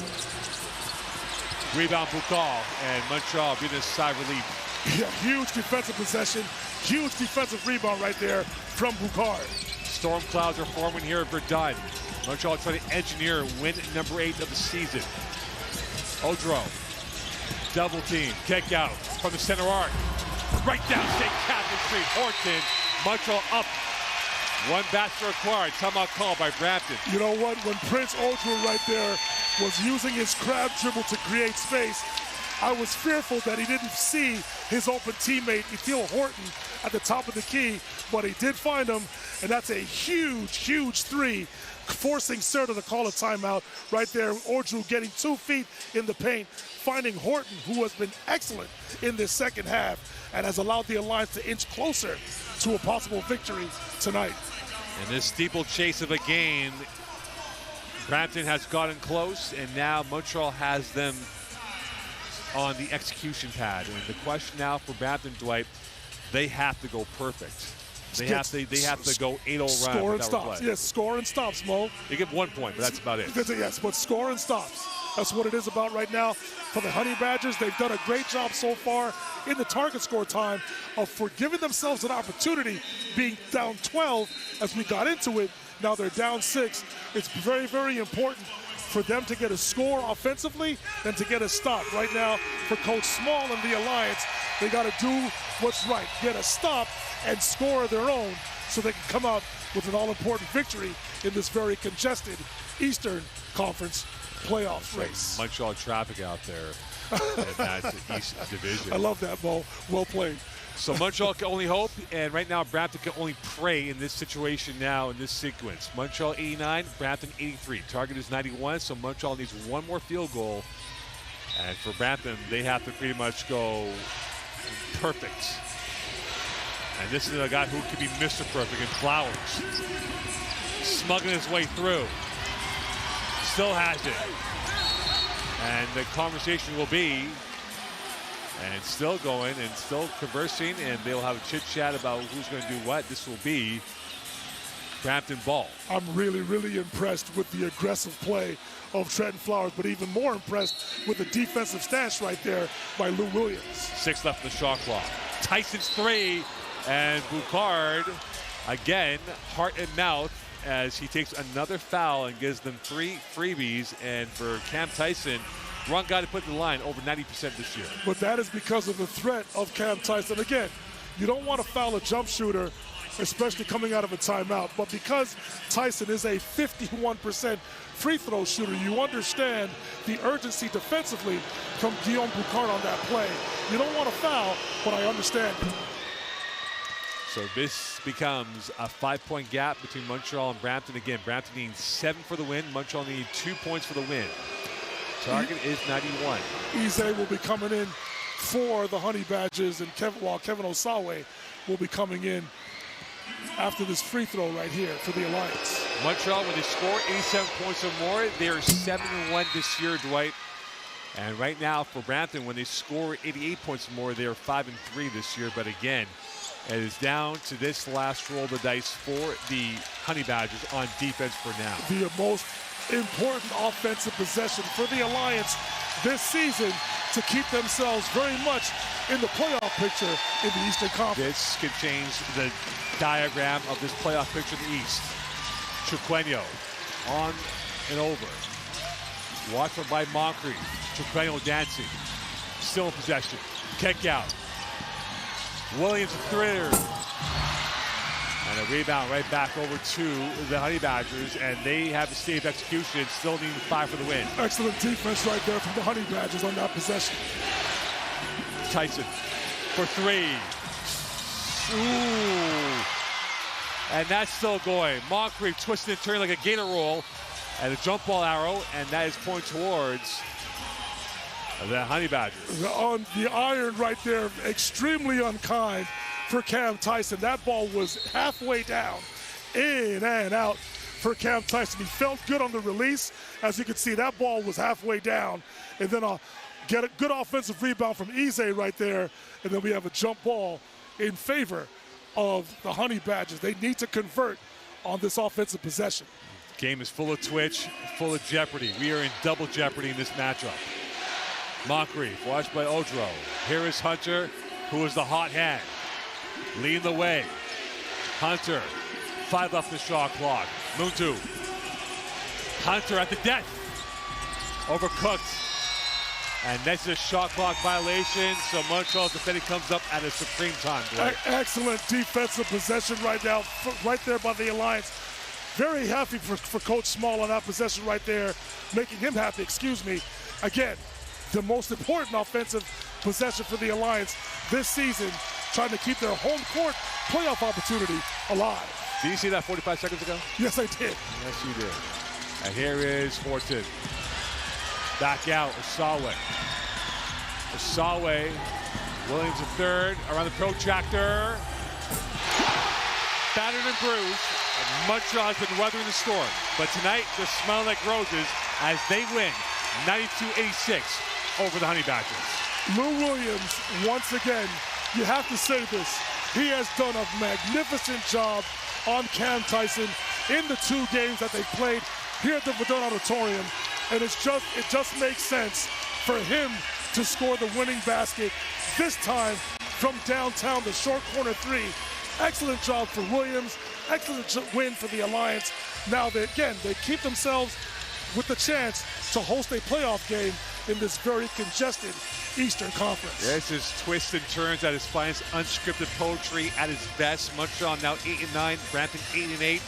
Speaker 1: Rebound Boucard, and Montreal getting a sigh of relief.
Speaker 2: Yeah, huge defensive possession, huge defensive rebound right there from Boucard.
Speaker 1: Storm clouds are forming here at Verdun. Montreal trying to engineer win number 8 of the season. Odro, double team, kick out from the center arc. Right down St. Catherine Street. Horton, Montreal up. 1 basket required. Timeout call by Brampton.
Speaker 2: You know what? When Prince Odro right there was using his crab dribble to create space, I was fearful that he didn't see his open teammate, Ethel Horton, at the top of the key, but he did find him, and that's a huge, huge 3, forcing Serta to call a timeout right there. Odro getting 2 feet in the paint, finding Horton, who has been excellent in this second half and has allowed the Alliance to inch closer to a possible victory tonight.
Speaker 1: In this steeplechase of a game, Brampton has gotten close, and now Montreal has them on the execution pad. And the question now for Brampton, Dwight, they have to go perfect. They have to go 8-0 run.
Speaker 2: Score and stops. Yes, score and stops, Mo.
Speaker 1: You get 1 point, but that's about it.
Speaker 2: Yes, but score and stops. That's what it is about right now for the Honey Badgers. They've done a great job so far in the target score time of giving themselves an opportunity, being down 12 as we got into it. Now they're down 6. It's very, very important for them to get a score offensively and to get a stop. Right now, for Coach Small and the Alliance, they got to do what's right. Get a stop and score their own so they can come out with an all-important victory in this very congested Eastern Conference playoff race.
Speaker 1: Montreal traffic out there in that East Division.
Speaker 2: I love that, Mo. Well played.
Speaker 1: So Montreal can only hope, and right now Brampton can only pray in this situation now, in this sequence. Montreal 89, Brampton 83. Target is 91, so Montreal needs 1 more field goal. And for Brampton, they have to pretty much go perfect. And this is a guy who could be Mr. Perfect in Flowers. Smuggling his way through. Still has it. And the conversation will be, and still going and still conversing, and they'll have a chit-chat about who's going to do what. This will be Brampton ball.
Speaker 2: I'm really, really impressed with the aggressive play of Trenton Flowers, but even more impressed with the defensive stance right there by Lou Williams.
Speaker 1: 6 left in the shot clock. Tyson's 3, and Boucard, again, heart and mouth, as he takes another foul and gives them 3 freebies. And for Cam Tyson, wrong guy to put in the line, over 90% this year.
Speaker 2: But that is because of the threat of Cam Tyson. Again, you don't want to foul a jump shooter, especially coming out of a timeout. But because Tyson is a 51% free throw shooter, you understand the urgency defensively from Guillaume Boucard on that play. You don't want to foul, but I understand it.
Speaker 1: So this becomes a 5-point gap between Montreal and Brampton. Again, Brampton needs 7 for the win. Montreal needs 2 points for the win. Target is 91.
Speaker 2: Eze will be coming in for the Honey Badgers, and Kevin Osawe will be coming in after this free throw right here for the Alliance.
Speaker 1: Montreal, when they score 87 points or more, they are 7-1 this year, Dwight. And right now for Brampton, when they score 88 points or more, they are 5-3 this year. But again, it is down to this last roll of the dice for the Honey Badgers on defense for now.
Speaker 2: The most important offensive possession for the Alliance this season to keep themselves very much in the playoff picture in the Eastern Conference.
Speaker 1: This could change the diagram of this playoff picture in the East. Chukwueze on and over. Watched by Moncrief. Chukwueze dancing. Still in possession. Kick out. Williams a 3. And a rebound right back over to the Honey Badgers, and they have the save execution and still need 5 for the win.
Speaker 2: Excellent defense right there from the Honey Badgers on that possession.
Speaker 1: Tyson for 3. Ooh. And that's still going. Moncrief twisting and turning like a gator roll, and a jump ball arrow, and that is pointed towards the Honey Badgers.
Speaker 2: On the iron right there, extremely unkind for Cam Tyson. That ball was halfway down, in and out for Cam Tyson. He felt good on the release. As you can see, that ball was halfway down. And then get a good offensive rebound from Eze right there. And then we have a jump ball in favor of the Honey Badgers. They need to convert on this offensive possession.
Speaker 1: Game is full of twitch, full of jeopardy. We are in double jeopardy in this matchup. Moncrief, watched by Odro. Here is Hunter, who is the hot hand. Leading the way. Hunter, 5 left the shot clock. Muntu. Hunter at the death. Overcooked. And that's a shot clock violation, so Montreal's defending comes up at a supreme time.
Speaker 2: Excellent defensive possession right now, right there by the Alliance. Very happy for Coach Small on that possession right there, making him happy, excuse me. Again, the most important offensive possession for the Alliance this season, trying to keep their home court playoff opportunity alive.
Speaker 1: Did you see that 45 seconds ago?
Speaker 2: Yes, I did.
Speaker 1: Yes, you did. And here is Horton. Back out, Osawe. Osawe, Williams a third, around the protractor. Battered and bruised. Montreal has been weathering the storm. But tonight, they're smelling like roses as they win 92-86 over the Honey Badgers.
Speaker 2: Lou Williams, once again, you have to say this. He has done a magnificent job on Cam Tyson in the 2 games that they played here at the Verdun Auditorium. And it just makes sense for him to score the winning basket, this time from downtown, the short corner 3. Excellent job for Williams. Excellent win for the Alliance. Now, they keep themselves with the chance to host a playoff game in this very congested Eastern Conference.
Speaker 1: This is twists and turns at its finest, unscripted poetry at its best. Montreal now 8-9, Brampton 8-8.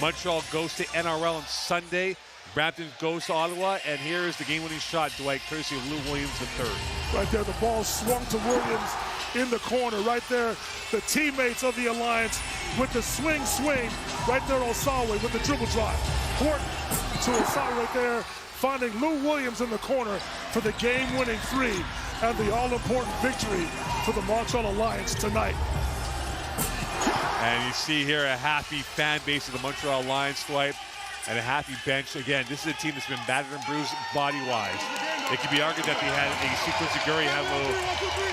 Speaker 1: Montreal goes to NRL on Sunday. Brampton goes to Ottawa, and here is the game-winning shot, Dwight, courtesy of Lou Williams III.
Speaker 2: Right there, the ball swung to Williams in the corner. Right there, the teammates of the Alliance with the swing. Right there, Osawe with the dribble drive. Horton to Osawe right there, finding Lou Williams in the corner for the game-winning 3 and the all-important victory for the Montreal Alliance tonight.
Speaker 1: And you see here a happy fan base of the Montreal Alliance, Dwight, and a happy bench. Again, this is a team that's been battered and bruised body-wise. It could be argued that they had a sequence of Gurry had a little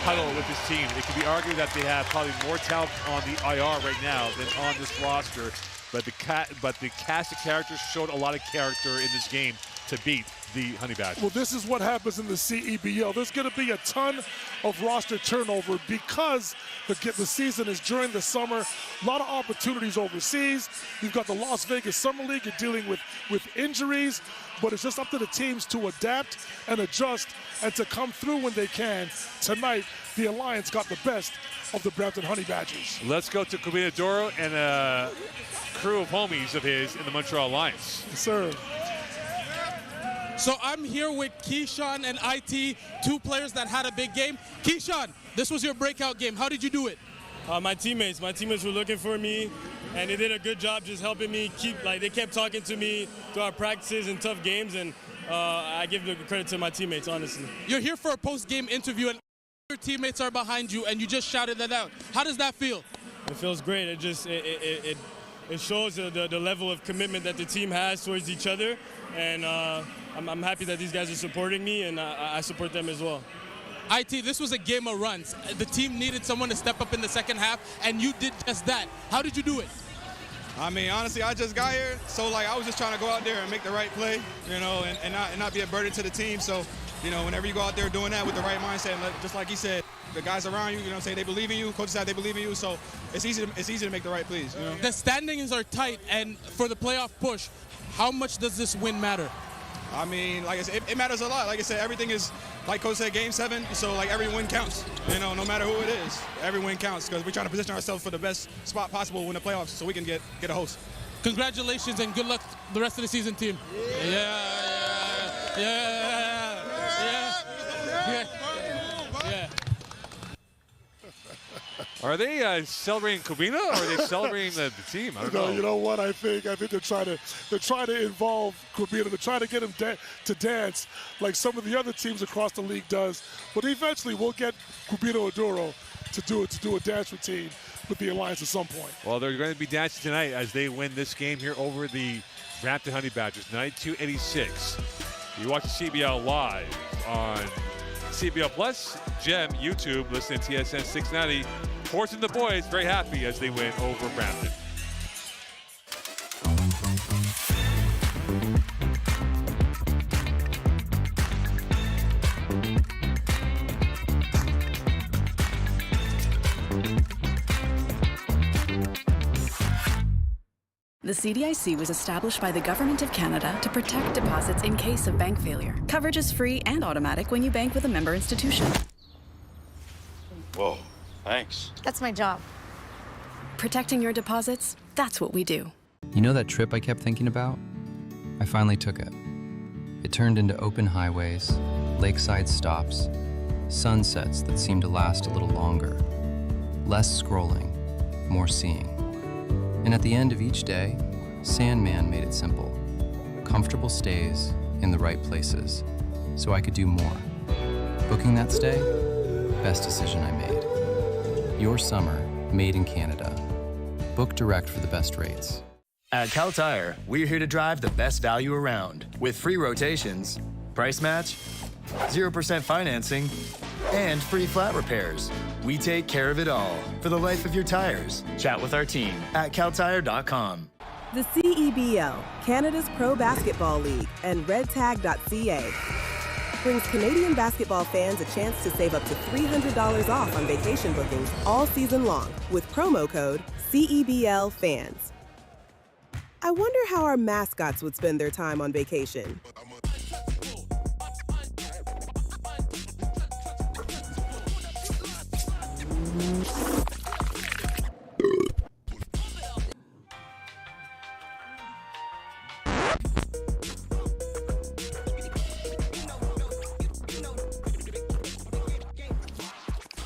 Speaker 1: huddle with his team. It could be argued that they have probably more talent on the IR right now than on this roster. But the cast of characters showed a lot of character in this game to beat the Honey Badgers.
Speaker 2: Well, this is what happens in the CEBL. There's going to be a ton of roster turnover because the season is during the summer. A lot of opportunities overseas. You've got the Las Vegas Summer League. You're dealing with injuries, but it's just up to the teams to adapt and adjust and to come through when they can. Tonight, the Alliance got the best of the Brampton Honey Badgers.
Speaker 1: Let's go to Combinadoro and a crew of homies of his in the Montreal Alliance.
Speaker 2: Yes, sir.
Speaker 10: So I'm here with Keyshawn and IT, 2 players that had a big game. Keyshawn, this was your breakout game. How did you do it?
Speaker 9: My teammates were looking for me, and they did a good job just helping me they kept talking to me through our practices and tough games, and I give the credit to my teammates, honestly.
Speaker 10: You're here for a post-game interview, and your teammates are behind you, and you just shouted that out. How does that feel?
Speaker 9: It feels great. It shows the level of commitment that the team has towards each other, and I'm happy that these guys are supporting me, and I support them as well.
Speaker 10: IT, this was a game of runs. The team needed someone to step up in the second half, and you did just that. How did you do it?
Speaker 12: I mean, honestly, I just got here, so I was just trying to go out there and make the right play, and not be a burden to the team. So, whenever you go out there doing that with the right mindset, just like he said, the guys around you, they believe in you. Coaches said they believe in you, so it's easy to make the right plays.
Speaker 10: The standings are tight, and for the playoff push, how much does this win matter?
Speaker 12: I mean, like I said, it matters a lot. Like I said, everything is like Coach said, Game 7. So like every win counts. You know, no matter who it is, every win counts because we're trying to position ourselves for the best spot possible in the playoffs, so we can get a host.
Speaker 10: Congratulations and good luck the rest of the season, team. Yeah.
Speaker 1: Are they celebrating Covina or are they celebrating the team? I don't know.
Speaker 2: You know what? I think they're trying to involve Covina. They're trying to get him to dance like some of the other teams across the league does. But eventually, we'll get Covina Oduro to do a dance routine with the Alliance at some point.
Speaker 1: Well, they're going to be dancing tonight as they win this game here over the Brampton Honey Badgers, 92-86. You watch the CBL live on CBL Plus, GEM, YouTube, listen to TSN 690. Horse and the boys very happy as they win over Brampton.
Speaker 13: The CDIC was established by the Government of Canada to protect deposits in case of bank failure. Coverage is free and automatic when you bank with a member institution.
Speaker 14: Whoa, thanks. That's my job.
Speaker 13: Protecting your deposits, that's what we do.
Speaker 15: You know that trip I kept thinking about? I finally took it. It turned into open highways, lakeside stops, sunsets that seemed to last a little longer, less scrolling, more seeing. And at the end of each day, Sandman made it simple. Comfortable stays in the right places, so I could do more. Booking that stay, best decision I made. Your summer, made in Canada. Book direct for the best rates.
Speaker 22: At Cal Tire, we're here to drive the best value around with free rotations, price match, 0% financing, and free flat repairs. We take care of it all for the life of your tires. Chat with our team at caltire.com.
Speaker 16: The CEBL, Canada's Pro Basketball League, and redtag.ca brings Canadian basketball fans a chance to save up to $300 off on vacation bookings all season long with promo code CEBLFans. I wonder how our mascots would spend their time on vacation.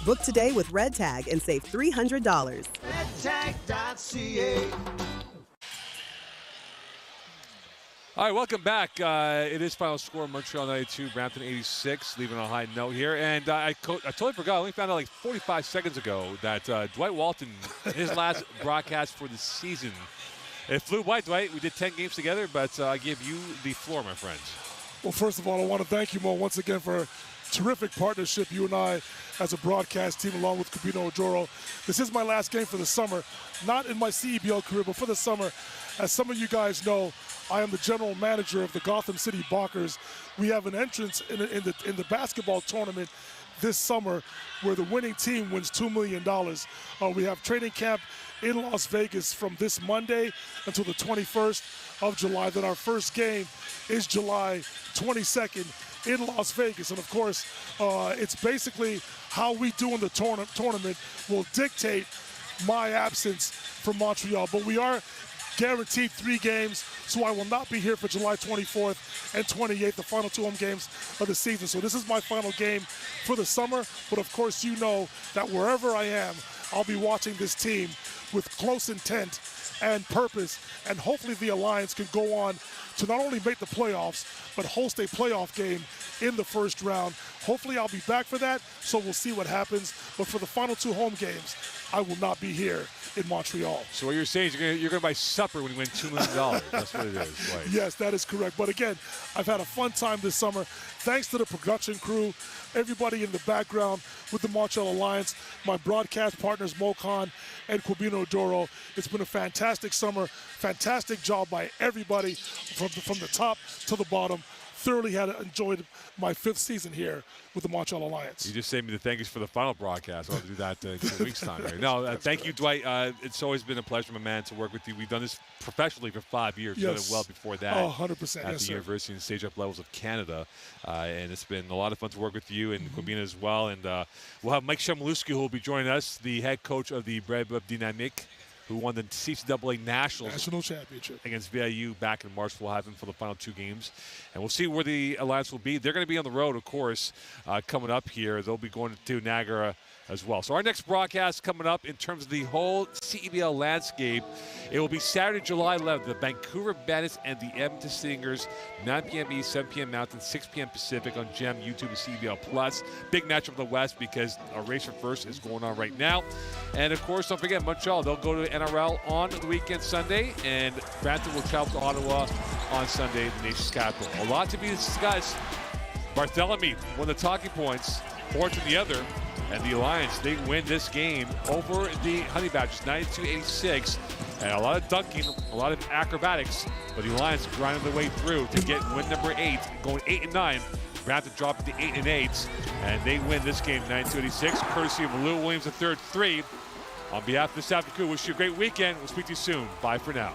Speaker 16: Book today with Red Tag and save $300.
Speaker 5: Redtag.ca.
Speaker 1: All right, welcome back. It is final score: Montreal 92, Brampton 86. Leaving on a high note here, and I totally forgot. I only found out like 45 seconds ago that Dwight Walton, his last broadcast for the season. It flew by, Dwight. We did 10 games together, but I give you the floor, my friend.
Speaker 2: Well, first of all, I want to thank you, Mo, once again for a terrific partnership, you and I, as a broadcast team, along with Covina Oduro. This is my last game for the summer, not in my CEBL career, but for the summer. As some of you guys know, I am the general manager of the Gotham City Bockers. We have an entrance in the basketball tournament this summer where the winning team wins $2 million. We have training camp in Las Vegas from this Monday until the 21st of July. Then our first game is July 22nd in Las Vegas. And of course, it's basically how we do in the tournament will dictate my absence from Montreal. But we are guaranteed 3 games, so I will not be here for July 24th and 28th, the final 2 home games of the season. So this is my final game for the summer, but of course you know that wherever I am, I'll be watching this team with close intent and purpose, and hopefully the Alliance can go on to not only make the playoffs, but host a playoff game in the first round. Hopefully I'll be back for that, so we'll see what happens. But for the final 2 home games, I will not be here in Montreal. So
Speaker 1: what you're saying is you're going to buy supper when you win $2 million. That's what it is. Right?
Speaker 2: Yes, that is correct. But again, I've had a fun time this summer. Thanks to the production crew, everybody in the background with the Montreal Alliance, my broadcast partners Mo Khan and Covina Oduro. It's been a fantastic summer. Fantastic job by everybody from the top to the bottom thoroughly had enjoyed my 5th season here with the Montreal Alliance.
Speaker 1: You just saved me the thank yous for the final broadcast. I'll do that in 2 weeks' time. Right? No, thank you, Dwight. It's always been a pleasure, my man, to work with you. We've done this professionally for 5 years. We've done it well before that.
Speaker 2: Oh, 100%.
Speaker 1: At the university and stage-up levels of Canada. And it's been a lot of fun to work with you and Corbina as well. And we'll have Mike Shemaluski, who will be joining us, the head coach of the Breb Dynamic, who won the CEBL National
Speaker 2: Championship
Speaker 1: against VIU back in March. We'll have him for the final 2 games. And we'll see where the Alliance will be. They're going to be on the road, of course, coming up here. They'll be going to Niagara as well. So our next broadcast coming up in terms of the whole CEBL landscape, it will be Saturday, July 11th, the Vancouver Bandits and the Edmonton Stingers, 9 p.m. East, 7 p.m. Mountain, 6 p.m. Pacific on GEM, YouTube, and CEBL Plus. Big matchup of the West because a race for first is going on right now. And, of course, don't forget, Montreal, they'll go to NRL on the weekend Sunday, and Brampton will travel to Ottawa on Sunday, the nation's capital. A lot to be discussed. Barthélemy, one of the talking points, Fortune the other. And the Alliance, they win this game over the Honey Badgers, 92-86. And a lot of dunking, a lot of acrobatics, but the Alliance grinding their way through to get win number 8, going 8-9. Brampton dropping to 8-8, and they win this game 92-86, courtesy of Lou Williams III. On behalf of the staff and crew, wish you a great weekend. We'll speak to you soon. Bye for now.